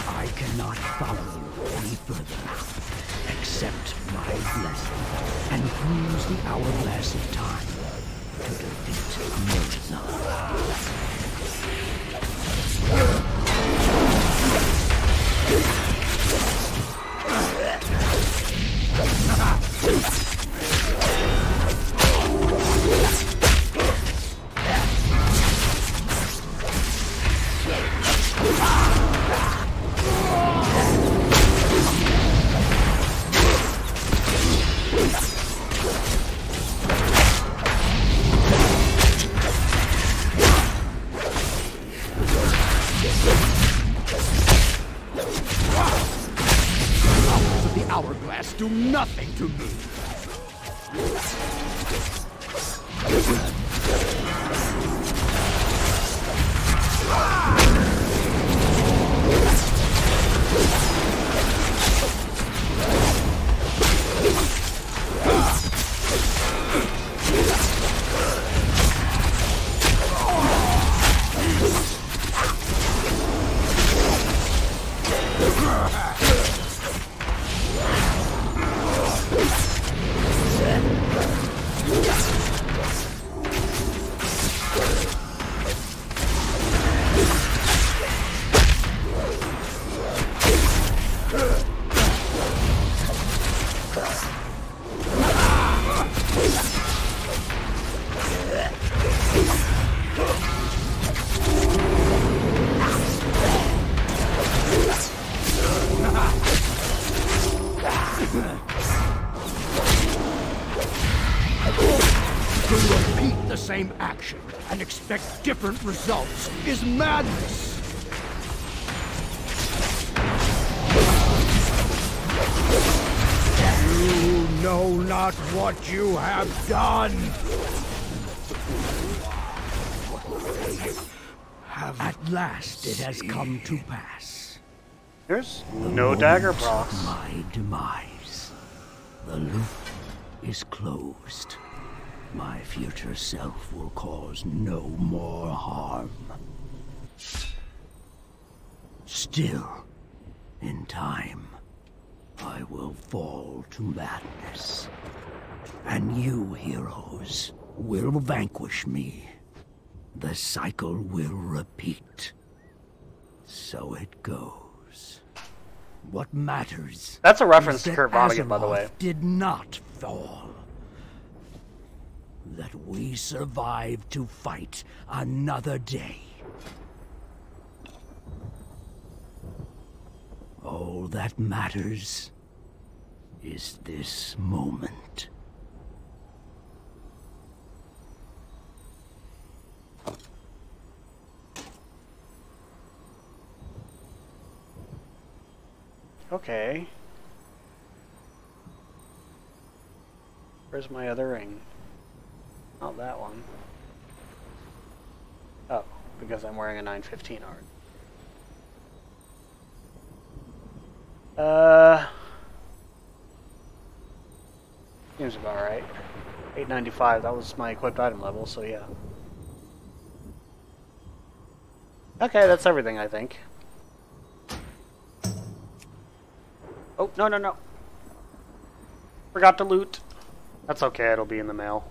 I cannot follow you any further. Accept my blessing and use the hourglass of time to defeat hourglass do nothing to me. To repeat the same action and expect different results is madness. You know not what you have done. At last it has come to pass. There's no dagger boss. My demise. The loop is closed. My future self will cause no more harm. Still, in time, I will fall to madness. And you, heroes, will vanquish me. The cycle will repeat. So it goes. What matters? That's a reference is to that Kurt Vonnegut, by the way. Azeroth did not fall. That we survived to fight another day. All that matters is this moment. Okay. Where's my other ring? Not that one. Oh, because I'm wearing a 915 art. Seems about right. 895, that was my equipped item level, so yeah. Okay, that's everything, I think. Oh, no, no, no. Forgot to loot. That's okay, it'll be in the mail.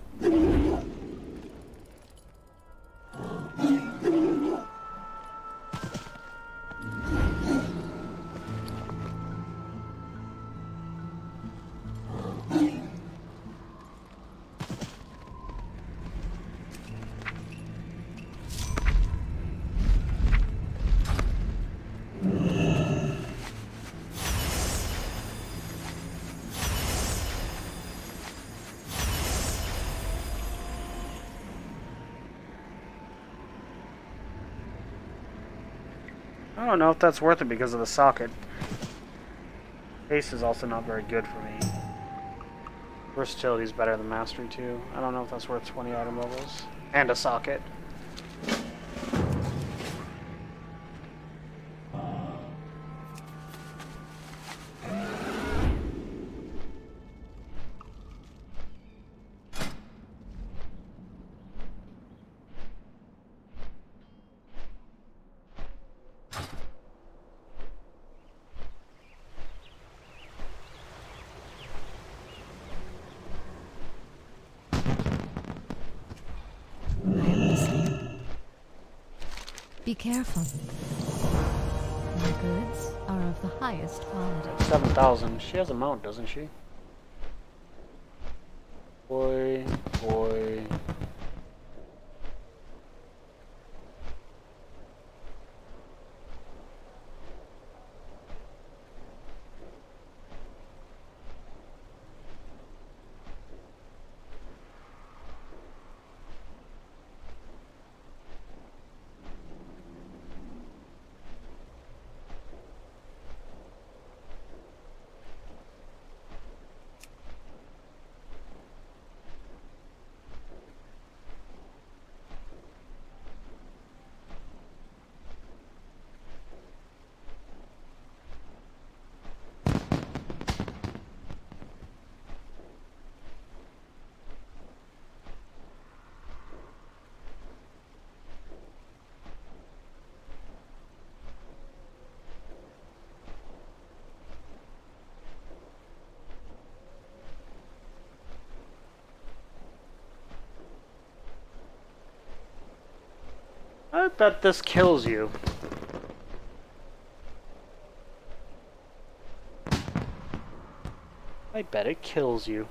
I don't know if that's worth it because of the socket. Haste is also not very good for me. Versatility is better than Mastery too. I don't know if that's worth 20 item levels. And a socket. Be careful. My goods are of the highest quality. 7,000. She has a mount, doesn't she? Boy, boy. I bet this kills you. I bet it kills you.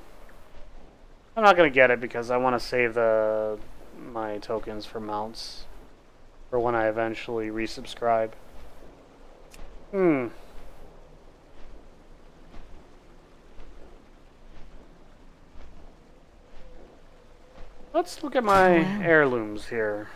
I'm not gonna get it because I want to save my tokens for mounts for when I eventually resubscribe. Let's look at my heirlooms here.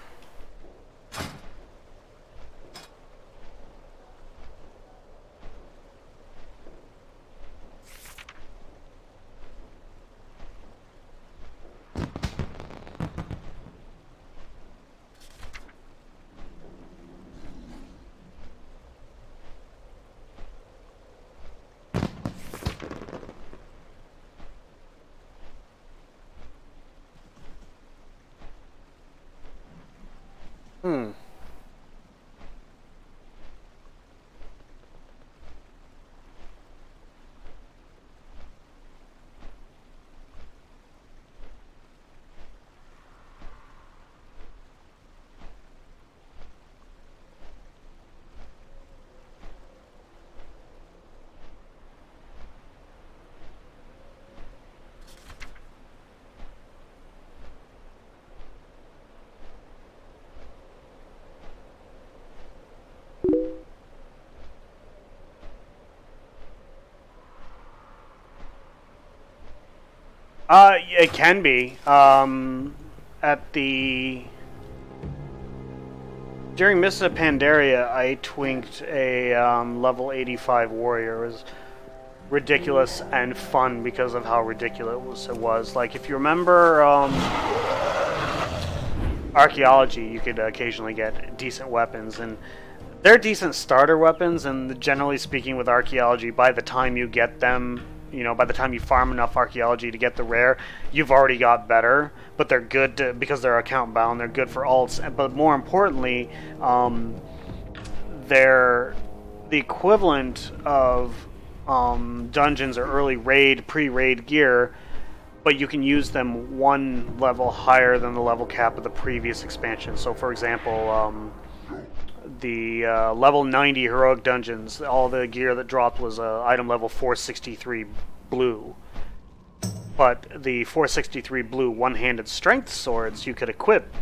It can be. During Mists of Pandaria, I twinked a level 85 warrior. It was ridiculous and fun because of how ridiculous it was. Like, if you remember archaeology, you could occasionally get decent weapons, and they're decent starter weapons, and generally speaking with archaeology, by the time you get them, you know, by the time you farm enough archaeology to get the rare, you've already got better, but they're good because they're account bound, they're good for alts, but more importantly, they're the equivalent of dungeons or early raid, pre-raid gear, but you can use them one level higher than the level cap of the previous expansion. So for example, the level 90 heroic dungeons, all the gear that dropped was item level 463 blue. But the 463 blue one-handed strength swords you could equip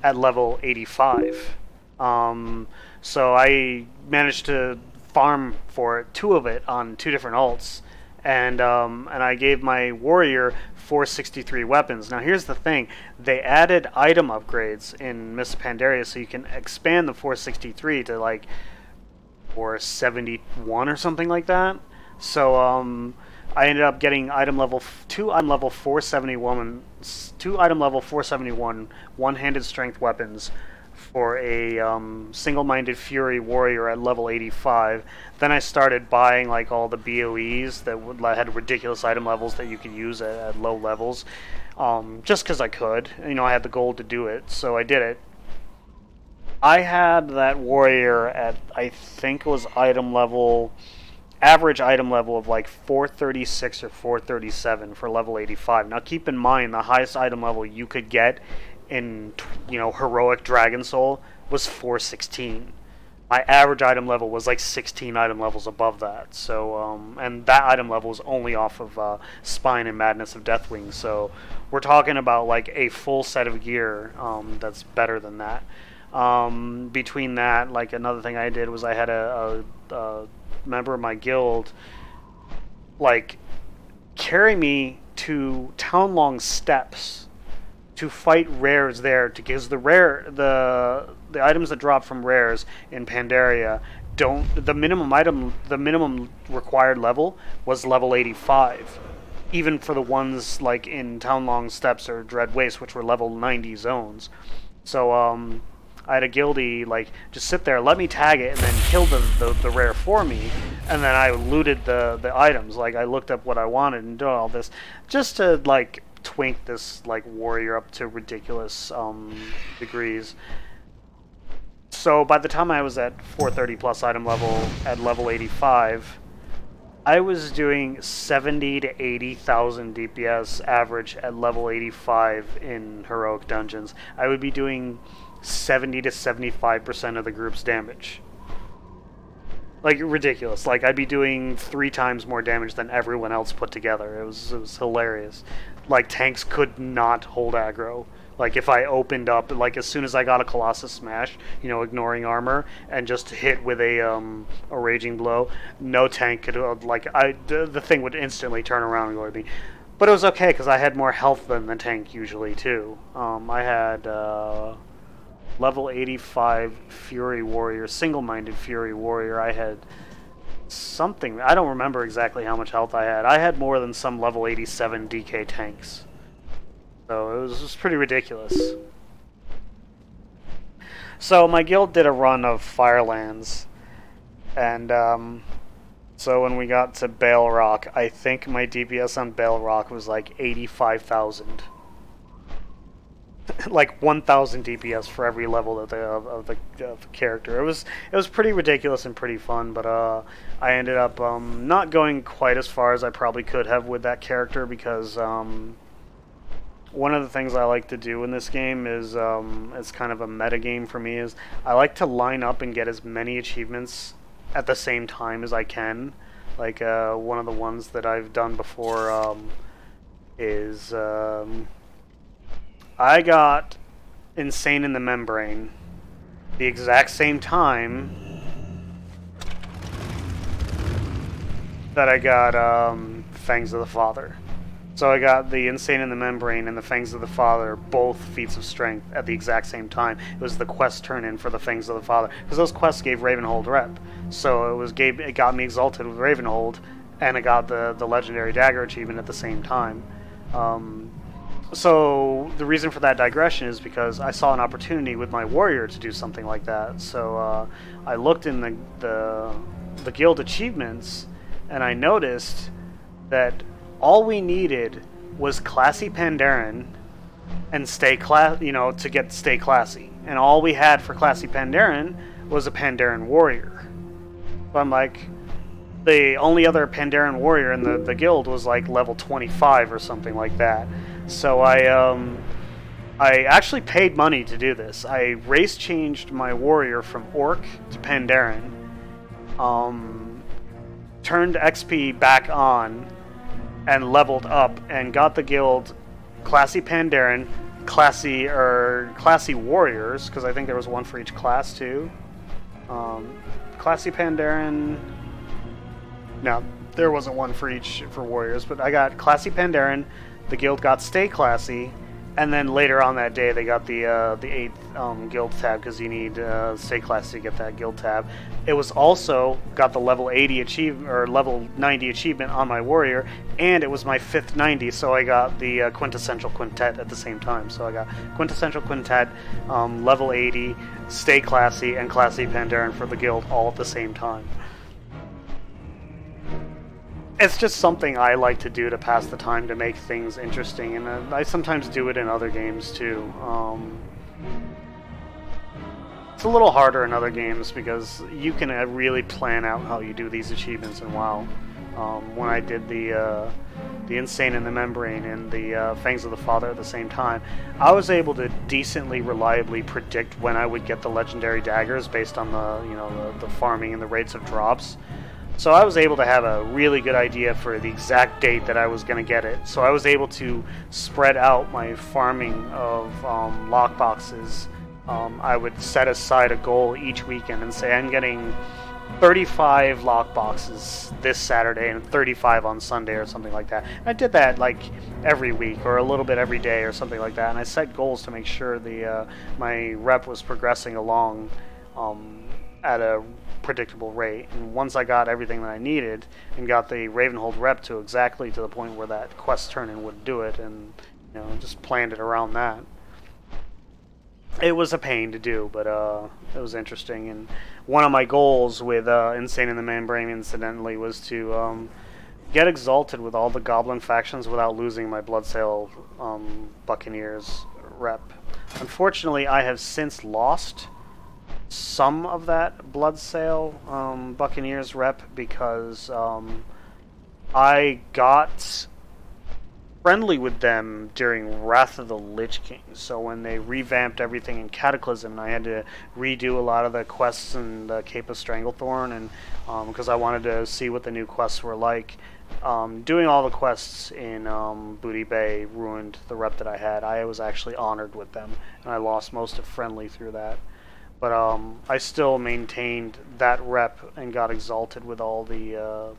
at level 85. So I managed to farm for two of it on two different alts, and I gave my warrior 463 weapons. Now here's the thing, they added item upgrades in Mists of Pandaria, so you can expand the 463 to like 471 or something like that. So I ended up getting two item level 471 one-handed strength weapons for a single-minded fury warrior at level 85. Then I started buying like all the BOEs that had ridiculous item levels that you could use at low levels, just because I could. You know, I had the gold to do it, so I did it. I had that warrior at, I think it was average item level of like 436 or 437 for level 85. Now keep in mind, the highest item level you could get in, you know, heroic Dragon Soul was 416. My average item level was like 16 item levels above that. So and that item level was only off of Spine and Madness of Deathwing. So we're talking about like a full set of gear that's better than that. Between that, like another thing I did was I had a member of my guild like carry me to town-long steps to fight rares there, because the items that drop from rares in Pandaria the minimum required level was level 85, even for the ones like in Town-long Steps or Dread Waste, which were level 90 zones. So I had a guildie like just sit there, let me tag it, and then kill the rare for me, and then I looted the items. Like I looked up what I wanted and did all this just to like twink this like warrior up to ridiculous degrees. So by the time I was at 430 plus item level at level 85, I was doing 70 to 80,000 DPS average at level 85 in heroic dungeons. I would be doing 70 to 75% of the group's damage. Like ridiculous. Like I'd be doing 3 times more damage than everyone else put together. It was hilarious. Like tanks could not hold aggro. Like if I opened up, like as soon as I got a Colossus Smash, you know, ignoring armor, and just hit with a Raging Blow, no tank could the thing would instantly turn around and go to me. But it was okay because I had more health than the tank usually too. I had level 85 Fury Warrior, single-minded Fury Warrior. I had something, I don't remember exactly how much health I had. I had more than some level 87 DK tanks. So it was just pretty ridiculous. So my guild did a run of Firelands, and so when we got to Bale Rock, I think my DPS on Bale Rock was like 85,000. Like 1,000 DPS for every level of the character. It was pretty ridiculous and pretty fun, but I ended up not going quite as far as I probably could have with that character because one of the things I like to do in this game is it's kind of a meta game for me. Is I like to line up and get as many achievements at the same time as I can. Like one of the ones that I've done before is. I got Insane in the Membrane the exact same time that I got Fangs of the Father. So I got the Insane in the Membrane and the Fangs of the Father, both feats of strength, at the exact same time. It was the quest turn-in for the Fangs of the Father, because those quests gave Ravenhold rep. So it got me exalted with Ravenhold, and I got the Legendary Dagger achievement at the same time. So the reason for that digression is because I saw an opportunity with my warrior to do something like that. So I looked in the guild achievements, and I noticed that all we needed was Classy Pandaren and to get Stay Classy. And all we had for Classy Pandaren was a Pandaren warrior. So I'm like, the only other Pandaren warrior in the guild was like level 25 or something like that. So I actually paid money to do this. I race changed my warrior from Orc to Pandaren, turned XP back on, and leveled up, and got the guild Classy Pandaren, Classy Warriors, because I think there was one for each class too. Classy Pandaren. No, there wasn't one for Warriors, but I got Classy Pandaren. The guild got Stay Classy, and then later on that day they got the 8th guild tab, because you need Stay Classy to get that guild tab. It was also got the level 80 achievement, or level 90 achievement on my warrior, and it was my 5th 90, so I got the Quintessential Quintet at the same time. So I got Quintessential Quintet, level 80, Stay Classy, and Classy Pandaren for the guild all at the same time. It's just something I like to do to pass the time, to make things interesting, and I sometimes do it in other games too. It's a little harder in other games because you can really plan out how you do these achievements in WoW. When I did the Insane in the Membrane and the Fangs of the Father at the same time, I was able to decently reliably predict when I would get the Legendary Daggers based on the farming and the rates of drops. So I was able to have a really good idea for the exact date that I was going to get it. So I was able to spread out my farming of lockboxes. I would set aside a goal each weekend and say I'm getting 35 lockboxes this Saturday and 35 on Sunday or something like that. And I did that like every week or a little bit every day or something like that. And I set goals to make sure my rep was progressing along at a predictable rate. And once I got everything that I needed and got the Ravenhold rep to exactly to the point where that quest turn-in would do it, and just planned it around that. It was a pain to do, but it was interesting. And one of my goals with Insane in the Membrane, incidentally, was to get exalted with all the Goblin factions without losing my Bloodsail Buccaneers rep. Unfortunately, I have since lost some of that Bloodsail Buccaneers rep because I got friendly with them during Wrath of the Lich King. So when they revamped everything in Cataclysm, I had to redo a lot of the quests in the Cape of Stranglethorn, and because I wanted to see what the new quests were like. Doing all the quests in Booty Bay ruined the rep that I had. I was actually honored with them, and I lost most of friendly through that. But I still maintained that rep and got exalted with all the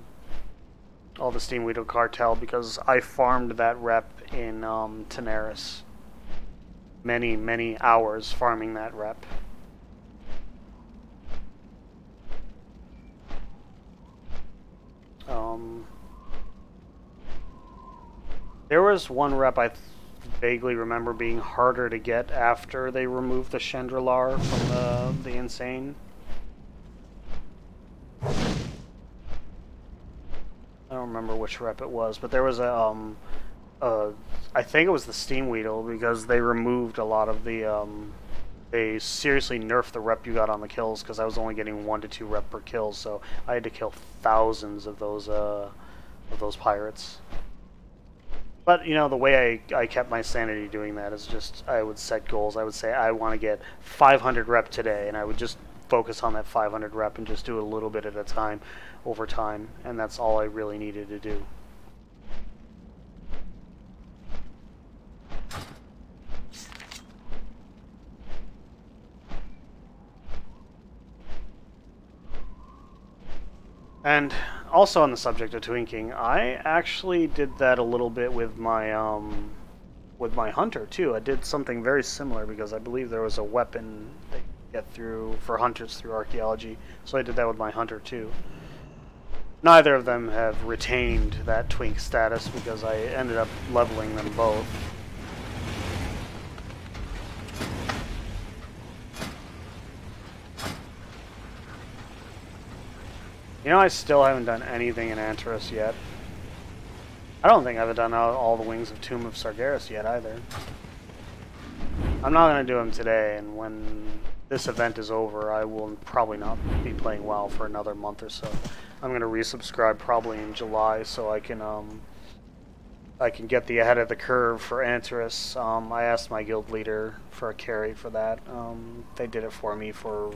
all the Steam Weedle Cartel, because I farmed that rep in Teneris. Many hours farming that rep. There was one rep I vaguely remember being harder to get after they removed the Chandralar from the Insane. I don't remember which rep it was, but there was a I think it was the Steam Weedle, because they removed a lot of the they seriously nerfed the rep you got on the kills, because I was only getting 1 to 2 rep per kill, so I had to kill thousands of those pirates. But, you know, the way I kept my sanity doing that is just, I would set goals. I would say, I want to get 500 rep today, and I would just focus on that 500 rep and just do a little bit at a time, over time, and that's all I really needed to do. And also on the subject of twinking, I actually did that a little bit with my hunter too. I did something very similar, because I believe there was a weapon that you get through for hunters through archaeology, so I did that with my hunter too. Neither of them have retained that twink status, because I ended up leveling them both. You know, I still haven't done anything in Antares yet. I don't think I've done all the Wings of Tomb of Sargeras yet either. I'm not going to do them today, and when this event is over, I will probably not be playing WoW for another month or so. I'm going to resubscribe probably in July, so I can get the ahead of the curve for Antares. I asked my guild leader for a carry for that. They did it for me for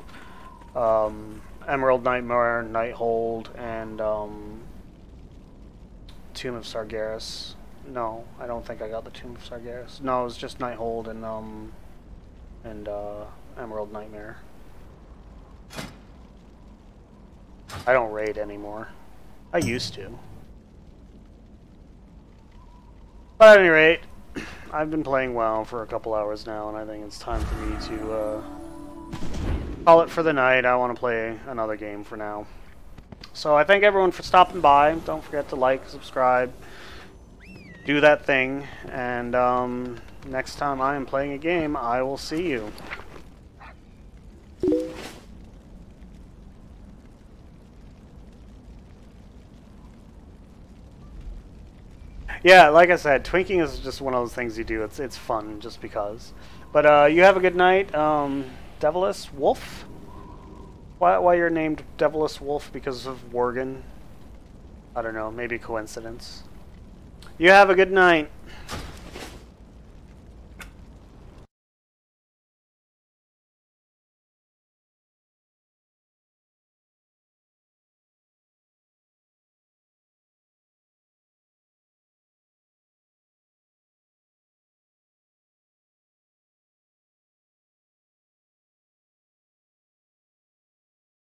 Emerald Nightmare, Nighthold, and Tomb of Sargeras. No, I don't think I got the Tomb of Sargeras. No, it was just Nighthold and Emerald Nightmare. I don't raid anymore. I used to. But at any rate, I've been playing WoW for a couple hours now, and I think it's time for me to call it for the night. I want to play another game for now. So I thank everyone for stopping by. Don't forget to like, subscribe, do that thing, and next time I am playing a game, I will see you. Yeah, like I said, twinking is just one of those things you do. It's fun just because. But you have a good night. Devilous Wolf? Why you're named Devilous Wolf? Because of Worgen? I don't know, maybe coincidence. You have a good night.